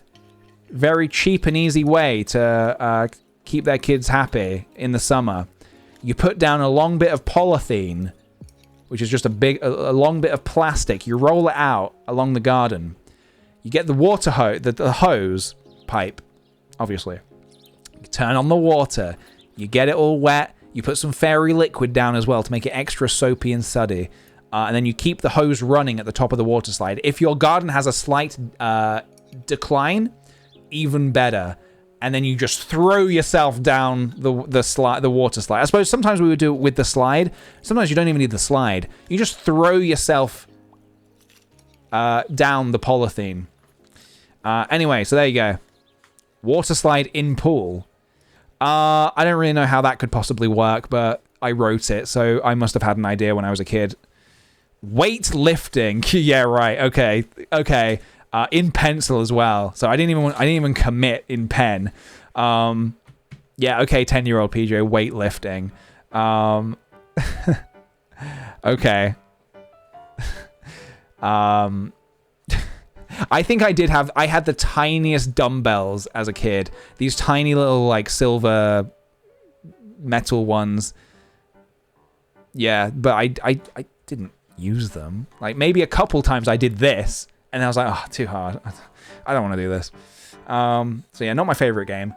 very cheap and easy way to keep their kids happy in the summer, you put down a long bit of polythene, which is just a long bit of plastic. You roll it out along the garden. You get the water hose, the hose pipe, obviously. You turn on the water. You get it all wet. You put some fairy liquid down as well to make it extra soapy and suddy. And then you keep the hose running at the top of the water slide. If your garden has a slight decline, even better. And then you just throw yourself down the water slide. I suppose sometimes we would do it with the slide. Sometimes you don't even need the slide. You just throw yourself down the polythene. Anyway, so there you go. Water slide in pool. I don't really know how that could possibly work, but I wrote it, so I must have had an idea when I was a kid. Weightlifting. Yeah, right. Okay. In pencil as well. So I didn't even commit in pen. Yeah, okay, 10-year-old PJ, weightlifting. Okay. I think I had the tiniest dumbbells as a kid. These tiny little, like, silver metal ones. Yeah, but I didn't use them. Like, maybe a couple times I did this, and I was like, oh, too hard. I don't want to do this. So yeah, not my favorite game.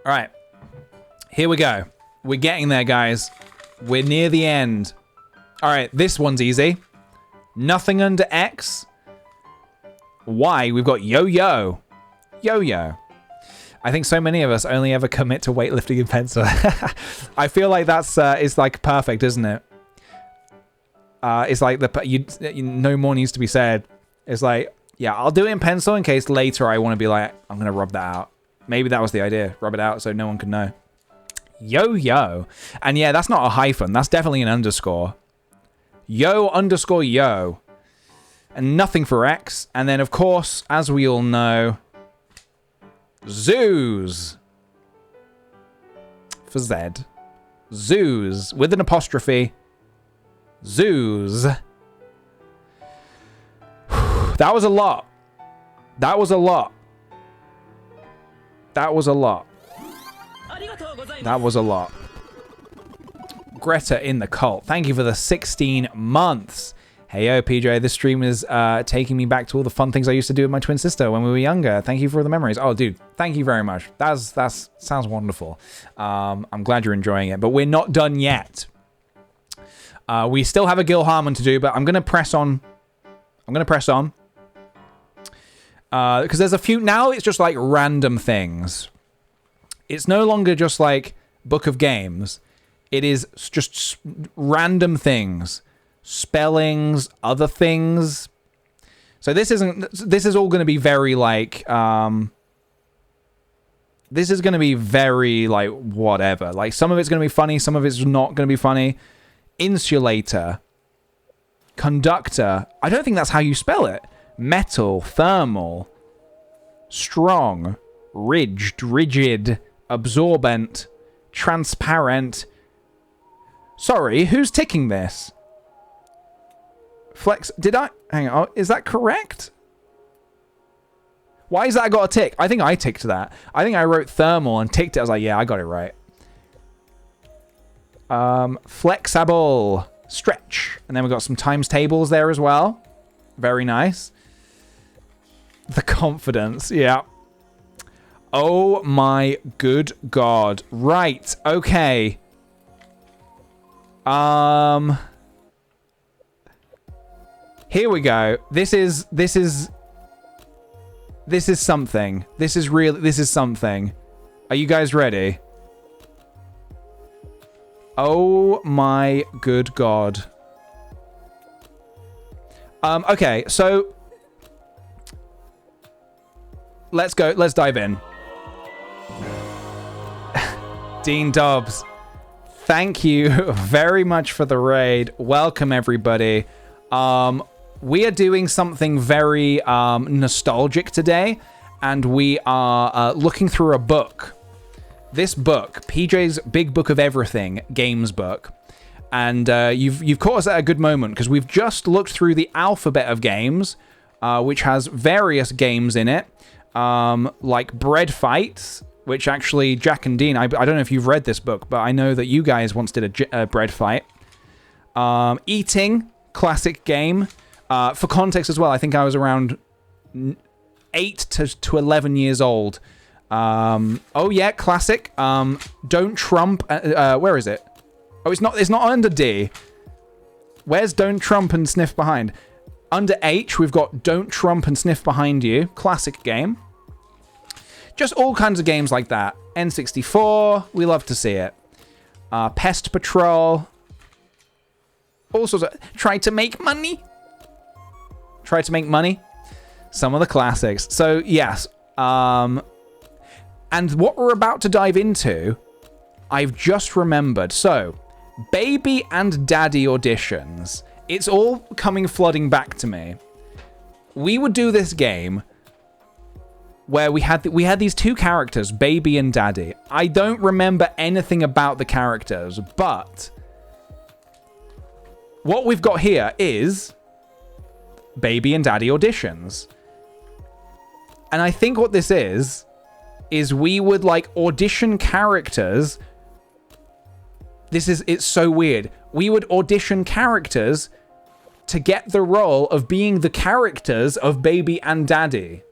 All right. Here we go. We're getting there, guys. We're near the end. All right, this one's easy. Nothing under X. Y, we've got yo-yo. Yo-yo. I think so many of us only ever commit to weightlifting in pencil. I feel like that's it's like perfect, isn't it? It's like no more needs to be said. It's like, yeah, I'll do it in pencil in case later I want to be like, I'm gonna rub that out. Maybe that was the idea. Rub it out so no one can know. Yo-yo. And yeah, that's not a hyphen. That's definitely an underscore. Yo underscore yo. And nothing for X. And then, of course, as we all know, zoos. For Z. Zoos. With an apostrophe. Zoos. That was a lot. That was a lot. That was a lot. That was a lot. Greta in the cult. Thank you for the 16 months. Hey, yo, PJ. This stream is taking me back to all the fun things I used to do with my twin sister when we were younger. Thank you for the memories. Oh, dude, thank you very much. That sounds wonderful. I'm glad you're enjoying it, but we're not done yet. We still have a Gil Harmon to do, but I'm going to press on. Because there's a few... Now it's just like random things. It's no longer just like Book of Games. It is just random things. Spellings, other things. So this is all going to be very like... this is going to be very like whatever. Like some of it's going to be funny, some of it's not going to be funny. Insulator. Conductor. I don't think that's how you spell it. Metal, thermal, strong, ridged, rigid, absorbent, transparent. Sorry, who's ticking this? Flex, hang on, is that correct? Why has that got a tick? I think I ticked that. I think I wrote thermal and ticked it. I was like, yeah, I got it right. Flexible, stretch. And then we've got some times tables there as well. Very nice. The confidence, yeah. Oh my good God. Right, okay. Here we go. This is something. This is something. Are you guys ready? Oh my good God. Okay, so let's go. Let's dive in. Dean Dobbs, thank you very much for the raid. Welcome, everybody. We are doing something very nostalgic today, and we are looking through a book. This book, PJ's Big Book of Everything games book. And you've caught us at a good moment, because we've just looked through the alphabet of games, which has various games in it, like Bread Fight, which actually Jack and Dean, I don't know if you've read this book, but I know that you guys once did a Bread Fight. Eating, classic game. For context as well, I think I was around 8 to 11 years old. Oh yeah, classic. Don't Trump. Where is it? Oh, it's not under D. Where's Don't Trump and Sniff Behind? Under H, we've got Don't Trump and Sniff Behind You. Classic game. Just all kinds of games like that. N64, we love to see it. Pest Patrol. All sorts of... Try to make money. Some of the classics. So, yes. And what we're about to dive into, I've just remembered. So, Baby and Daddy auditions. It's all coming flooding back to me. We would do this game where we had these two characters, Baby and Daddy. I don't remember anything about the characters, but what we've got here is Baby and Daddy auditions. And I think what this is we would like audition characters. It's so weird. We would audition characters to get the role of being the characters of Baby and Daddy.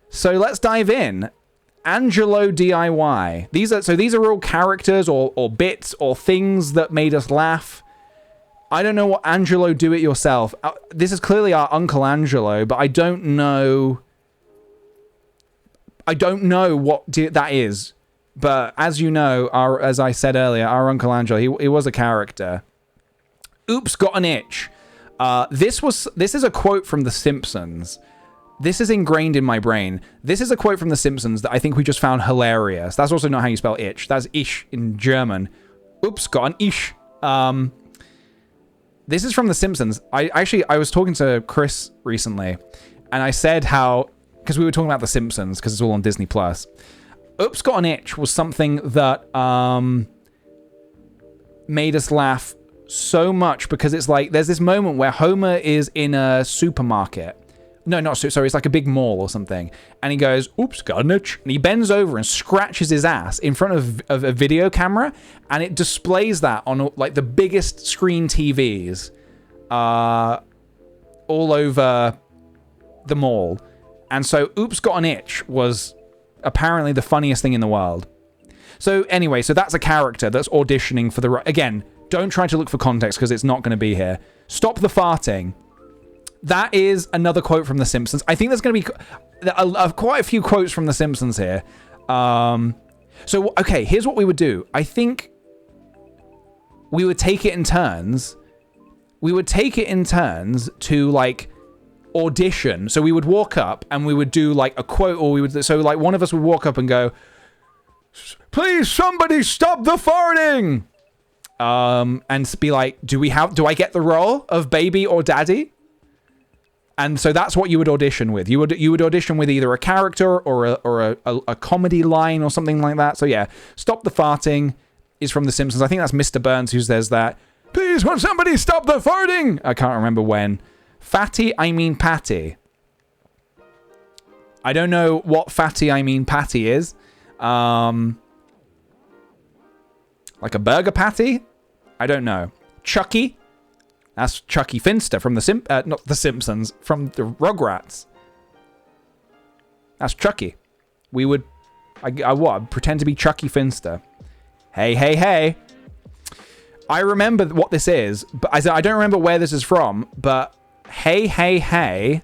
So let's dive in. Angelo DIY. These are all characters or bits or things that made us laugh. I don't know what Angelo do it yourself. This is clearly our Uncle Angelo, but I don't know what that is. But as you know, as I said earlier, our Uncle Angelo, he was a character. Oops, got an itch. This is a quote from The Simpsons. This is ingrained in my brain. This is a quote from The Simpsons that I think we just found hilarious. That's also not how you spell itch. That's ish in German. Oops, got an ish. This is from The Simpsons. I was talking to Chris recently, and I said how, because we were talking about The Simpsons, because it's all on Disney Plus. Oops, got an itch was something that made us laugh so much, because it's like there's this moment where Homer is in a supermarket. No, not sorry. It's like a big mall or something. And he goes, oops, got an itch. And he bends over and scratches his ass in front of a video camera. And it displays that on like the biggest screen TVs all over the mall. And so oops, got an itch was apparently the funniest thing in the world. So anyway, so that's a character that's auditioning for the... Again, don't try to look for context because it's not going to be here. Stop the farting. That is another quote from The Simpsons. I think there's going to be quite a few quotes from The Simpsons here. So, okay, here's what we would do. I think we would take it in turns. We would take it in turns to, like, audition. So we would walk up and we would do, like, a quote, or we would... So, like, one of us would walk up and go, please, somebody stop the farting! And be like, do I get the role of Baby or Daddy? And so that's what you would audition with. You would audition with either a character or a comedy line or something like that. So yeah, stop the farting is from The Simpsons. I think that's Mr. Burns who says that. Please, will somebody stop the farting? I can't remember when. Fatty, I mean Patty. I don't know what Fatty, I mean Patty is. Like a burger patty? I don't know. Chucky? That's Chucky Finster from not The Simpsons, from the Rugrats. That's Chucky. We would... I'd pretend to be Chucky Finster. Hey, hey, hey. I remember what this is, but I don't remember where this is from, but hey, hey, hey,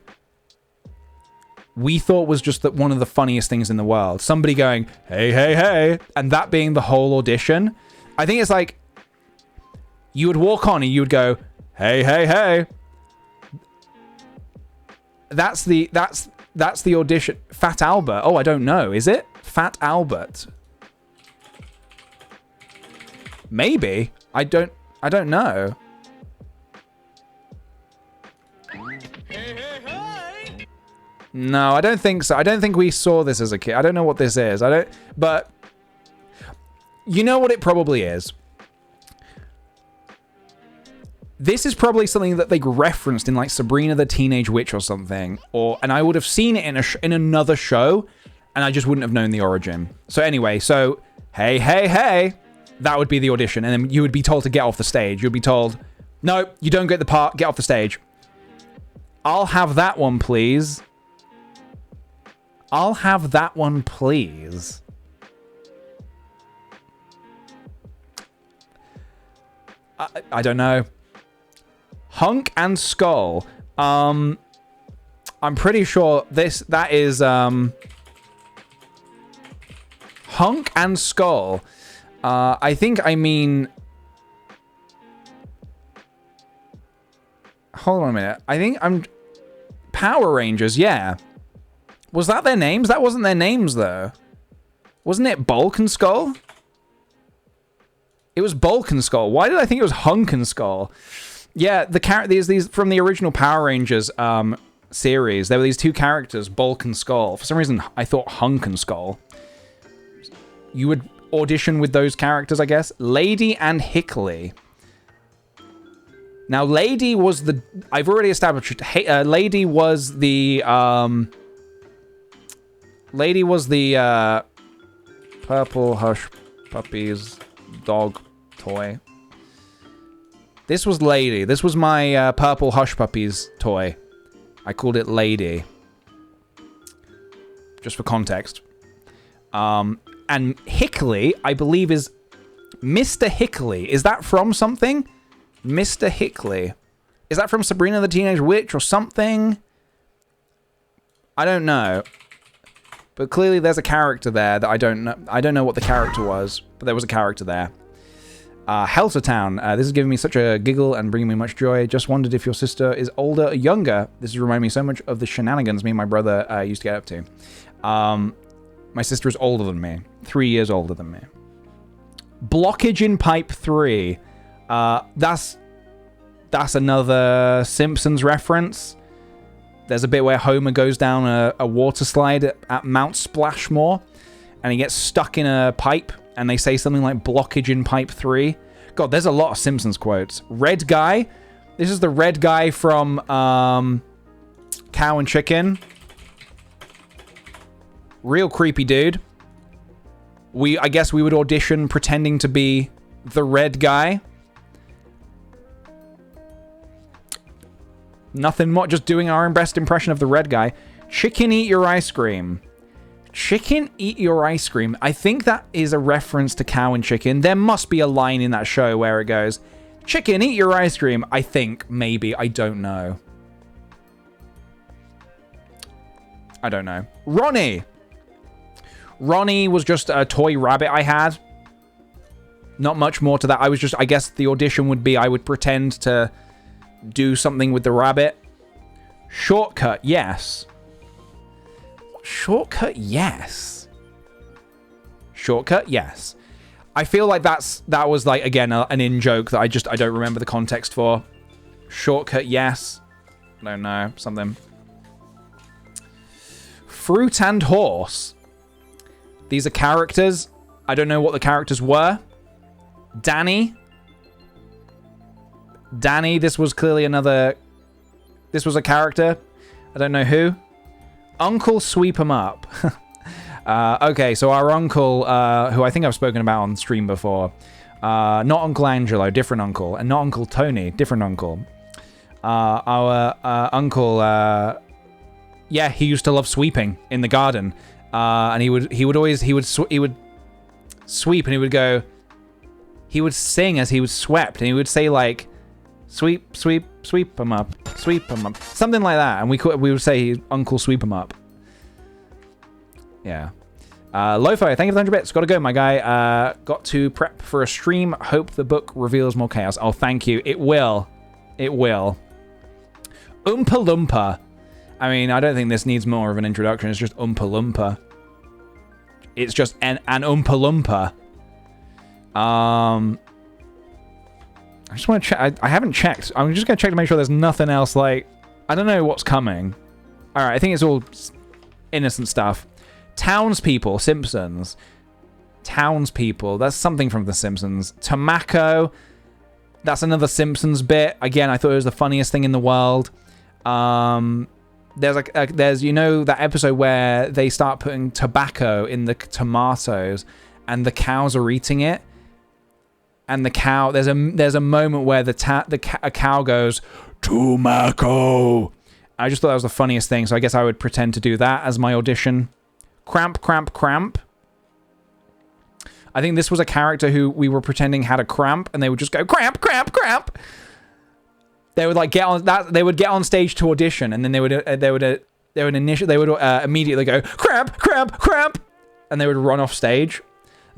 we thought was just one of the funniest things in the world. Somebody going, hey, hey, hey, and that being the whole audition. I think it's like, you would walk on and you would go, hey, hey, hey. That's the audition. Fat Albert. Oh, I don't know. Is it? Fat Albert. Maybe. I don't know. No, I don't think so. I don't think we saw this as a kid. I don't know what this is. But you know what it probably is? This is probably something that they referenced in like Sabrina the Teenage Witch or something, and I would have seen it in another show, and I just wouldn't have known the origin. So anyway, hey, hey, hey, that would be the audition, and then you would be told to get off the stage. You'd be told, no, you don't get the part, get off the stage. I'll have that one, please. I'll have that one, please. I don't know. Hunk and Skull. I'm pretty sure that is Hunk and Skull. I mean hold on a minute. I think I'm Power Rangers, yeah. Was that their names? That wasn't their names though. Wasn't it Bulk and Skull? It was Bulk and Skull. Why did I think it was Hunk and Skull? Yeah, these from the original Power Rangers, series, there were these two characters, Bulk and Skull. For some reason, I thought Hunk and Skull. You would audition with those characters, I guess. Lady and Hickley. Now, Lady was the... I've already established... Lady was the... Lady was the... Purple Hush Puppies dog toy. This was Lady. This was my Purple Hush Puppies toy. I called it Lady. Just for context. And Hickley, I believe, is Mr. Hickley. Is that from something? Mr. Hickley. Is that from Sabrina the Teenage Witch or something? I don't know. But clearly there's a character there that I don't know. I don't know what the character was, but there was a character there. Heltertown. This is giving me such a giggle and bringing me much joy. Just wondered if your sister is older or younger. This is reminding me so much of the shenanigans me and my brother used to get up to. My sister is older than me. 3 years older than me. Blockage in Pipe 3. That's another Simpsons reference. There's a bit where Homer goes down a water slide at Mount Splashmore, and he gets stuck in a pipe, and they say something like blockage in Pipe 3. God, there's a lot of Simpsons quotes. Red Guy. This is the red guy from Cow and Chicken. Real creepy dude. I guess we would audition pretending to be the red guy. Nothing more, just doing our best impression of the red guy. Chicken eat your ice cream. Chicken eat your ice cream. I think that is a reference to Cow and Chicken. There must be a line in that show where it goes, chicken eat your ice cream. I think, maybe, I don't know. I don't know. Ronnie. Ronnie was just a toy rabbit I had. Not much more to that. I guess the audition would be I would pretend to do something with the rabbit. Shortcut, yes. Shortcut, yes. Shortcut, yes. I feel like that was like, again, an in-joke that I don't remember the context for. Shortcut, yes. I don't know, something. Fruit and Horse. These are characters. I don't know what the characters were. Danny. Danny, this was clearly another... This was a character. I don't know who. Uncle Sweep 'em Up. Okay, so our uncle, who I think I've spoken about on stream before. Not Uncle Angelo, different uncle. And not Uncle Tony, different uncle. Our uncle... yeah, he used to love sweeping in the garden. And he would sweep and he would go... He would sing as he was swept. And he would say like... Sweep, sweep, sweep 'em up. Sweep 'em up. Something like that. And we would say Uncle Sweep 'em up. Yeah. Lo-Fi, thank you for the 100 bits. Gotta go, my guy. Got to prep for a stream. Hope the book reveals more chaos. Oh, thank you. It will. It will. Oompa Loompa. I mean, I don't think this needs more of an introduction. It's just Oompa Loompa. It's just an Oompa Loompa. I just want to check. I haven't checked. I'm just going to check to make sure there's nothing else like... I don't know what's coming. Alright, I think it's all innocent stuff. Townspeople, Simpsons. Townspeople, that's something from The Simpsons. Tomako, that's another Simpsons bit. Again, I thought it was the funniest thing in the world. There's you know that episode where they start putting tobacco in the tomatoes and the cows are eating it? And the cow, there's a moment where a cow goes, Tomako. I just thought that was the funniest thing, so I guess I would pretend to do that as my audition. Cramp, cramp, cramp. I think this was a character who we were pretending had a cramp, and they would just go, cramp, cramp, cramp. They would like get on that. They would get on stage to audition, and then they would immediately go, cramp, cramp, cramp, and they would run off stage.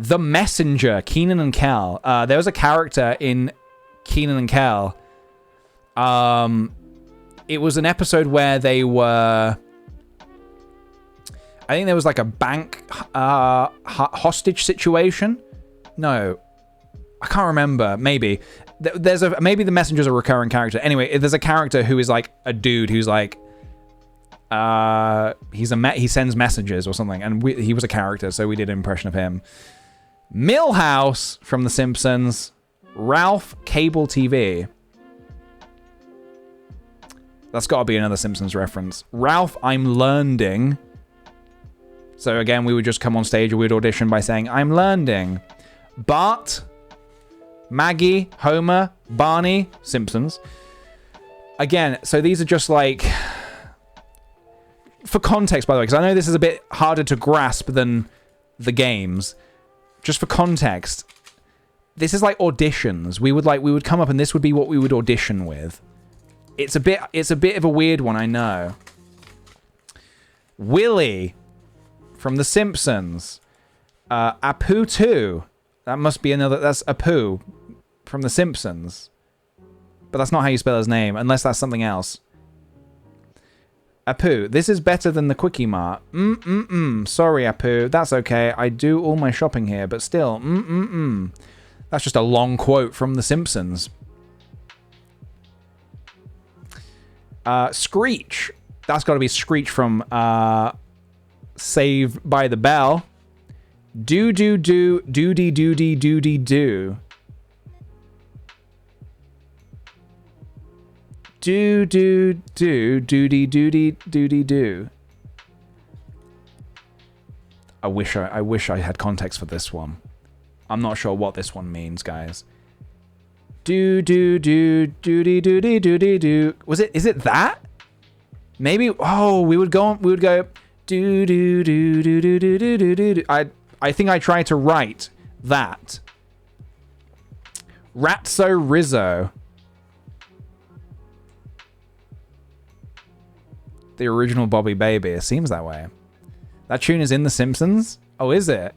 The Messenger, Kenan and Kel. There was a character in Kenan and Kel. It was an episode where they were... I think there was like a bank hostage situation. No. I can't remember. Maybe. Maybe the Messenger's a recurring character. Anyway, there's a character who is like a dude who's like He sends messages or something, and he was a character, so we did an impression of him. Milhouse from The Simpsons. Ralph Cable TV. That's got to be another Simpsons reference. Ralph, I'm learning. So again, we would just come on stage or we'd audition by saying, I'm learning. Bart, Maggie, Homer, Barney, Simpsons. Again, so these are just like... For context, by the way, because I know this is a bit harder to grasp than the games. Just for context, this is like auditions. We would come up and this would be what we would audition with. It's a bit of a weird one, I know. Willie from The Simpsons. Apu 2. That must be another. That's Apu from The Simpsons. But that's not how you spell his name, unless that's something else. Apu, this is better than the Quickie Mart. Sorry, Apu. That's okay. I do all my shopping here, but still. That's just a long quote from The Simpsons. Screech. That's got to be Screech from Saved by the Bell. Doody doody doody do. Doody doody do. I wish I had context for this one. I'm not sure what this one means, guys. Doody doody doody do. Is it that? Maybe. Oh, we would go do do do do do do do do do. I think I tried to write that. Ratso Rizzo. The original Bobby Baby. It seems that way. That tune is in The Simpsons? Oh, is it?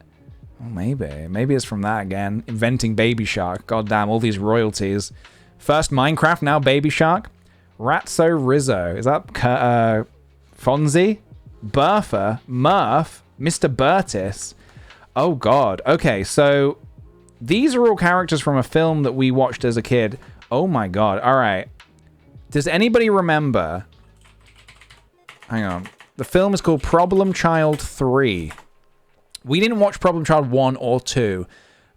Oh, maybe. Maybe it's from that again. Inventing Baby Shark. God damn, all these royalties. First Minecraft, now Baby Shark. Ratso Rizzo. Is that Fonzie? Bertha? Murph? Mr. Burtis? Oh, God. Okay, so these are all characters from a film that we watched as a kid. Oh, my God. All right. Does anybody remember... Hang on. The film is called Problem Child 3. We didn't watch Problem Child 1 or 2,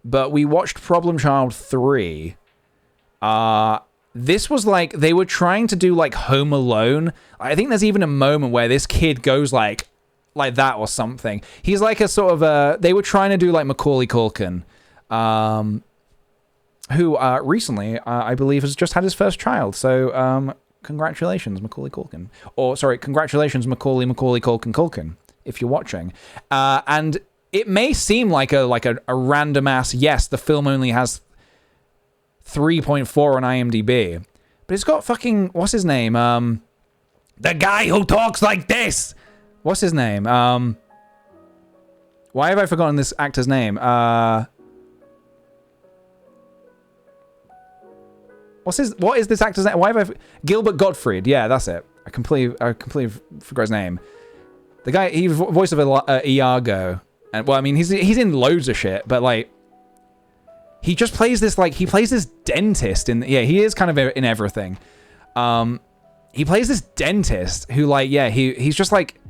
but we watched Problem Child 3. This was like, they were trying to do like Home Alone. I think there's even a moment where this kid goes like that or something. He's like a sort of a, they were trying to do like Macaulay Culkin, who recently, I believe, has just had his first child. So, congratulations, Macaulay Culkin. Or, sorry, congratulations, Macaulay Culkin, if you're watching. And it may seem like a random ass, yes, the film only has 3.4 on IMDb. But it's got fucking, what's his name? The guy who talks like this! What's his name? Why have I forgotten this actor's name? What is this actor's name? Why have Gilbert Gottfried. Yeah, that's it. I completely forgot his name. The guy, he voice of Iago. And well, I mean, he's in loads of shit, but like, he just plays this, like, he plays this dentist in, yeah, he is kind of in everything. He plays this dentist who, like, yeah, he's just like,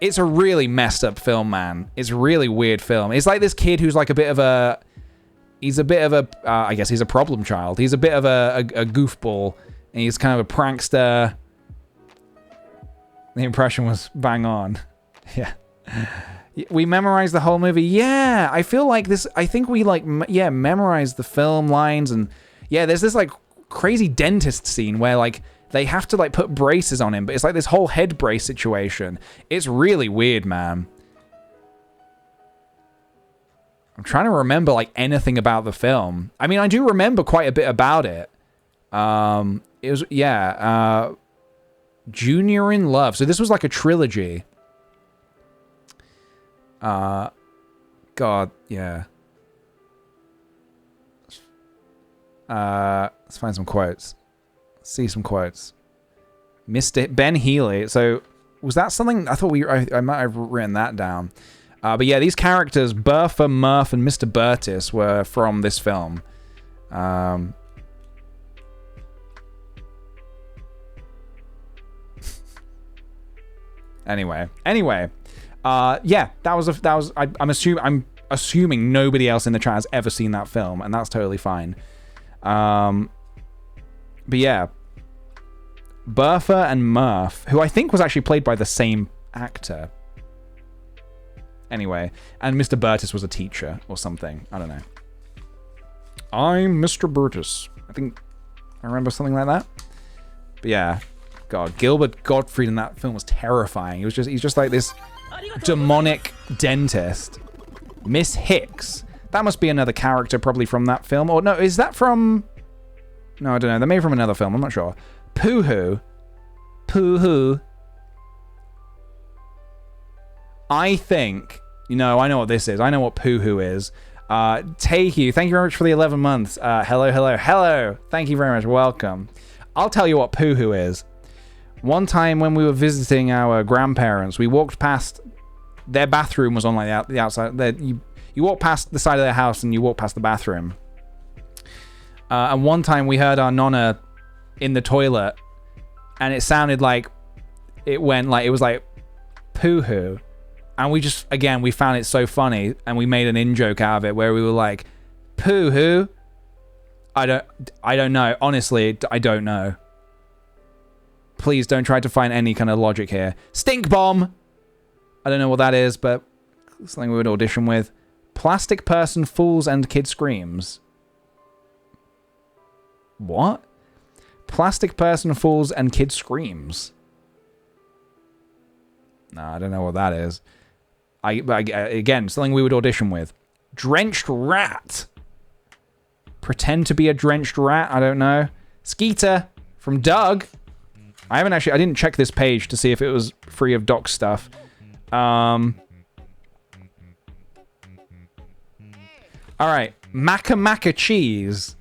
it's a really messed up film, man. It's a really weird film. It's like this kid who's like he's a bit of a, I guess he's a problem child. He's a bit of a goofball, and he's kind of a prankster. The impression was bang on. Yeah. We memorized the whole movie. Yeah, I feel like this, I think we like, yeah, memorized the film lines, and yeah, there's this like crazy dentist scene where like they have to like put braces on him, but it's like this whole head brace situation. It's really weird, man. I'm trying to remember like anything about the film. I mean, I do remember quite a bit about it. It was, yeah, Junior in Love. So this was like a trilogy. God, yeah. Let's find some quotes. See some quotes. Mr. Ben Healy. So was that something? I thought I might have written that down. But yeah, these characters, Bertha, Murph, and Mr. Burtis, were from this film. Anyway. Yeah, I'm assuming nobody else in the chat has ever seen that film, and that's totally fine. But yeah, Bertha and Murph, who I think was actually played by the same actor. Anyway, and Mr. Burtis was a teacher or something. I don't know. I'm Mr. Burtis. I think I remember something like that. But yeah, God, Gilbert Gottfried in that film was terrifying. He's just like this demonic dentist. Miss Hicks. That must be another character probably from that film. Or no, is that from... No, I don't know. That may be from another film. I'm not sure. Pooh-hoo. Pooh-hoo. I think... You know, I know what this is. I know what Pooh-hoo is. Taehu, thank you very much for the 11 months. Hello. Thank you very much. Welcome. I'll tell you what Pooh-hoo is. One time when we were visiting our grandparents, we walked past... Their bathroom was on like the outside. You walk past the side of their house and you walk past the bathroom. And one time we heard our nonna in the toilet, and it sounded like it was like Pooh-hoo. And we found it so funny, and we made an in-joke out of it where we were like, Pooh-hoo? I don't know. Honestly, I don't know. Please don't try to find any kind of logic here. Stink bomb! I don't know what that is, but something we would audition with. Plastic person fools and kid screams. What? Plastic person falls and kid screams. Nah, I don't know what that is. Again, something we would audition with. Drenched rat. Pretend to be a drenched rat. I don't know. Skeeter from Doug. I didn't check this page to see if it was free of doc stuff. All right. Macca cheese.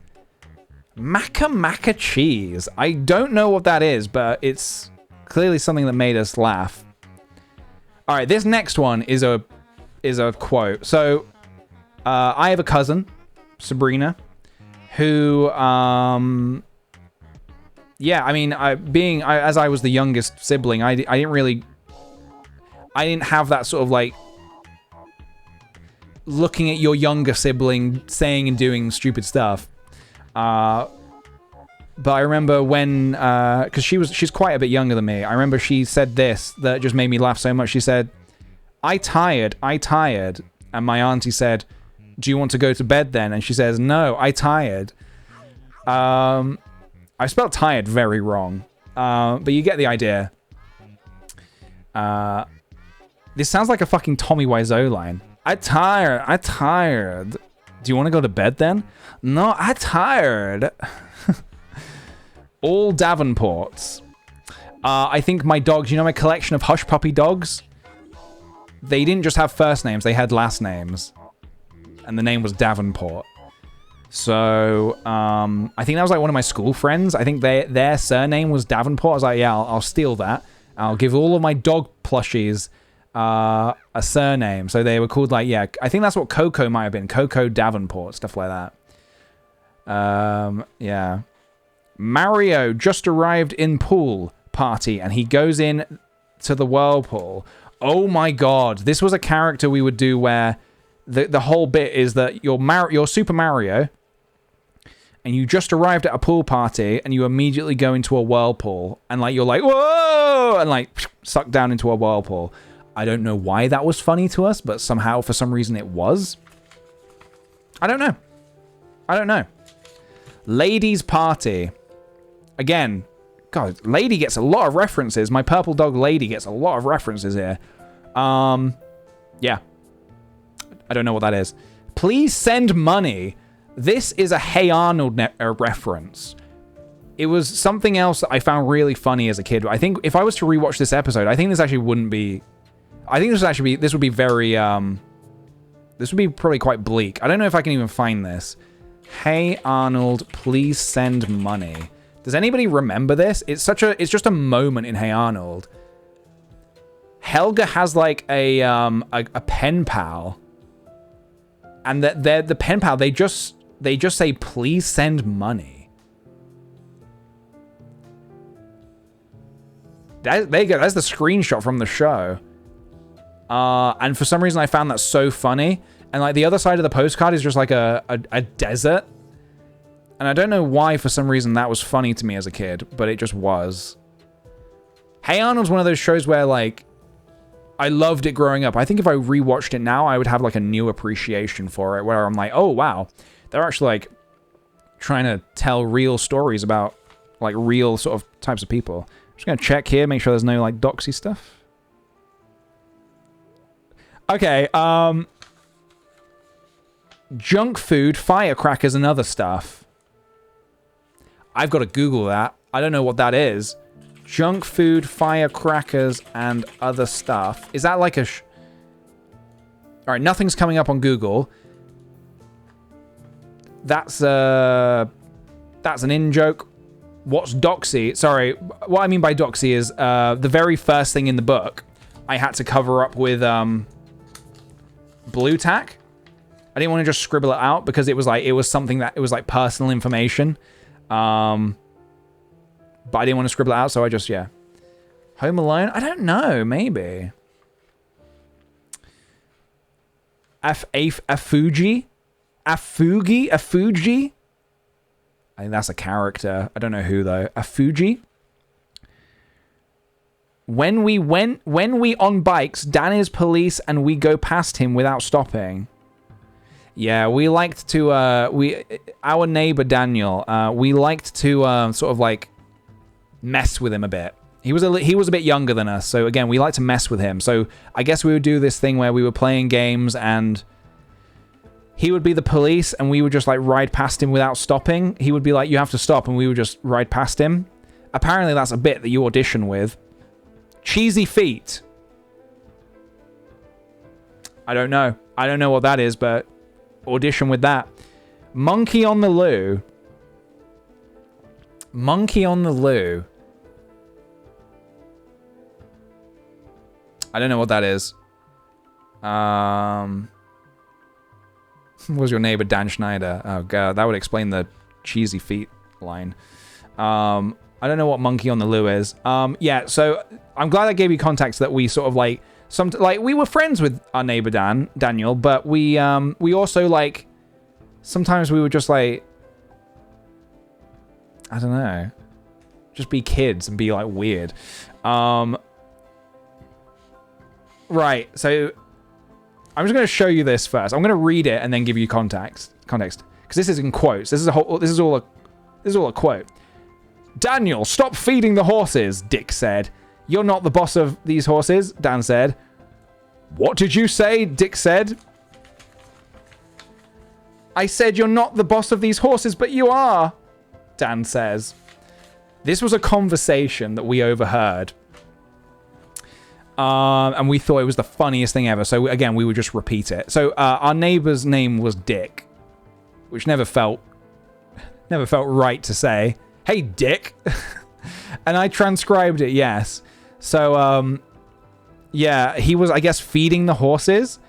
Macca cheese. I don't know what that is, but it's clearly something that made us laugh. All right, this next one is a quote. So, I have a cousin, Sabrina, who, yeah, I mean, as I was the youngest sibling, I didn't have that sort of like looking at your younger sibling saying and doing stupid stuff. But I remember when, because she's quite a bit younger than me. I remember she said this that just made me laugh so much. She said, I tired. And my auntie said, do you want to go to bed then? And she says, no, I tired. I spelled tired very wrong. But you get the idea. This sounds like a fucking Tommy Wiseau line. I tired. Do you want to go to bed then? No, I tired. All Davenports. I think my dogs, you know my collection of Hush Puppy dogs? They didn't just have first names, they had last names. And the name was Davenport. So, I think that was like one of my school friends. I think their surname was Davenport. I was like, yeah, I'll steal that. I'll give all of my dog plushies a surname. So they were called like, yeah, I think that's what Coco might have been. Coco Davenport, stuff like that. Yeah. Mario just arrived in pool party and he goes in to the whirlpool. Oh my god. This was a character we would do where the whole bit is that you're Super Mario and you just arrived at a pool party and you immediately go into a whirlpool and like you're like, whoa, and like sucked down into a whirlpool. I don't know why that was funny to us, but somehow for some reason it was. I don't know. Ladies Party. Again, God, Lady gets a lot of references. My purple dog Lady gets a lot of references here. Yeah. I don't know what that is. Please send money. This is a Hey Arnold reference. It was something else that I found really funny as a kid. I think if I was to rewatch this episode, I think this actually wouldn't be... I think this would be very... this would be probably quite bleak. I don't know if I can even find this. Hey Arnold, please send money. Does anybody remember this? It's just a moment in Hey Arnold. Helga has like a pen pal. And the pen pal, they just say, please send money. There you go. That's the screenshot from the show. And for some reason, I found that so funny. And like the other side of the postcard is just like a desert. And I don't know why, for some reason, that was funny to me as a kid, but it just was. Hey Arnold's one of those shows where like I loved it growing up. I think if I rewatched it now, I would have like a new appreciation for it, where I'm like, oh wow, they're actually like trying to tell real stories about like real sort of types of people. I'm just gonna check here, make sure there's no like doxy stuff. Okay, junk food, firecrackers, and other stuff. I've got to Google that. I don't know what that is. Junk food, firecrackers, and other stuff. Is that like a... Alright, nothing's coming up on Google. That's an in-joke. What's doxy? Sorry, what I mean by doxy is the very first thing in the book I had to cover up with blue tack. I didn't want to just scribble it out because it was something that it was like personal information. But I didn't want to scribble it out, so I just, yeah. Home Alone? I don't know, maybe. Afuji? Afuji? I think that's a character. I don't know who, though. Afuji? When we on bikes, Dan is police and we go past him without stopping. Yeah, we liked to, our neighbor Daniel, we liked to sort of like mess with him a bit. He was a bit younger than us, so again, we like to mess with him. So I guess we would do this thing where we were playing games and he would be the police and we would just like ride past him without stopping. He would be like, you have to stop, and we would just ride past him. Apparently that's a bit that you audition with. Cheesy feet. I don't know what that is, but audition with that. Monkey on the loo. Monkey on the loo. I don't know what that is. Was your neighbor Dan Schneider? Oh god, that would explain the cheesy feet line. I don't know what monkey on the loo is. Yeah, so I'm glad I gave you context that we sort of like we were friends with our neighbor Daniel, but we also like sometimes we would just like, I don't know, just be kids and be like weird. Right, so I'm just going to show you this first. I'm going to read it and then give you context, because this is in quotes. This is all a quote. Daniel, stop feeding the horses, Dick said. You're not the boss of these horses, Dan said. What did you say? Dick said. I said you're not the boss of these horses, but you are, Dan says. This was a conversation that we overheard. And we thought it was the funniest thing ever. So again, we would just repeat it. So our neighbor's name was Dick, which never felt right to say. Hey, Dick. And I transcribed it, yes. So, yeah, he was, I guess, feeding the horses.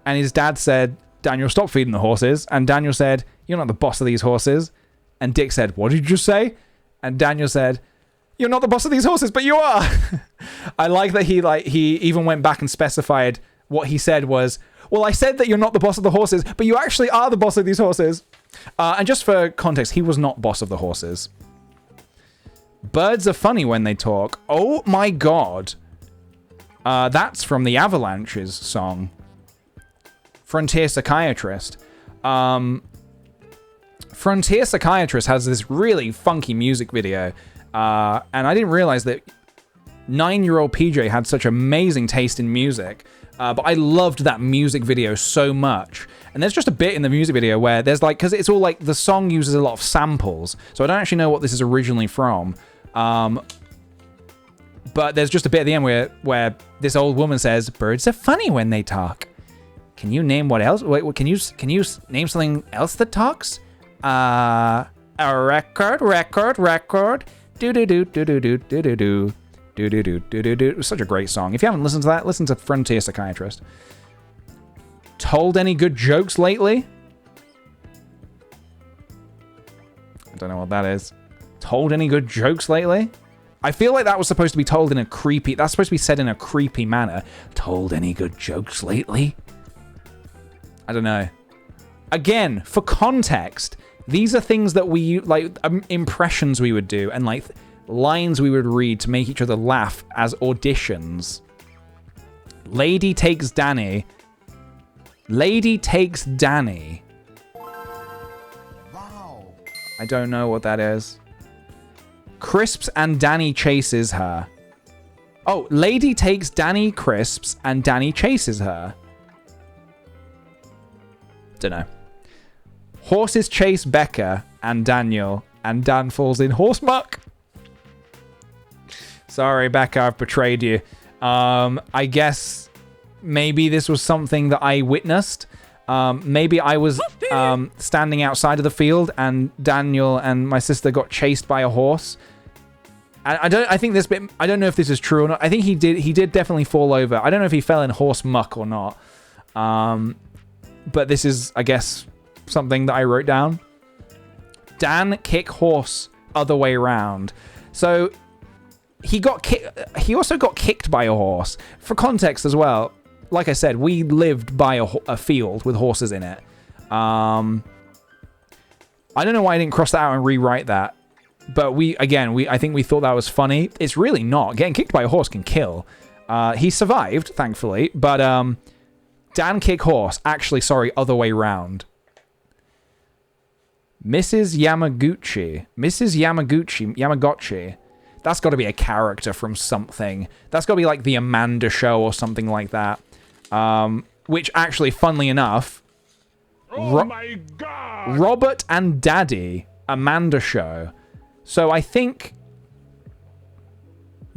And his dad said, Daniel, stop feeding the horses. And Daniel said, you're not the boss of these horses. And Dick said, what did you say? And Daniel said, you're not the boss of these horses, but you are. I like that he even went back and specified what he said was, well, I said that you're not the boss of the horses, but you actually are the boss of these horses. And just for context, he was not boss of the horses. Birds are funny when they talk. Oh my god. That's from the Avalanche's song. Frontier Psychiatrist. Frontier Psychiatrist has this really funky music video. And I didn't realize that 9-year-old PJ had such amazing taste in music. But I loved that music video so much. And there's just a bit in the music video where there's like, because it's all like, the song uses a lot of samples. So I don't actually know what this is originally from. But there's just a bit at the end where this old woman says, birds are funny when they talk. Can you name what else? Wait, can you name something else that talks? A record. Do-do-do-do-do-do-do-do. Do-do-do-do-do-do. It was such a great song. If you haven't listened to that, listen to Frontier Psychiatrist. Told any good jokes lately? I don't know what that is. Told any good jokes lately? I feel like that was supposed to be told in a creepy... That's supposed to be said in a creepy manner. Told any good jokes lately? I don't know. Again, for context, these are things that we... Like, impressions we would do and, like, lines we would read to make each other laugh as auditions. Lady takes Danny. Lady takes Danny. Wow. I don't know what that is. Crisps and Danny chases her. Oh, Lady takes Danny crisps and Danny chases her. Dunno. Horses chase Becca and Daniel, and Dan falls in horse muck. Sorry, Becca, I've betrayed you. I guess maybe this was something that I witnessed. Maybe I was standing outside of the field and Daniel and my sister got chased by a horse. I think this bit, I don't know if this is true or not. I think he did definitely fall over. I don't know if he fell in horse muck or not. But this is, I guess, something that I wrote down. Dan kick horse other way round. So he also got kicked by a horse. For context as well, like I said, we lived by a field with horses in it. I don't know why I didn't cross that out and rewrite that. But I think we thought that was funny. It's really not. Getting kicked by a horse can kill. He survived, thankfully. But Dan kick horse. Actually, sorry, other way round. Mrs. Yamagotchi. That's got to be a character from something. That's got to be like the Amanda Show or something like that. Which actually, funnily enough, Oh my God! Robert and Daddy, Amanda Show. So I think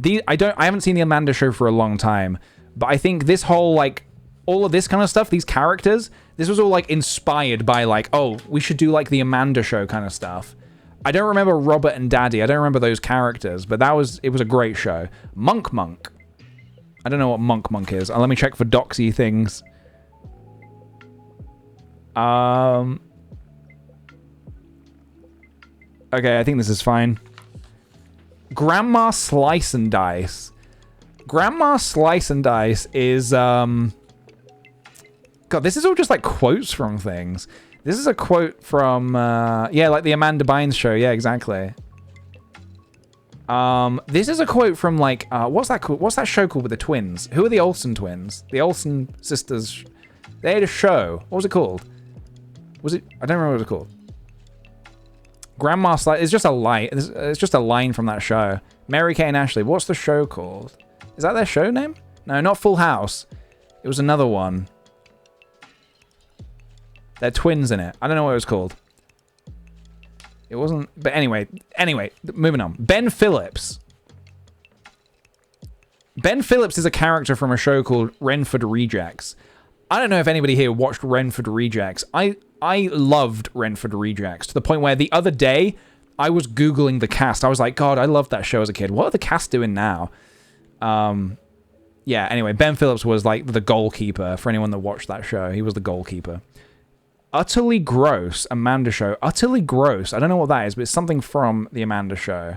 I haven't seen the Amanda Show for a long time, but I think this whole, like, all of this kind of stuff, these characters, this was all like inspired by, like, oh, we should do like the Amanda Show kind of stuff. I don't remember Robert and Daddy. I don't remember those characters, but it was a great show. Monk. I don't know what Monk is. Let me check for doxy things. Okay, I think this is fine. Grandma Slice and Dice. Grandma Slice and Dice is, God, this is all just like quotes from things. This is a quote from, yeah, like the Amanda Bynes Show. Yeah, exactly. This is a quote from, like, what's that show called with the twins? Who are the Olsen twins? The Olsen sisters. They had a show. What was it called? I don't remember what it was called. Grandma Slice. It's just a line. It's just a line from that show. Mary Kate and Ashley. What's the show called? Is that their show name? No, not Full House. It was another one. They're twins in it. I don't know what it was called. It wasn't. But anyway, moving on. Ben Phillips. Ben Phillips is a character from a show called Renford Rejects. I don't know if anybody here watched Renford Rejects. I loved Renford Rejects to the point where the other day I was Googling the cast. I was like, God, I loved that show as a kid. What are the cast doing now? Yeah, anyway, Ben Phillips was like the goalkeeper for anyone that watched that show. He was the goalkeeper. Utterly Gross, Amanda Show. Utterly Gross. I don't know what that is, but it's something from the Amanda Show.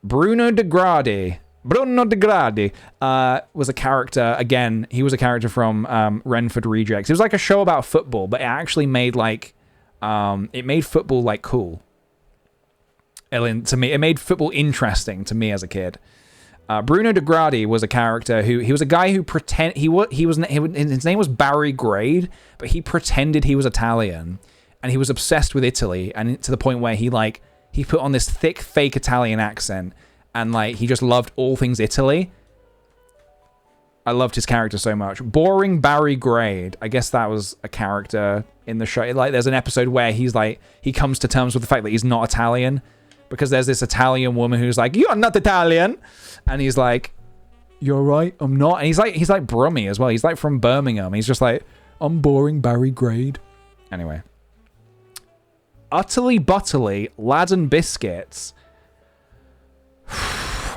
Bruno De Grade was a character. Again, he was a character from Renford Rejects. It was like a show about football, but it actually made like it made football like cool. To me, it made football interesting to me as a kid. Bruno De Grade was a character he was a guy who his name was Barry Grade, but he pretended he was Italian, and he was obsessed with Italy, and to the point where he put on this thick fake Italian accent. And, like, he just loved all things Italy. I loved his character so much. Boring Barry Grade. I guess that was a character in the show. Like, there's an episode where he's like, he comes to terms with the fact that he's not Italian. Because there's this Italian woman who's like, you're not Italian. And he's like, you're right, I'm not. And he's like Brummy as well. He's like from Birmingham. He's just like, I'm boring Barry Grade. Anyway. Utterly Butterly, Lad and Biscuits.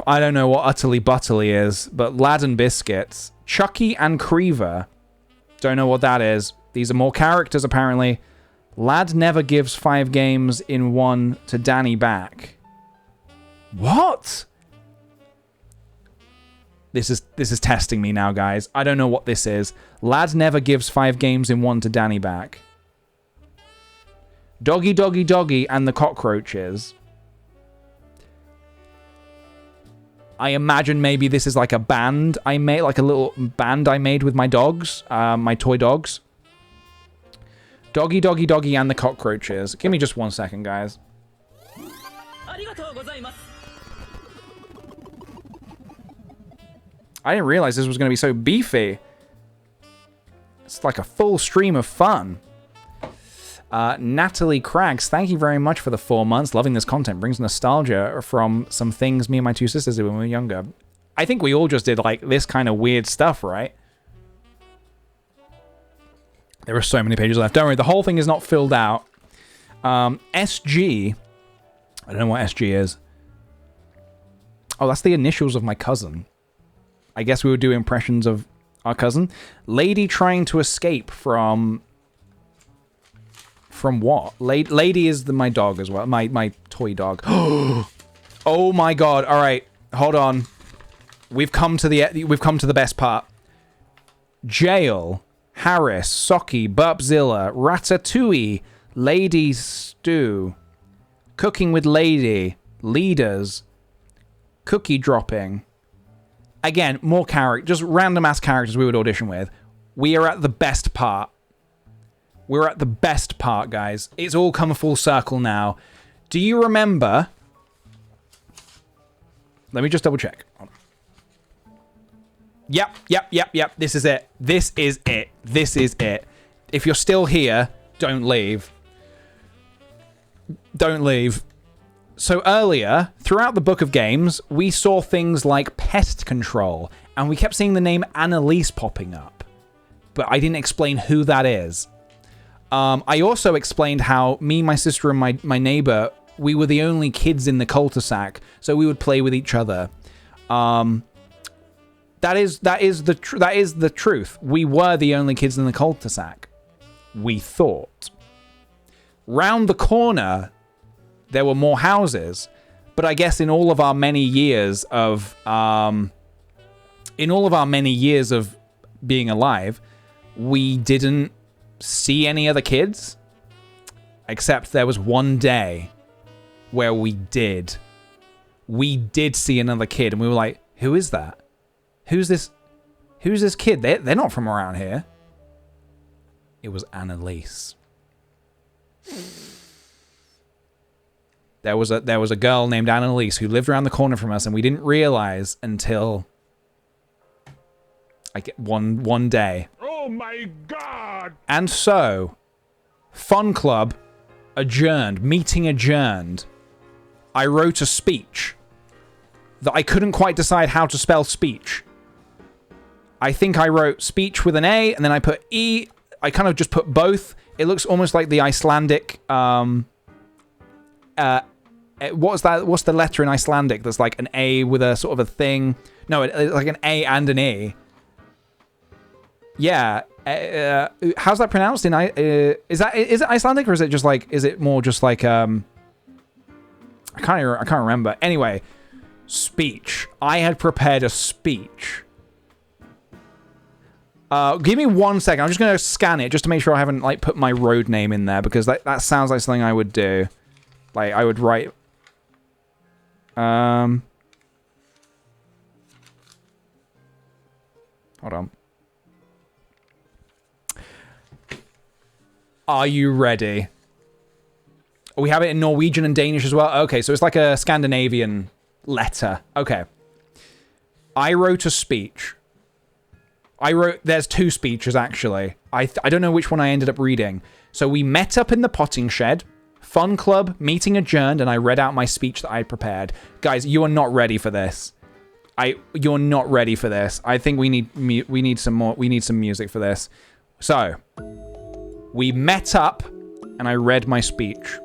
I don't know what Utterly Butterly is, but Lad and Biscuits. Chucky and Creever. Don't know what that is. These are more characters, apparently. Lad never gives 5 games in 1 to Danny back. What? This is testing me now, guys. I don't know what this is. Lad never gives 5 games in 1 to Danny back. Doggy, doggy, doggy, and the cockroaches. I imagine maybe this is like a band I made, like a little band I made with my dogs, my toy dogs. Doggy, doggy, doggy, and the cockroaches. Give me just 1 second, guys. I didn't realize this was going to be so beefy. It's like a full stream of fun. Natalie Craggs, thank you very much for the 4 months. Loving this content. Brings nostalgia from some things me and my 2 sisters did when we were younger. I think we all just did like this kind of weird stuff, right? There are so many pages left. Don't worry, the whole thing is not filled out. SG. I don't know what SG is. Oh, that's the initials of my cousin. I guess we would do impressions of our cousin. Lady trying to escape from what? Lady is my dog as well. My toy dog. Oh my god. All right. Hold on. We've come to the best part. Jail, Harris, Socky, Burpzilla, Ratatouille, Lady Stew, Cooking with Lady, Leaders, Cookie Dropping. Again, more characters, just random ass characters we would audition with. We are at the best part. We're at the best part, guys. It's all come full circle now. Do you remember? Let me just double check. Yep. This is it. This is it. If you're still here, don't leave. Don't leave. So earlier, throughout the book of games, we saw things like pest control, and we kept seeing the name Annalise popping up. But I didn't explain who that is. I also explained how me, my sister, and my neighbor, we were the only kids in the cul-de-sac, so we would play with each other. That is the truth. We were the only kids in the cul-de-sac. We thought. Round the corner, there were more houses, but I guess in all of our many years of being alive, we didn't see any other kids, except there was one day where we did see another kid, and we were like, who is that? Who's this kid? They're not from around here. It was Annalise. There was a girl named Annalise who lived around the corner from us, and we didn't realize until like one day. Oh my god! And so, Fun Club adjourned, meeting adjourned. I wrote a speech that I couldn't quite decide how to spell speech. I think I wrote speech with an A, and then I put E. I kind of just put both. It looks almost like the Icelandic. What's that? What's the letter in Icelandic that's like an A with a sort of a thing? No, it's like an A and an E. Yeah. How's that pronounced? Is it Icelandic, or is it just like? Is it more just like I can't remember. Anyway, speech. I had prepared a speech. Give me 1 second. I'm just going to scan it just to make sure I haven't like put my road name in there, because that sounds like something I would do. Like I would write. Hold on. Are you ready? We have it in Norwegian and Danish as well. Okay, so it's like a Scandinavian letter. Okay. I wrote a speech. There's 2 speeches, actually. I don't know which one I ended up reading. So we met up in the potting shed. Fun Club, meeting adjourned, and I read out my speech that I prepared. Guys, you are not ready for this. You're not ready for this. I think we need some music for this. So, we met up, and I read my speech.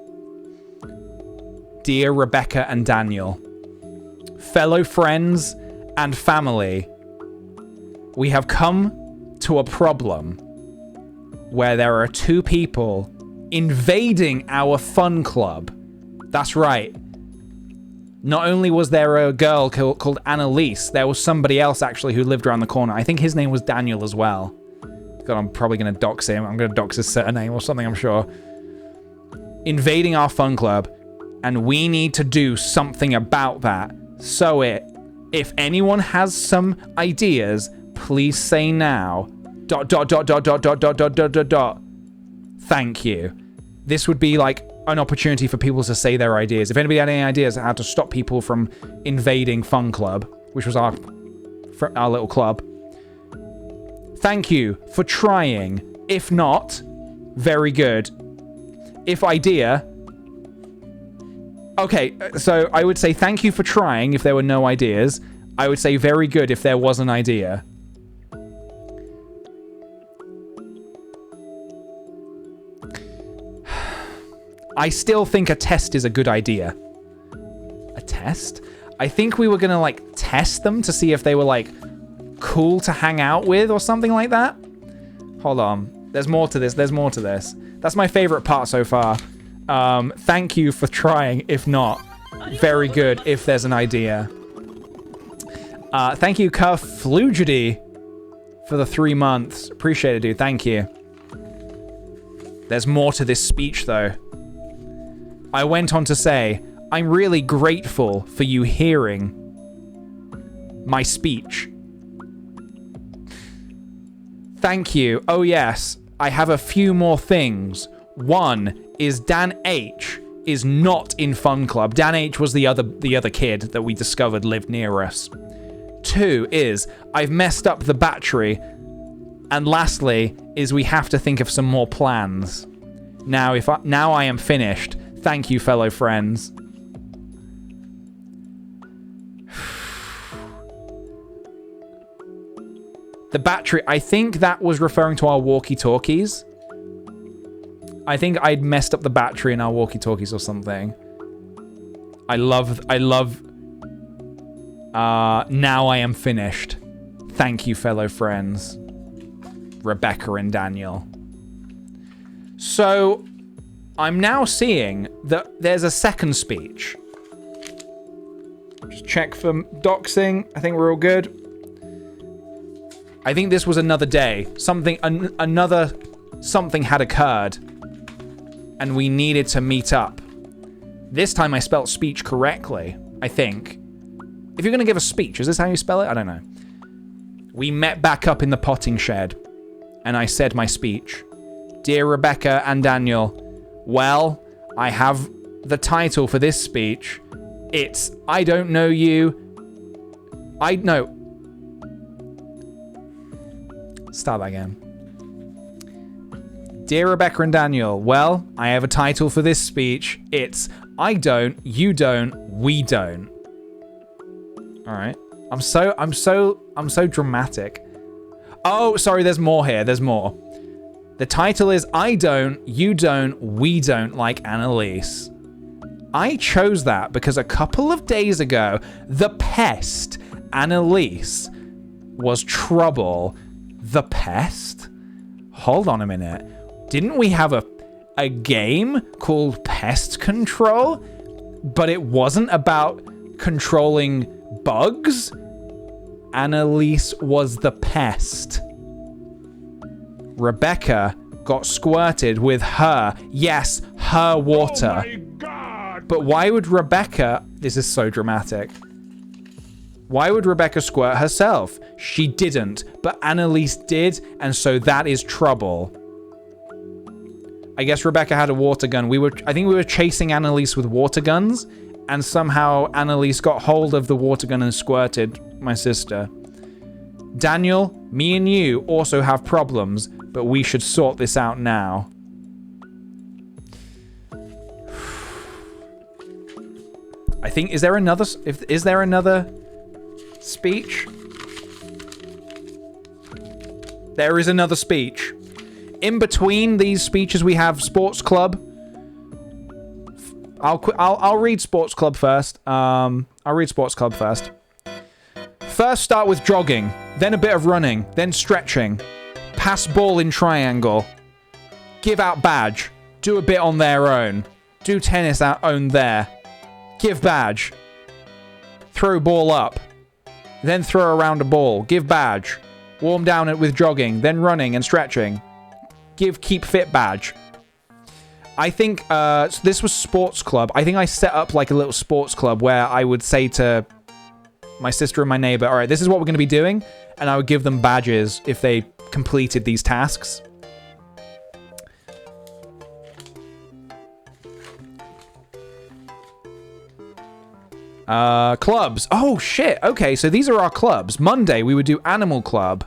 Dear Rebecca and Daniel, fellow friends and family, we have come to a problem where there are 2 people invading our fun club. That's right. Not only was there a girl called Annalise, there was somebody else actually who lived around the corner. I think his name was Daniel as well. God, I'm probably going to dox him. I'm going to dox his surname or something, I'm sure. Invading our fun club, and we need to do something about that. So if anyone has some ideas, please say now. ... Thank you. This would be like an opportunity for people to say their ideas. If anybody had any ideas on how to stop people from invading Fun Club, which was our little club, thank you for trying. If not, very good. If idea... Okay, so I would say thank you for trying if there were no ideas. I would say very good if there was an idea. I still think a test is a good idea. A test? I think we were gonna, like, test them to see if they were, like, cool to hang out with or something like that. Hold on. There's more to this. There's more to this. That's my favorite part so far. Thank you for trying. If not, very good if there's an idea. Thank you, Kerflugity, for the 3 months. Appreciate it, dude. Thank you. There's more to this speech, though. I went on to say, I'm really grateful for you hearing my speech. Thank you. Oh, yes. I have a few more things. One is Dan H is not in Fun Club. Dan H was the other kid that we discovered lived near us. 2 is I've messed up the battery. And lastly is we have to think of some more plans. Now I am finished. Thank you, fellow friends. The battery, I think that was referring to our walkie-talkies. I think I'd messed up the battery in our walkie-talkies or something. I love, now I am finished. Thank you, fellow friends. Rebecca and Daniel. So, I'm now seeing that there's a second speech. Just check for doxing. I think we're all good. I think this was another day. Something had occurred. And we needed to meet up. This time I spelt speech correctly, I think. If you're going to give a speech, is this how you spell it? I don't know. We met back up in the potting shed. And I said my speech. Dear Rebecca and Daniel, well, I have the title for this speech. It's I Don't Know You. Start that again. Dear Rebecca and Daniel, well, I have a title for this speech. It's I don't, you don't, we don't. All right. I'm so dramatic. Oh, sorry, there's more here. There's more. The title is I don't, you don't, we don't like Annalise. I chose that because a couple of days ago, the pest, Annalise, was trouble. The pest? Hold on a minute. Didn't we have a game called Pest Control? But it wasn't about controlling bugs? Annalise was the pest. Rebecca got squirted with her water. Oh my God! But why would Rebecca... This is so dramatic. Why would Rebecca squirt herself? She didn't, but Annalise did, and so that is trouble. I guess Rebecca had a water gun. I think we were chasing Annalise with water guns, and somehow Annalise got hold of the water gun and squirted my sister. Daniel, me and you also have problems, but we should sort this out now. I think, is there another speech? There is another speech. In between these speeches, we have Sports Club. I'll read Sports Club first. First, start with jogging, then a bit of running, then stretching. Pass ball in triangle. Give out badge. Do a bit on their own. Do tennis our own there. Give badge. throw ball up, then throw around a ball, give badge, warm down it with jogging, then running and stretching, give keep fit badge. I think this was sports club. I think I set up like a little sports club where I would say to my sister and my neighbor, all right, this is what we're going to be doing. And I would give them badges if they completed these tasks. Clubs. Oh, shit. Okay, so these are our clubs. Monday, we would do Animal Club.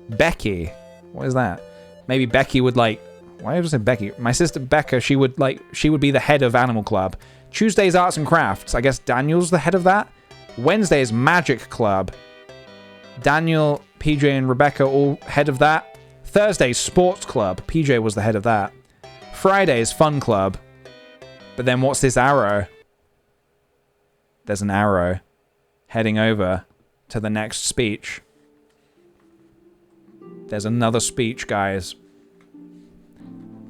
Becky. What is that? Maybe Becky would like... Why did I say Becky? My sister Becca, she would be the head of Animal Club. Tuesday's Arts and Crafts. I guess Daniel's the head of that. Wednesday is Magic Club. Daniel, PJ, and Rebecca all head of that. Thursday's Sports Club. PJ was the head of that. Friday's Fun Club. But then what's this arrow? There's an arrow heading over to the next speech. There's another speech, guys.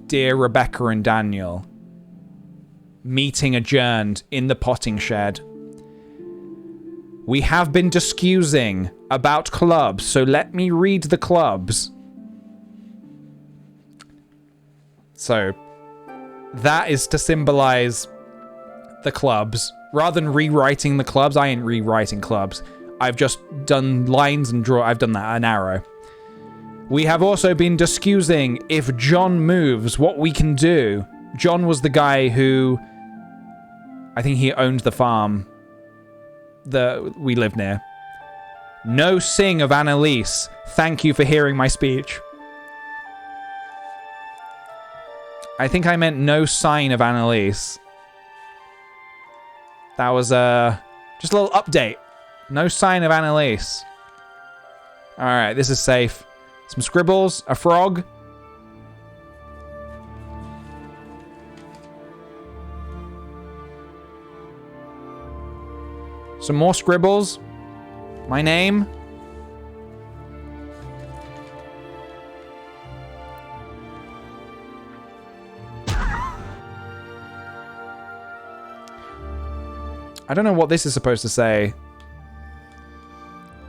Dear Rebecca and Daniel, meeting adjourned in the potting shed. We have been discussing about clubs, so let me read the clubs. So, that is to symbolize the clubs. Rather than rewriting the clubs, I ain't rewriting clubs. I've just done lines and I've done that, an arrow. We have also been discussing if John moves, what we can do. John was the guy who... I think he owned the farm that we lived near. No sing of Annalise. Thank you for hearing my speech. I think I meant no sign of Annalise. That was just a little update. No sign of Annalise. Alright, this is safe. Some scribbles, a frog. Some more scribbles. My name. I don't know what this is supposed to say.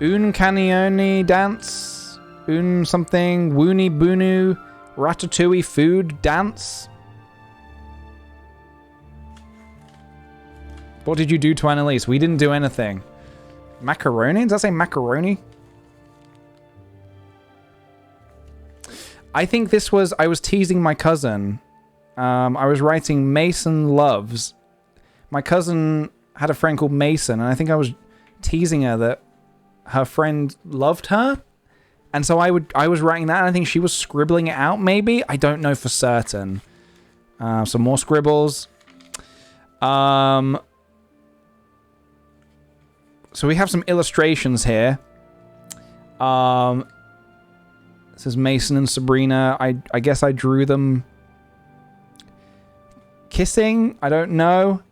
Un canioni dance. Un something. Woony boonu. Ratatouille food dance. What did you do to Annalise? We didn't do anything. Macaroni? Does that say macaroni? I think this was... I was teasing my cousin. I was writing Mason loves. My cousin had a friend called Mason, and I think I was teasing her that her friend loved her. And so I was writing that, and I think she was scribbling it out, maybe? I don't know for certain. Some more scribbles. So we have some illustrations here. This is Mason and Sabrina. I guess I drew them kissing. I don't know.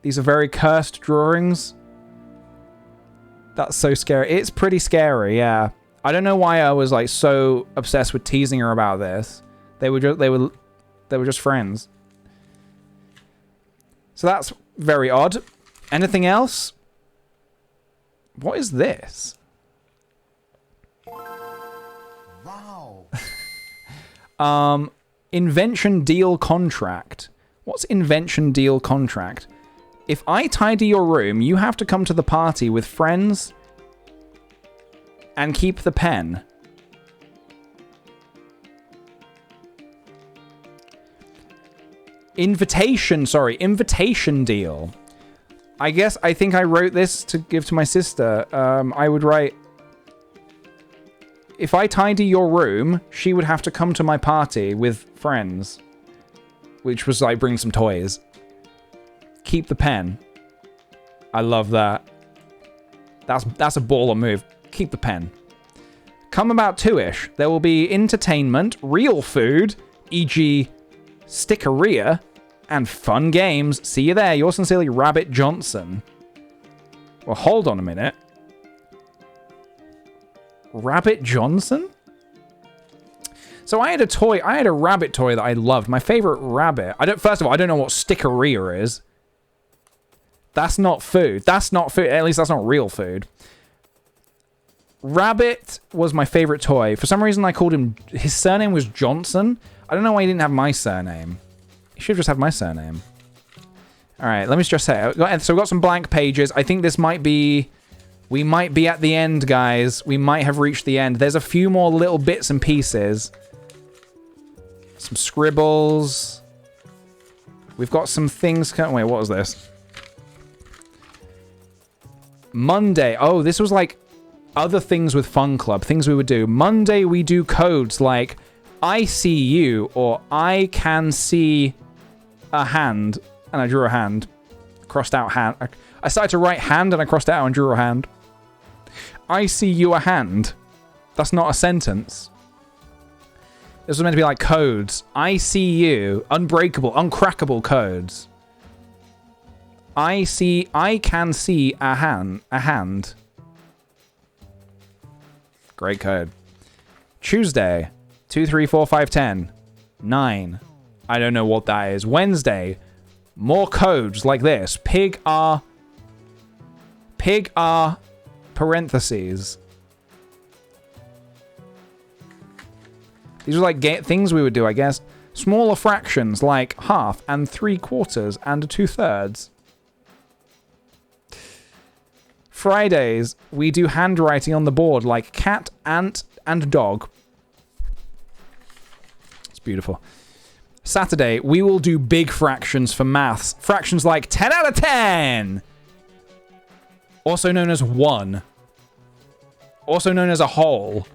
These are very cursed drawings. That's so scary. It's pretty scary, yeah. I don't know why I was like so obsessed with teasing her about this. They were just friends. So that's very odd. Anything else? What is this? Wow. Invention deal contract. What's invention deal contract? If I tidy your room, you have to come to the party with friends and keep the pen. Invitation deal. I think I wrote this to give to my sister. I would write, if I tidy your room, she would have to come to my party with friends. Which was like, bring some toys. Keep the pen. I love that. That's a baller move. Keep the pen. Come about 2-ish. There will be entertainment, real food, e.g. stickeria, and fun games. See you there. Yours sincerely, Rabbit Johnson. Well, hold on a minute. Rabbit Johnson? So I had a toy. I had a rabbit toy that I loved. My favorite rabbit. First of all, I don't know what stickeria is. That's not food. That's not food. At least that's not real food. Rabbit was my favorite toy. For some reason, I called him... His surname was Johnson. I don't know why he didn't have my surname. He should have just had my surname. All right, let me just say. So we've got some blank pages. I think this might be... We might be at the end, guys. We might have reached the end. There's a few more little bits and pieces. Some scribbles. We've got some things... Wait, what was this? Monday. Oh, this was like other things with Fun Club. Things we would do. Monday, we do codes like I see you or I can see a hand. And I drew a hand. Crossed out hand. I started to write hand and I crossed it out and drew a hand. I see you a hand. That's not a sentence. This was meant to be like codes. I see you. Unbreakable, uncrackable codes. I can see a hand. Great code. Tuesday. 2, 3, 4, 5, 10. 9. I don't know what that is. Wednesday. More codes like this. Pig are parentheses. These are like things we would do, I guess. Smaller fractions like half and 3/4 and 2/3. Fridays, we do handwriting on the board like cat, ant, and dog. It's beautiful. Saturday, we will do big fractions for maths. Fractions like 10 out of 10. Also known as 1. Also known as a whole.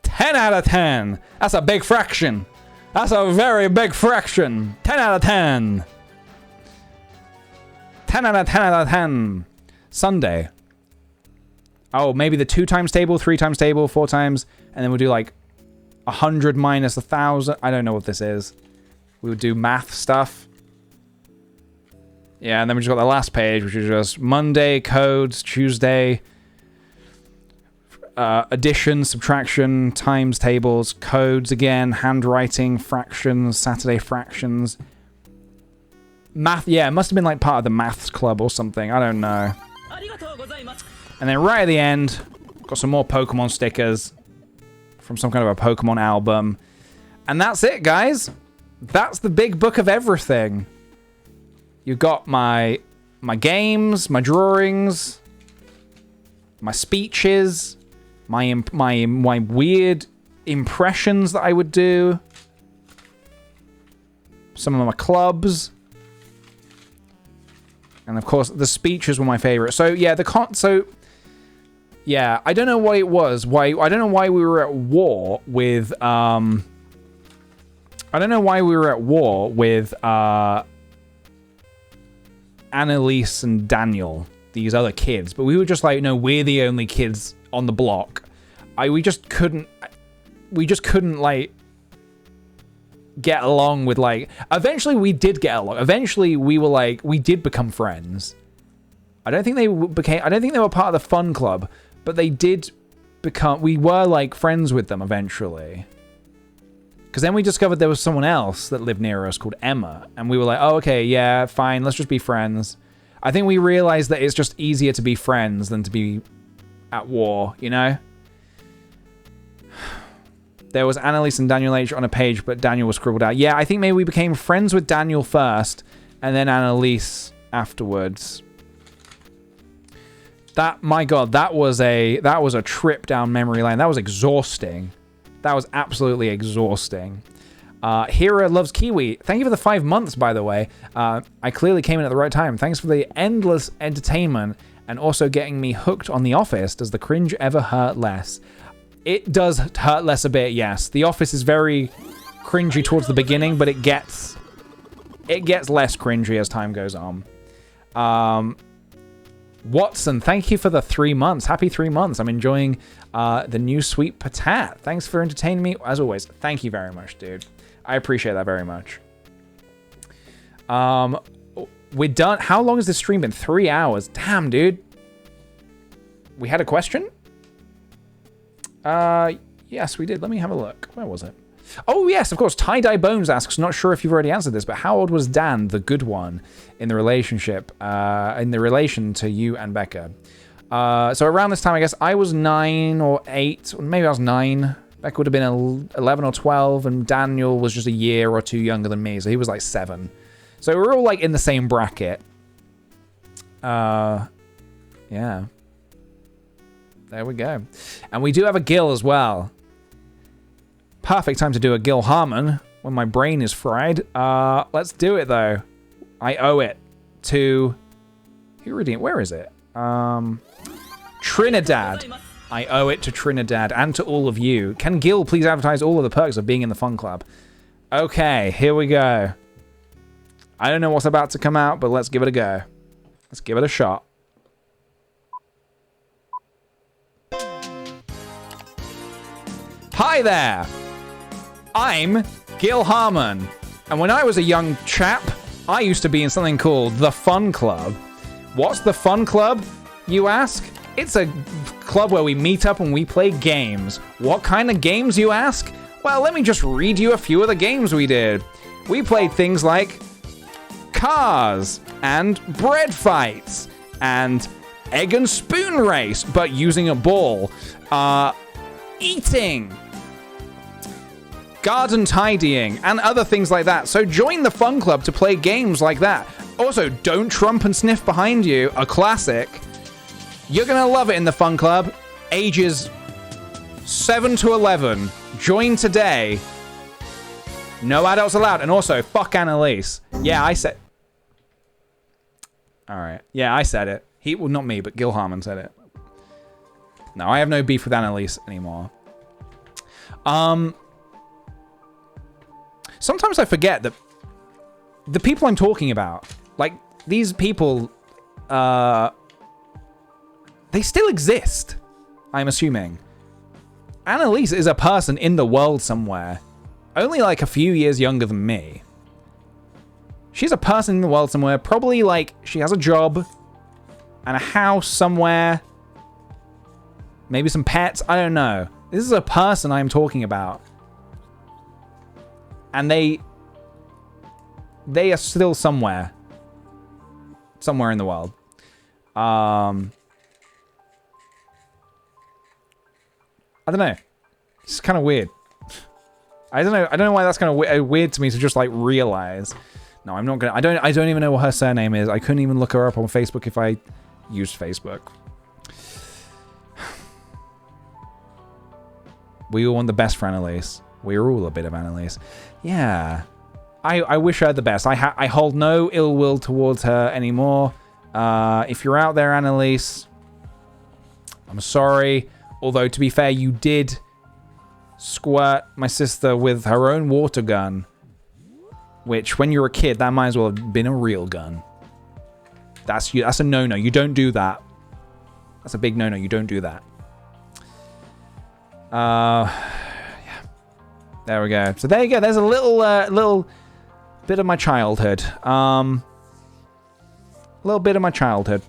10 out of 10. That's a big fraction. That's a very big fraction. 10 out of 10. 10 out of 10 out of 10. Sunday. Oh, maybe the 2 times table, 3 times table, 4 times. And then we'll do like 100 minus 1,000. I don't know what this is. We would do math stuff. Yeah, and then we just got the last page, which is just Monday, codes, Tuesday, addition, subtraction, times tables, codes again, handwriting, fractions, Saturday fractions. Math, yeah, it must have been like part of the maths club or something. I don't know. And then right at the end, got some more Pokemon stickers from some kind of a Pokemon album. And that's it, guys. That's the big book of everything. You got my games, my drawings, my speeches, my weird impressions that I would do, some of my clubs, and of course the speeches were my favorite. So yeah, yeah, I don't know what it was. I don't know why we were at war with Annalise and Daniel, these other kids, but we were just like, no, we're the only kids on the block. We just couldn't like get along with like. Eventually, we did get along. Eventually, we did become friends. I don't think they were part of the fun club, but they did become. We were like friends with them eventually. Because then we discovered there was someone else that lived near us called Emma. And we were like, oh, okay, yeah, fine, let's just be friends. I think we realized that it's just easier to be friends than to be at war, you know? There was Annalise and Daniel H on a page, but Daniel was scribbled out. Yeah, I think maybe we became friends with Daniel first, and then Annalise afterwards. My God, that was a trip down memory lane. That was exhausting. That was absolutely exhausting. Hira loves Kiwi. Thank you for the 5 months, by the way. I clearly came in at the right time. Thanks for the endless entertainment and also getting me hooked on The Office. Does the cringe ever hurt less? It does hurt less a bit, yes. The Office is very cringy towards the beginning, but it gets less cringy as time goes on. Watson, thank you for the 3 months. Happy 3 months. I'm enjoying the new sweet patat. Thanks for entertaining me. As always, thank you very much, dude. I appreciate that very much. We're done. How long has this stream been? 3 hours. Damn, dude. We had a question? Yes, we did. Let me have a look. Where was it? Oh, yes, of course. Tie-Dye Bones asks, not sure if you've already answered this, but how old was Dan, the good one, in the relationship, in the relation to you and Becca? So around this time, I guess I was 9 or 8, or maybe I was 9. Becca would have been 11 or 12, and Daniel was just a year or two younger than me, so he was like 7. So we're all like in the same bracket. Yeah. There we go. And we do have a Gil as well. Perfect time to do a Gil Harmon when my brain is fried. Let's do it though. I owe it to... Where is it? Trinidad. I owe it to Trinidad and to all of you. Can Gil please advertise all of the perks of being in the fun club? Okay, here we go. I don't know what's about to come out, but let's give it a go. Let's give it a shot. Hi there! I'm Gil Harmon, and when I was a young chap, I used to be in something called the Fun Club. What's the Fun Club, you ask? It's a club where we meet up and we play games. What kind of games, you ask? Well, let me just read you a few of the games we did. We played things like cars, and bread fights, and egg and spoon race, but using a ball, eating, garden tidying, and other things like that. So join the fun club to play games like that. Also, don't trump and sniff behind you, a classic. You're gonna love it in the fun club. Ages 7 to 11. Join today. No adults allowed. And also, fuck Annalise. Yeah, I said... Alright. Yeah, I said it. Well, not me, but Gil Harmon said it. No, I have no beef with Annalise anymore. Sometimes I forget that the people I'm talking about, like, these people, they still exist, I'm assuming. Annalise is a person in the world somewhere. Only like a few years younger than me. She's a person in the world somewhere. Probably like she has a job and a house somewhere. Maybe some pets. I don't know. This is a person I'm talking about. And they are still somewhere. Somewhere in the world. I don't know. It's kind of weird. I don't know why that's kind of weird to me to just like realize. No, I'm not gonna. I don't even know what her surname is. I couldn't even look her up on Facebook if I used Facebook. We all want the best for Annalise. We're all a bit of Annalise. Yeah. I wish her the best. I hold no ill will towards her anymore. If you're out there, Annalise, I'm sorry. Although, to be fair, you did squirt my sister with her own water gun. Which, when you're a kid, that might as well have been a real gun. That's a no-no. You don't do that. That's a big no-no. You don't do that. Yeah. There we go. So there you go. There's a little bit of my childhood. A little bit of my childhood.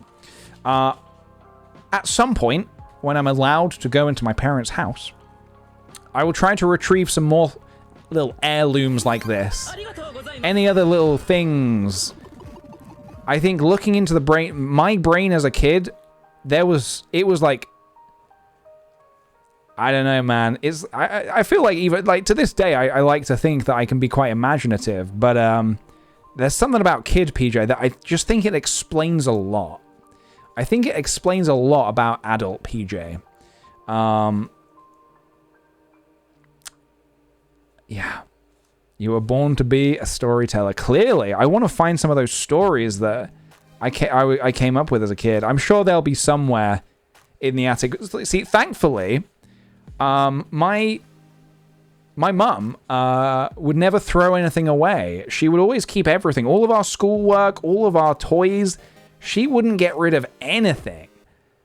At some point, when I'm allowed to go into my parents' house, I will try to retrieve some more little heirlooms like this. Any other little things. I think looking into the brain, my brain as a kid, it was like, I don't know, man. I feel like even like to this day, I like to think that I can be quite imaginative, but there's something about Kid PJ that I just think it explains a lot. I think it explains a lot about adult PJ. Yeah. You were born to be a storyteller. Clearly, I want to find some of those stories that I came up with as a kid. I'm sure they'll be somewhere in the attic. See, thankfully, my mum would never throw anything away. She would always keep everything. All of our schoolwork, all of our toys. She wouldn't get rid of anything.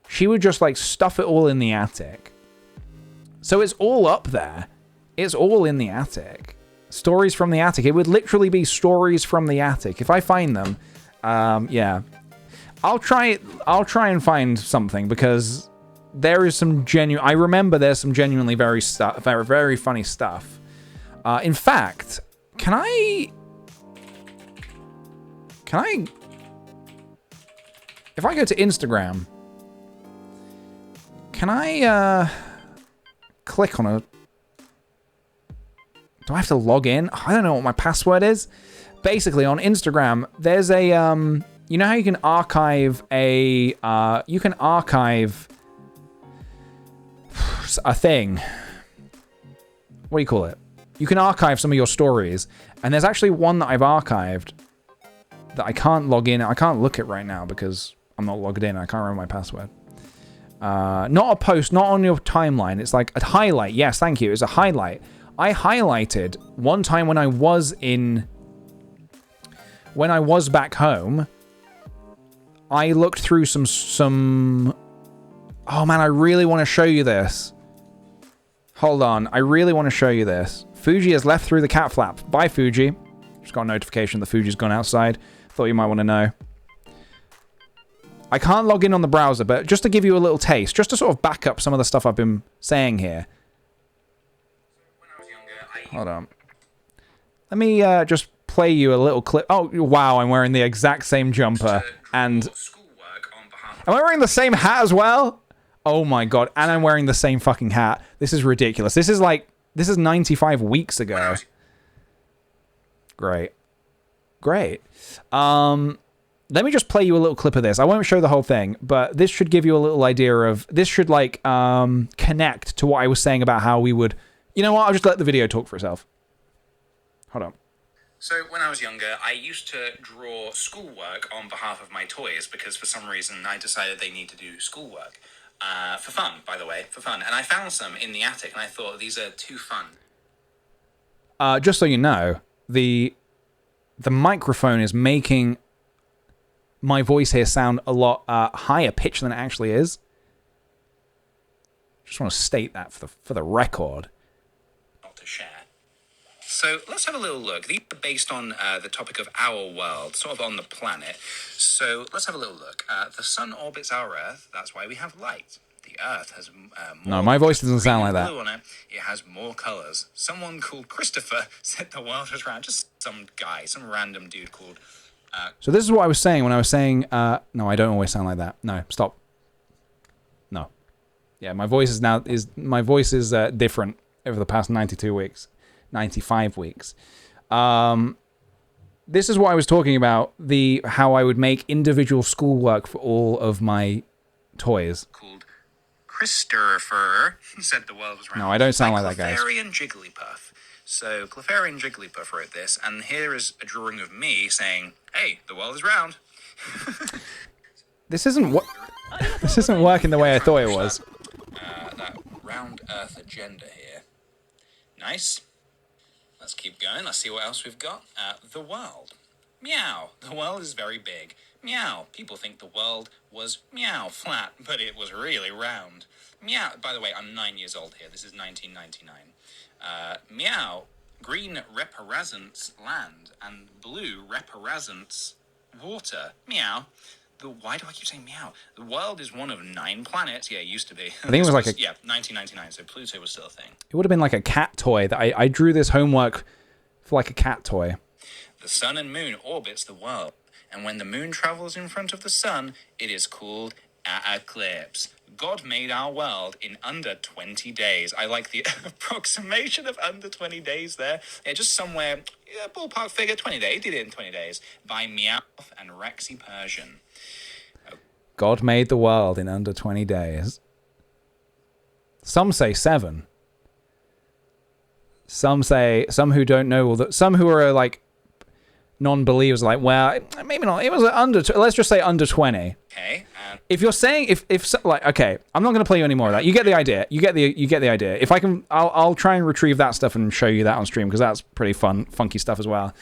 She would just like stuff it all in the attic. So it's all up there. It's all in the attic. Stories from the attic. It would literally be stories from the attic. If I find them, yeah. I'll try and find something because there is some genuine... I remember there's some genuinely very funny stuff. In fact, can I... If I go to Instagram, can I click on a... Do I have to log in? I don't know what my password is. Basically, on Instagram, there's a... you know how you can archive a... you can archive a thing. What do you call it? You can archive some of your stories. And there's actually one that I've archived that I can't log in. I can't look at right now because I'm not logged in. I can't remember my password. Not a post, not on your timeline. It's like a highlight. Yes, thank you. It's a highlight. I highlighted one time when I was back home. I looked through some. Oh man, I really want to show you this. Hold on, I really want to show you this. Fuji has left through the cat flap. Bye, Fuji. Just got a notification that Fuji's gone outside. Thought you might want to know. I can't log in on the browser, but just to give you a little taste, just to sort of back up some of the stuff I've been saying here. Hold on. Let me just play you a little clip. Oh, wow, I'm wearing the exact same jumper. And am I wearing the same hat as well? Oh my god, and I'm wearing the same fucking hat. This is ridiculous. This is 95 weeks ago. Great. Great. Let me just play you a little clip of this. I won't show the whole thing, but this should give you a little idea of... This should, connect to what I was saying about how we would... You know what? I'll just let the video talk for itself. Hold on. So, when I was younger, I used to draw schoolwork on behalf of my toys because for some reason I decided they need to do schoolwork. For fun, by the way, for fun. And I found some in the attic and I thought, these are too fun. Just so you know, the microphone is making my voice here sound a lot higher pitch than it actually is. Just want to state that for the record. Not to share. So let's have a little look. These are based on the topic of our world, sort of on the planet. So let's have a little look. The sun orbits our Earth. That's why we have light. The Earth has more... No, my voice doesn't sound like that. Blue on it. It has more colors. Someone called Christopher said the world was round. Just some guy, some random dude called... So this is what I was saying when I was saying... no, I don't always sound like that. No, stop. No. Yeah, my voice is now... My voice is different over the past 92 weeks. 95 weeks. This is what I was talking about, how I would make individual schoolwork for all of my toys. Called Christopher said the world was round. No, I don't sound like that, guys. Clefairy and Jigglypuff. So Clefairy and Jigglypuff wrote this, and here is a drawing of me saying, "Hey, the world is round." This isn't working the way I thought it was. That round Earth agenda here. Nice. Let's keep going. Let's see what else we've got. The world. Meow. The world is very big. Meow. People think the world was meow flat, but it was really round. Meow. By the way, I'm 9 years old here. This is 1999. Meow. Green represents land, and blue represents water. Meow. Why do I keep saying meow? The world is one of 9 planets. Yeah, it used to be. I think it was like yeah, 1999, so Pluto was still a thing. It would have been like a cat toy. That I drew this homework for like a cat toy. The sun and moon orbits the world, and when the moon travels in front of the sun, it is called an eclipse. God made our world in under 20 days. I like the approximation of under 20 days there. Yeah, just somewhere, ballpark figure, 20 days. Did it in 20 days. By Meowth and Rexy Persian. God made the world in under 20 days. Some say 7. Some who don't know, some who are like non-believers are like, well, maybe not. It was let's just say under 20. Okay. If you're saying, okay, I'm not going to play you any more of that. You get the idea. You get the idea. If I can, I'll try and retrieve that stuff and show you that on stream because that's pretty fun, funky stuff as well.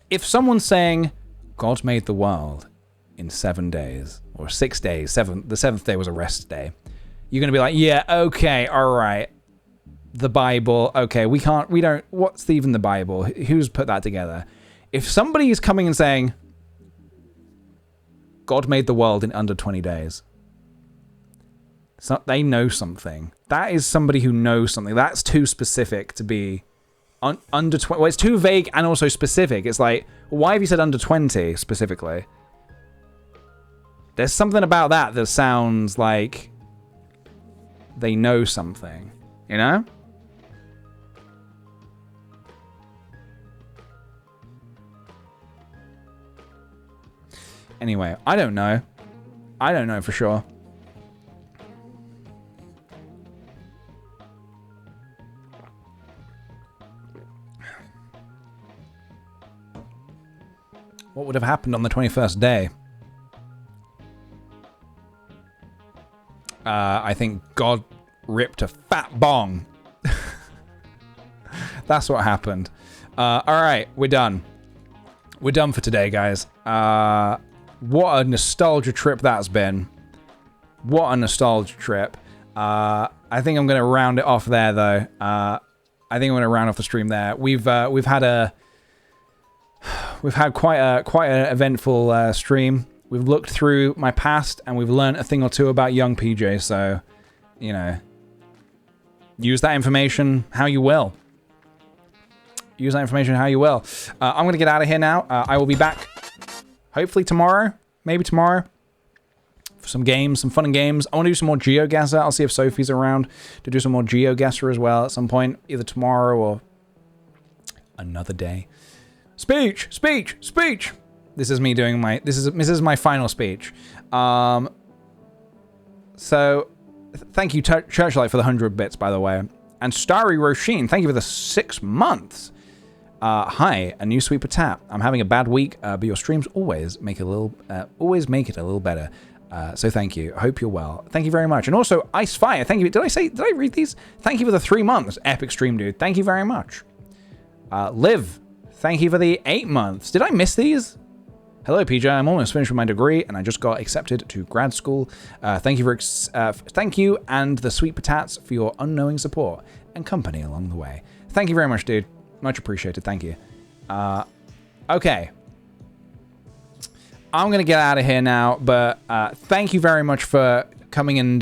If someone's saying, God made the world in 7 days or 6 days, the 7th day was a rest day, you're going to be like, yeah, okay, all right. The Bible, okay, what's even the Bible? Who's put that together? If somebody is coming and saying, God made the world in under 20 days, So they know something. That is somebody who knows something. That's too specific to be under 20. Well, it's too vague and also specific. It's like, why have you said under 20 specifically? There's something about that sounds like they know something, you know? Anyway, I don't know. I don't know for sure. What would have happened on the 21st day? I think God ripped a fat bong. That's what happened. All right, we're done. We're done for today, guys. What a nostalgia trip that's been. What a nostalgia trip. I think I'm going to round it off there, though. I think I'm going to round off the stream there. We've had quite an eventful stream. We've looked through my past and we've learned a thing or two about young PJ. So, you know, use that information how you will. Use that information how you will. I'm going to get out of here now. I will be back hopefully tomorrow, maybe tomorrow, for some games, some fun and games. I want to do some more GeoGuessr. I'll see if Sophie's around to do some more GeoGuessr as well at some point, either tomorrow or another day. Speech, speech, speech. This is me doing my. This is my final speech. So thank you, Churchlight, for the 100 bits, by the way, and Starry Roisin, thank you for the 6 months. Hi, a new sweeper tap. I'm having a bad week, but your streams always make it a little better. So thank you. I hope you're well. Thank you very much. And also, Icefire, thank you. Did I read these? Thank you for the 3 months. Epic stream, dude. Thank you very much. Liv, thank you for the 8 months. Did I miss these? Hello, PJ. I'm almost finished with my degree, and I just got accepted to grad school. Thank you and the Sweet Patats for your unknowing support and company along the way. Thank you very much, dude. Much appreciated. Thank you. Okay. I'm going to get out of here now, but thank you very much for coming and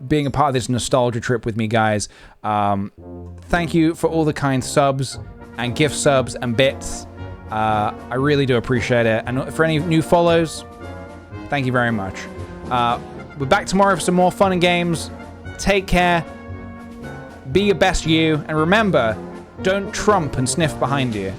being a part of this nostalgia trip with me, guys. Thank you for all the kind subs and gift subs and bits. I really do appreciate it. And for any new follows, thank you very much. We're back tomorrow for some more fun and games. Take care. Be your best you. And remember, don't trump and sniff behind you.